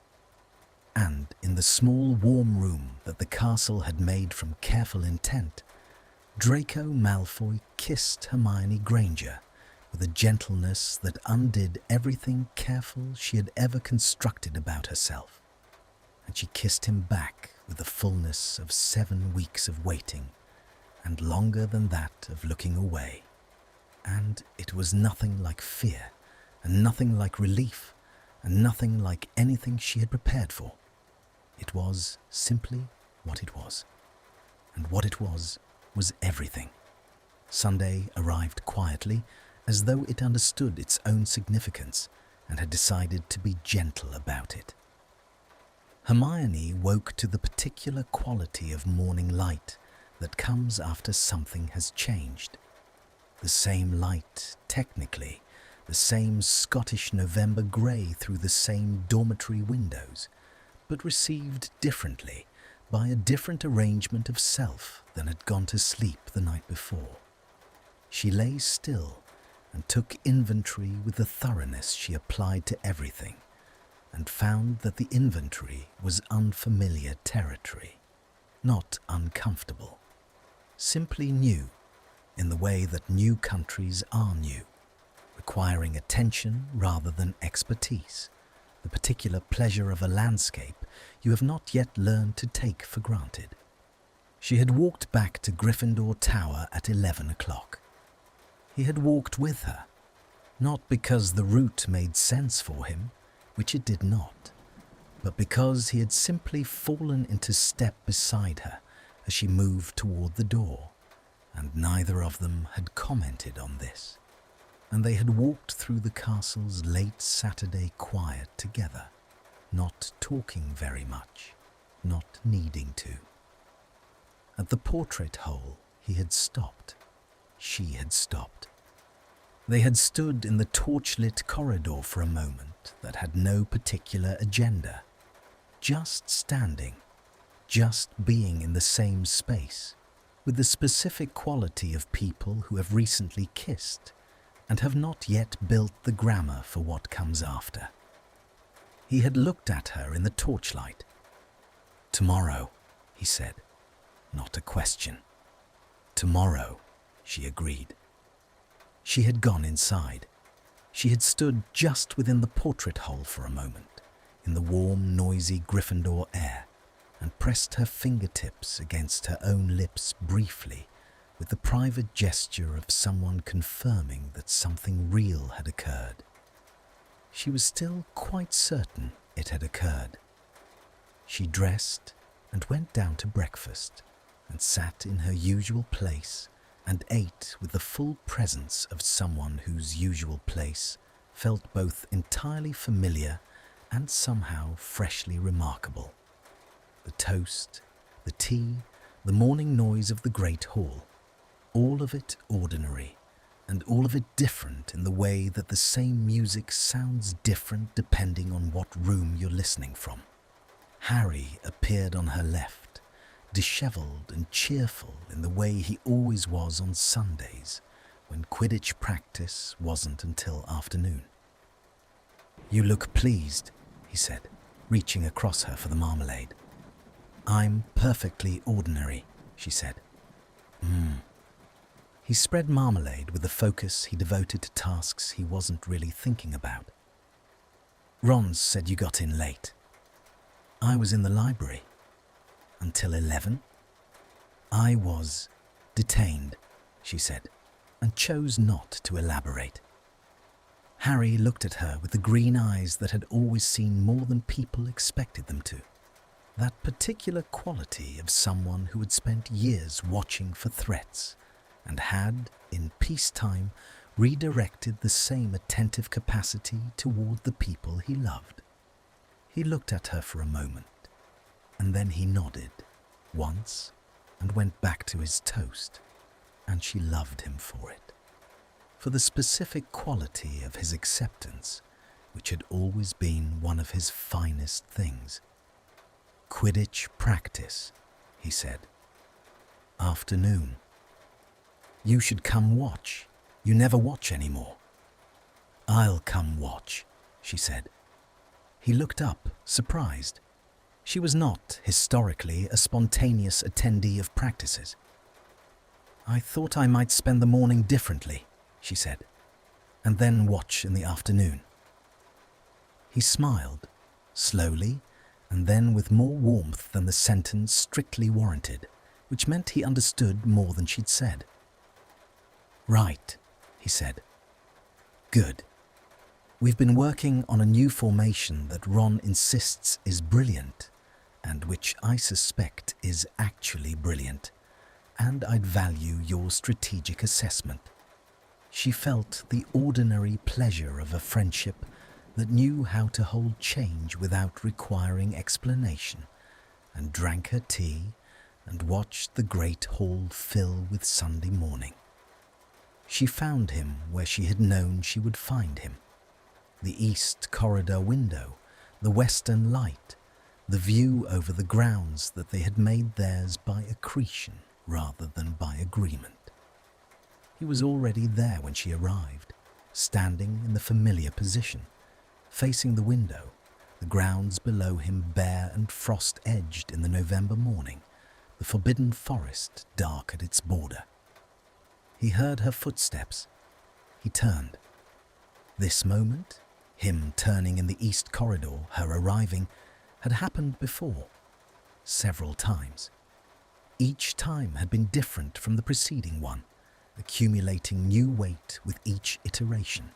Speaker 1: And in the small warm room that the castle had made from careful intent, Draco Malfoy kissed Hermione Granger with a gentleness that undid everything careful she had ever constructed about herself. And she kissed him back with the fullness of 7 weeks of waiting, and longer than that of looking away. And it was nothing like fear, and nothing like relief, and nothing like anything she had prepared for. It was simply what it was. And what it was everything. Sunday arrived quietly, as though it understood its own significance and had decided to be gentle about it. Hermione woke to the particular quality of morning light that comes after something has changed. The same light, technically, the same Scottish November grey through the same dormitory windows, but received differently by a different arrangement of self than had gone to sleep the night before. She lay still and took inventory with the thoroughness she applied to everything, and found that the inventory was unfamiliar territory, not uncomfortable, simply new in the way that new countries are new, requiring attention rather than expertise, the particular pleasure of a landscape you have not yet learned to take for granted. She had walked back to Gryffindor Tower at 11 o'clock. He had walked with her, not because the route made sense for him, which it did not, but because he had simply fallen into step beside her as she moved toward the door, and neither of them had commented on this, and they had walked through the castle's late Saturday quiet together, not talking very much, not needing to. At the portrait hole he had stopped. She had stopped. They had stood in the torchlit corridor for a moment that had no particular agenda, just standing, just being in the same space, with the specific quality of people who have recently kissed and have not yet built the grammar for what comes after. He had looked at her in the torchlight. "Tomorrow," he said, not a question. "Tomorrow," she agreed. She had gone inside. She had stood just within the portrait hole for a moment, in the warm, noisy Gryffindor air, and pressed her fingertips against her own lips briefly, with the private gesture of someone confirming that something real had occurred. She was still quite certain it had occurred. She dressed and went down to breakfast, and sat in her usual place and ate with the full presence of someone whose usual place felt both entirely familiar and somehow freshly remarkable. The toast, the tea, the morning noise of the great hall, all of it ordinary, and all of it different in the way that the same music sounds different depending on what room you're listening from. Harry appeared on her left, dishevelled and cheerful in the way he always was on Sundays, when Quidditch practice wasn't until afternoon. "You look pleased," he said, reaching across her for the marmalade. "I'm perfectly ordinary," she said. He spread marmalade with the focus he devoted to tasks he wasn't really thinking about. "Ron said you got in late." "I was in the library." "Until 11? "I was detained," she said, and chose not to elaborate. Harry looked at her with the green eyes that had always seen more than people expected them to. That particular quality of someone who had spent years watching for threats and had, in peacetime, redirected the same attentive capacity toward the people he loved. He looked at her for a moment, and then he nodded once and went back to his toast, and she loved him for it, for the specific quality of his acceptance, which had always been one of his finest things. "Quidditch practice," he said. "Afternoon. You should come watch. You never watch anymore." "I'll come watch," she said. He looked up, surprised. She was not, historically, a spontaneous attendee of practices. "I thought I might spend the morning differently," she said, "and then watch in the afternoon." He smiled, slowly, and then with more warmth than the sentence strictly warranted, which meant he understood more than she'd said. "Right," he said. "Good. We've been working on a new formation that Ron insists is brilliant, and which I suspect is actually brilliant, and I'd value your strategic assessment." She felt the ordinary pleasure of a friendship that knew how to hold change without requiring explanation, and drank her tea and watched the great hall fill with Sunday morning. She found him where she had known she would find him. The east corridor window, the western light, the view over the grounds that they had made theirs by accretion rather than by agreement. He was already there when she arrived, standing in the familiar position, facing the window, the grounds below him bare and frost-edged in the November morning, the forbidden forest dark at its border. He heard her footsteps. He turned. This moment, him turning in the east corridor, her arriving, had happened before, several times. Each time had been different from the preceding one, accumulating new weight with each iteration,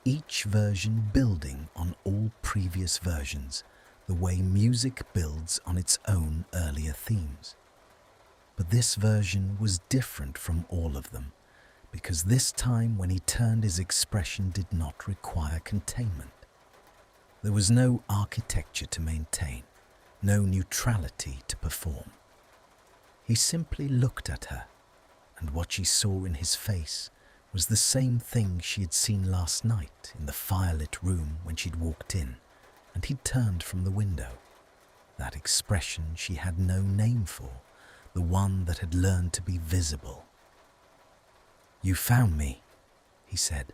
Speaker 1: each version building on all previous versions, the way music builds on its own earlier themes. But this version was different from all of them, because this time when he turned, his expression did not require containment. There was no architecture to maintain, no neutrality to perform. He simply looked at her, and what she saw in his face was the same thing she had seen last night in the firelit room when she'd walked in, and he'd turned from the window. That expression she had no name for, the one that had learned to be visible. "You found me," he said.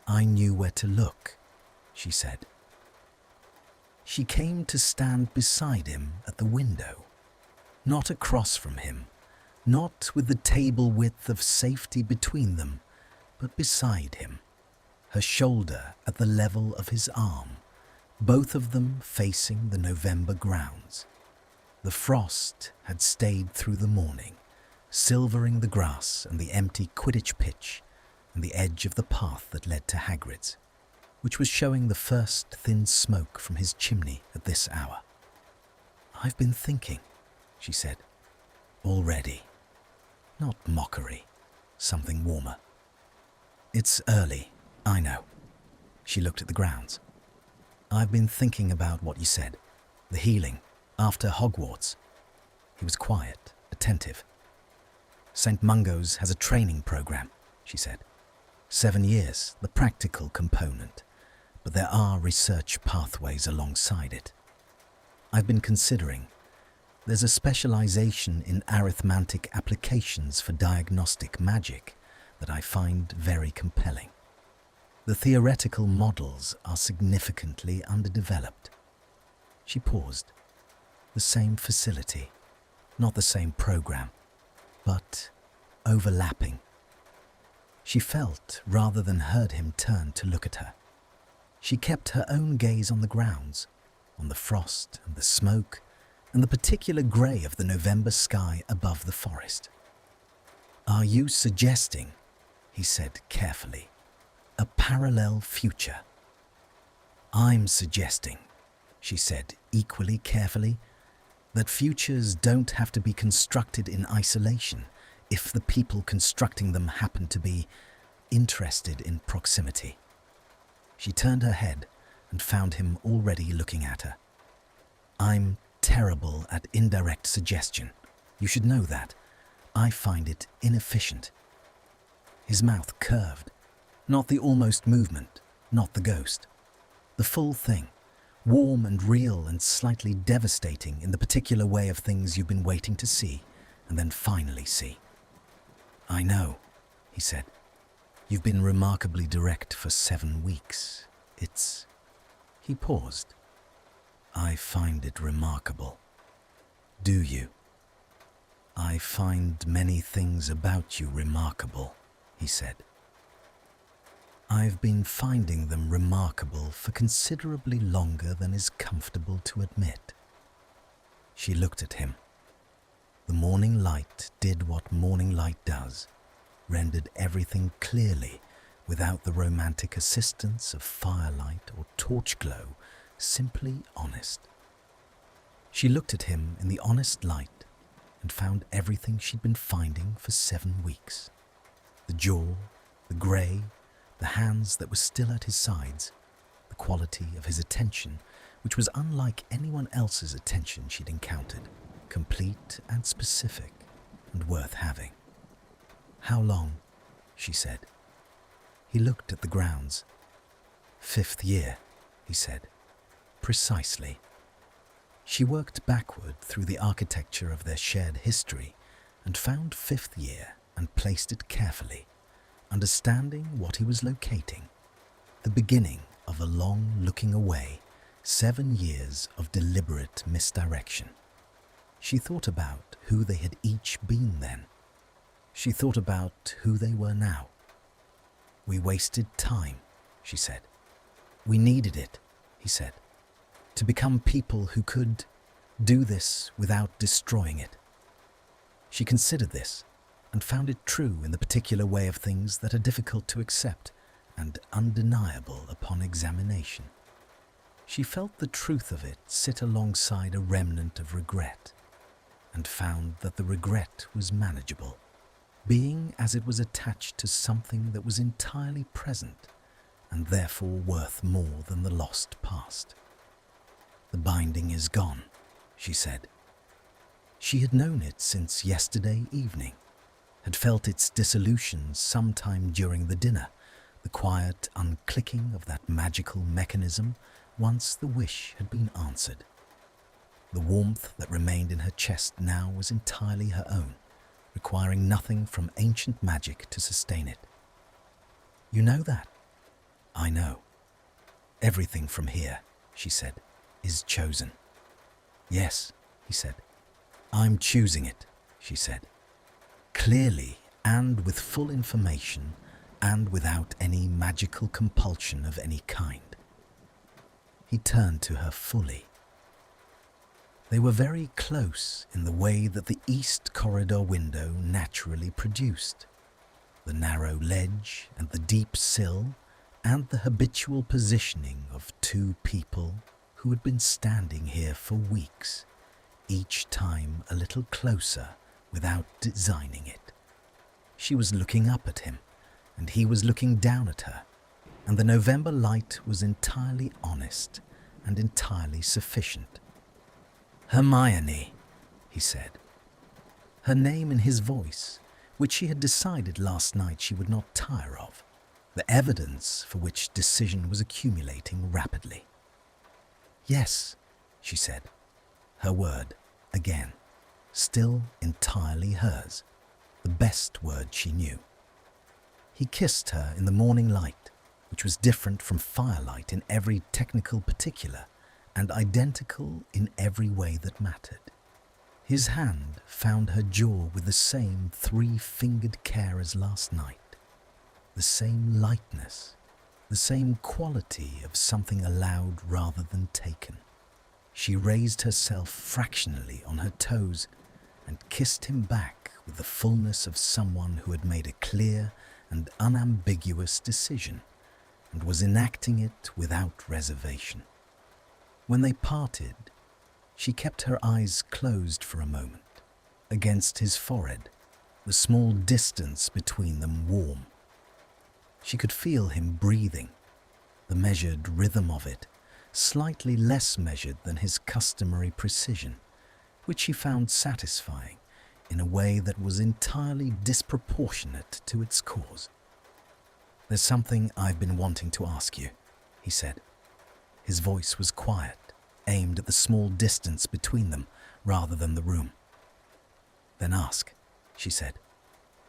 Speaker 1: "I knew where to look," she said. She came to stand beside him at the window, not across from him, not with the table width of safety between them, but beside him, her shoulder at the level of his arm, both of them facing the November grounds. The frost had stayed through the morning, silvering the grass and the empty Quidditch pitch and the edge of the path that led to Hagrid's, which was showing the first thin smoke from his chimney at this hour. "I've been thinking," she said. "Already." Not mockery, something warmer. "It's early, I know." She looked at the grounds. "I've been thinking about what you said, the healing, after Hogwarts." He was quiet, attentive. "St. Mungo's has a training program," she said. 7 years, the practical component, but there are research pathways alongside it. I've been considering. There's a specialization in arithmetic applications for diagnostic magic that I find very compelling. The theoretical models are significantly underdeveloped. She paused. The same facility, not the same program, but overlapping. She felt rather than heard him turn to look at her. She kept her own gaze on the grounds, on the frost and the smoke, and the particular grey of the November sky above the forest. "Are you suggesting," he said carefully, "a parallel future?" "I'm suggesting," she said equally carefully, "that futures don't have to be constructed in isolation if the people constructing them happen to be interested in proximity." She turned her head and found him already looking at her. "I'm terrible at indirect suggestion. You should know that. I find it inefficient." His mouth curved. Not the almost movement, not the ghost. The full thing, warm and real and slightly devastating in the particular way of things you've been waiting to see and then finally see. "I know," he said. "You've been remarkably direct for 7 weeks. It's..." He paused. "I find it remarkable." "Do you?" "I find many things about you remarkable," he said. "I've been finding them remarkable for considerably longer than is comfortable to admit." She looked at him. The morning light did what morning light does, rendered everything clearly without the romantic assistance of firelight or torch glow, simply honest. She looked at him in the honest light and found everything she'd been finding for 7 weeks. The jaw, the grey, the hands that were still at his sides, the quality of his attention, which was unlike anyone else's attention she'd encountered, complete and specific and worth having. "How long?" she said. He looked at the grounds. "5th year," he said. "Precisely." She worked backward through the architecture of their shared history and found 5th year and placed it carefully, understanding what he was locating. The beginning of a long looking away, 7 years of deliberate misdirection. She thought about who they had each been then. She thought about who they were now. "We wasted time," she said. "We needed it," he said, "to become people who could do this without destroying it." She considered this and found it true in the particular way of things that are difficult to accept and undeniable upon examination. She felt the truth of it sit alongside a remnant of regret and found that the regret was manageable, being as it was attached to something that was entirely present and therefore worth more than the lost past. "The binding is gone," she said. She had known it since yesterday evening, had felt its dissolution sometime during the dinner, the quiet unclicking of that magical mechanism once the wish had been answered. The warmth that remained in her chest now was entirely her own, requiring nothing from ancient magic to sustain it. "You know that?" "I know. Everything from here," she said, "is chosen." "Yes," he said. "I'm choosing it," she said. Clearly and with full information and without any magical compulsion of any kind. He turned to her fully. They were very close in the way that the east corridor window naturally produced. The narrow ledge and the deep sill and the habitual positioning of 2 people who had been standing here for weeks, each time a little closer without designing it. She was looking up at him, and he was looking down at her, and the November light was entirely honest and entirely sufficient. "Hermione," he said. Her name in his voice, which she had decided last night she would not tire of, the evidence for which decision was accumulating rapidly. "Yes," she said, her word, again, still entirely hers, the best word she knew. He kissed her in the morning light, which was different from firelight in every technical particular and identical in every way that mattered. His hand found her jaw with the same three-fingered care as last night, the same lightness, the same quality of something allowed rather than taken. She raised herself fractionally on her toes and kissed him back with the fullness of someone who had made a clear and unambiguous decision and was enacting it without reservation. When they parted, she kept her eyes closed for a moment, against his forehead, the small distance between them warm. She could feel him breathing, the measured rhythm of it, slightly less measured than his customary precision, which she found satisfying in a way that was entirely disproportionate to its cause. "There's something I've been wanting to ask you," he said. His voice was quiet, aimed at the small distance between them rather than the room. "Then ask," she said.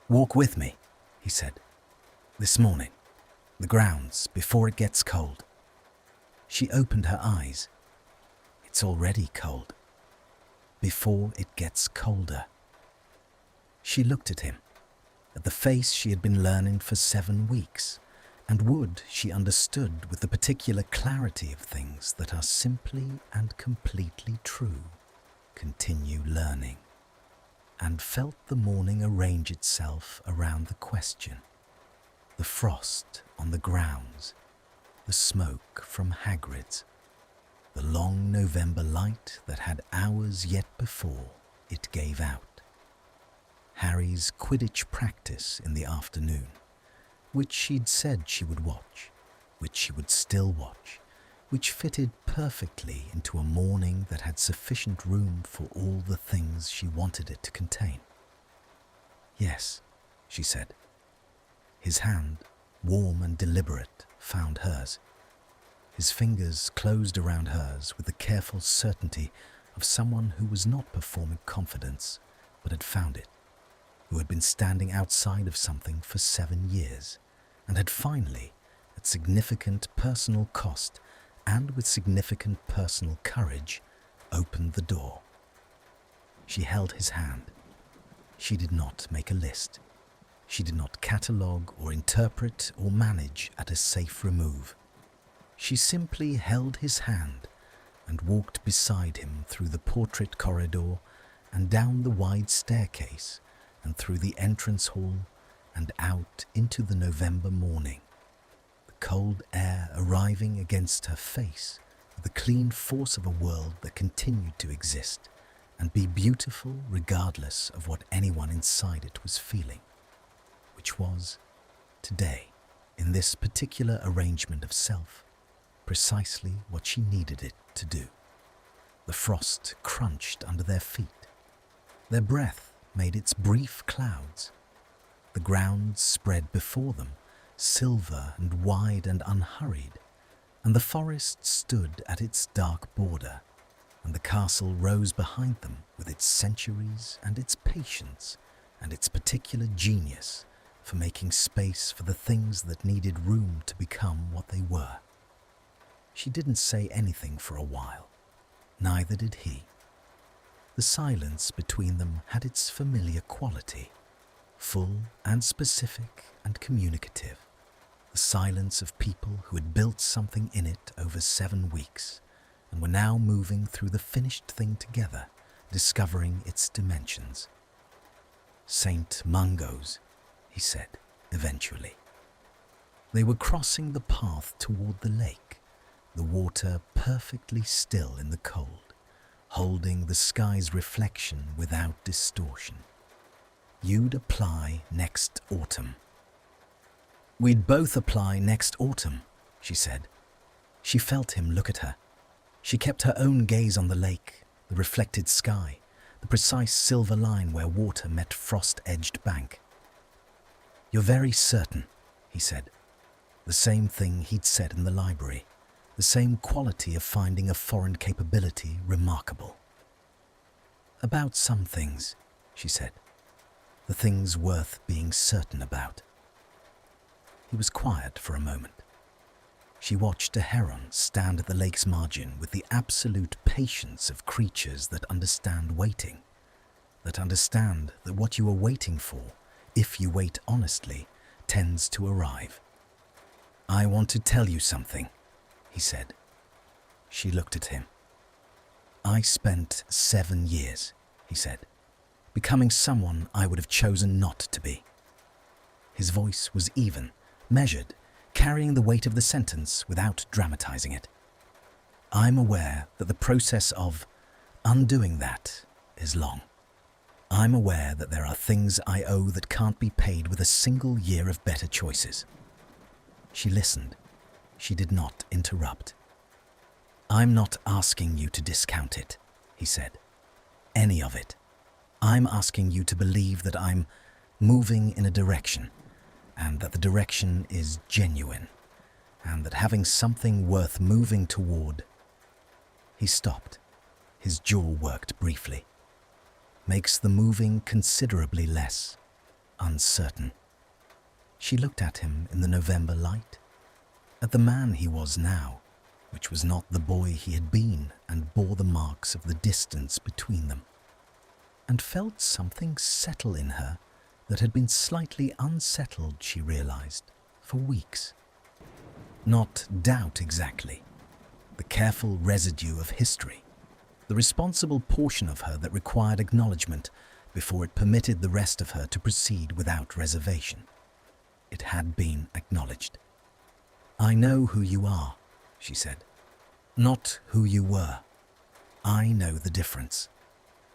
Speaker 1: "Walk with me," he said. "This morning, the grounds, before it gets cold." She opened her eyes. "It's already cold." "Before it gets colder." She looked at him, at the face she had been learning for 7 weeks, and would, she understood with the particular clarity of things that are simply and completely true, continue learning, and felt the morning arrange itself around the question. The frost on the grounds, the smoke from Hagrid's, the long November light that had hours yet before it gave out, Harry's Quidditch practice in the afternoon, which she'd said she would watch, which she would still watch, which fitted perfectly into a morning that had sufficient room for all the things she wanted it to contain. "Yes," she said. His hand, warm and deliberate, found hers. His fingers closed around hers with the careful certainty of someone who was not performing confidence, but had found it, who had been standing outside of something for 7 years, and had finally, at significant personal cost and with significant personal courage, opened the door. She held his hand. She did not make a list. She did not catalogue or interpret or manage at a safe remove. She simply held his hand and walked beside him through the portrait corridor and down the wide staircase and through the entrance hall and out into the November morning, the cold air arriving against her face with the clean force of a world that continued to exist and be beautiful regardless of what anyone inside it was feeling, which was, today, in this particular arrangement of self, precisely what she needed it to do. The frost crunched under their feet. Their breath made its brief clouds. The ground spread before them, silver and wide and unhurried, and the forest stood at its dark border, and the castle rose behind them with its centuries and its patience and its particular genius for making space for the things that needed room to become what they were. She didn't say anything for a while. Neither did he. The silence between them had its familiar quality, full and specific and communicative. The silence of people who had built something in it over 7 weeks and were now moving through the finished thing together, discovering its dimensions. "St. Mungo's," he said, eventually. They were crossing the path toward the lake, the water perfectly still in the cold, holding the sky's reflection without distortion. "You'd apply next autumn." "We'd both apply next autumn," she said. She felt him look at her. She kept her own gaze on the lake, the reflected sky, the precise silver line where water met frost-edged bank. "You're very certain," he said. The same thing he'd said in the library. The same quality of finding a foreign capability remarkable. "About some things," she said. "The things worth being certain about." He was quiet for a moment. She watched a heron stand at the lake's margin with the absolute patience of creatures that understand waiting, that understand that what you are waiting for, if you wait honestly, tends to arrive. "I want to tell you something," he said. She looked at him. "I spent 7 years," he said, "becoming someone I would have chosen not to be." His voice was even, measured, carrying the weight of the sentence without dramatizing it. "I'm aware that the process of undoing that is long. I'm aware that there are things I owe that can't be paid with a single year of better choices." She listened. She did not interrupt. "I'm not asking you to discount it," he said. "Any of it. I'm asking you to believe that I'm moving in a direction, and that the direction is genuine, and that having something worth moving toward—" He stopped. His jaw worked briefly. "Makes the moving considerably less uncertain." She looked at him in the November light, at the man he was now, which was not the boy he had been and bore the marks of the distance between them, and felt something settle in her that had been slightly unsettled, she realized, for weeks. Not doubt exactly, the careful residue of history, the responsible portion of her that required acknowledgement before it permitted the rest of her to proceed without reservation. It had been acknowledged. "I know who you are," she said. "Not who you were. I know the difference.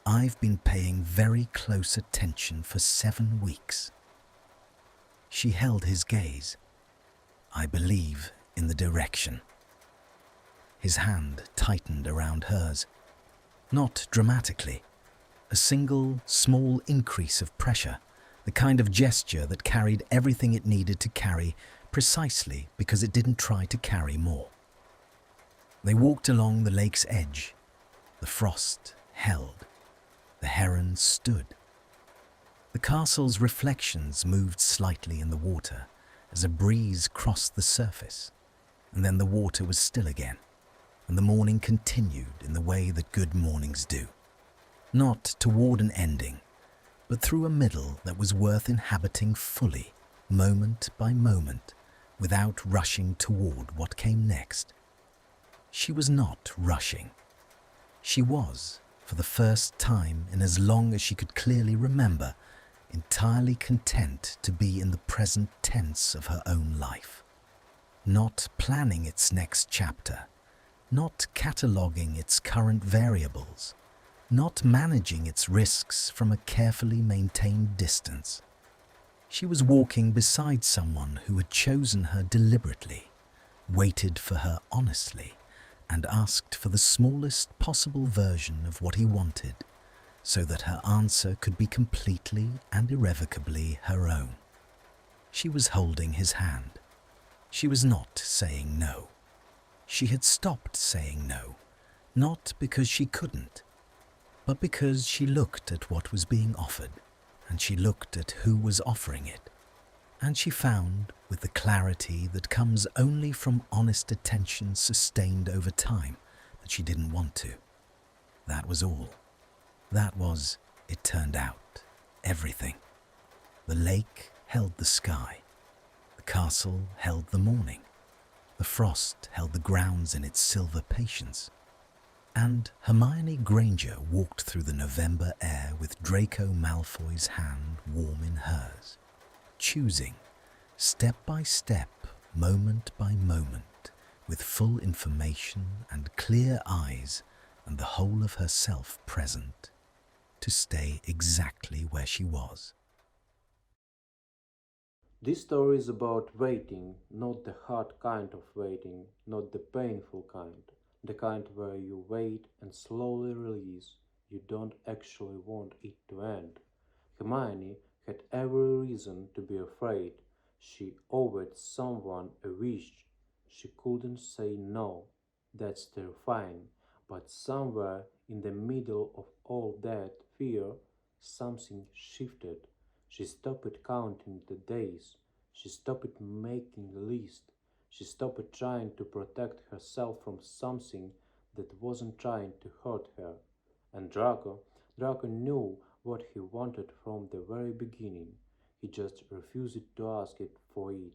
Speaker 1: I've been paying very close attention for 7 weeks." She held his gaze. "I believe in the direction." His hand tightened around hers. Not dramatically. A single, small increase of pressure, the kind of gesture that carried everything it needed to carry precisely because it didn't try to carry more. They walked along the lake's edge. The frost held. The heron stood. The castle's reflections moved slightly in the water as a breeze crossed the surface, and then the water was still again, and the morning continued in the way that good mornings do. Not toward an ending, but through a middle that was worth inhabiting fully, moment by moment, without rushing toward what came next. She was not rushing. She was, for the first time in as long as she could clearly remember, entirely content to be in the present tense of her own life. Not planning its next chapter, not cataloguing its current variables, not managing its risks from a carefully maintained distance. She was walking beside someone who had chosen her deliberately, waited for her honestly, and asked for the smallest possible version of what he wanted, so that her answer could be completely and irrevocably her own. She was holding his hand. She was not saying no. She had stopped saying no, not because she couldn't, but because she looked at what was being offered, and she looked at who was offering it, and she found, with the clarity that comes only from honest attention sustained over time, that she didn't want to. That was all. That was, it turned out, everything. The lake held the sky. The castle held the morning. The frost held the grounds in its silver patience. And Hermione Granger walked through the November air with Draco Malfoy's hand warm in hers, choosing, step by step, moment by moment, with full information and clear eyes and the whole of herself present, to stay exactly where she was.
Speaker 2: This story is about waiting, not the hard kind of waiting, not the painful kind, the kind where you wait and slowly release, you don't actually want it to end. Hermione had every reason to be afraid. She owed someone a wish. She couldn't say no. That's terrifying. But somewhere in the middle of all that fear, something shifted. She stopped counting the days. She stopped making a list. She stopped trying to protect herself from something that wasn't trying to hurt her. And Draco knew what he wanted from the very beginning. He just refused to ask it for it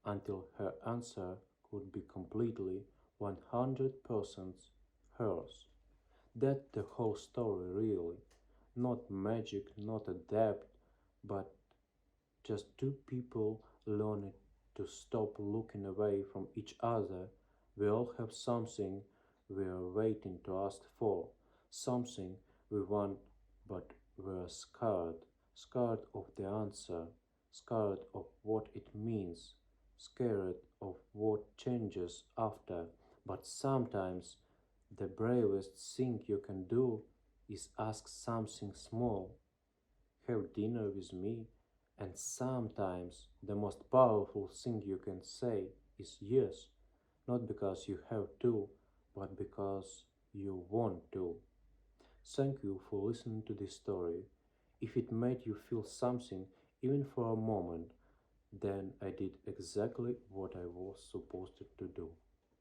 Speaker 2: until her answer could be completely 100% hers. That's the whole story, really. Not magic, not a depth, but just two people learning to stop looking away from each other. We all have something we are waiting to ask for, something we want but we're scared, scared of the answer, scared of what it means, scared of what changes after. But sometimes the bravest thing you can do is ask something small, have dinner with me, and sometimes the most powerful thing you can say is yes, not because you have to, but because you want to. Thank you for listening to this story. If it made you feel something, even for a moment, then I did exactly what I was supposed to do.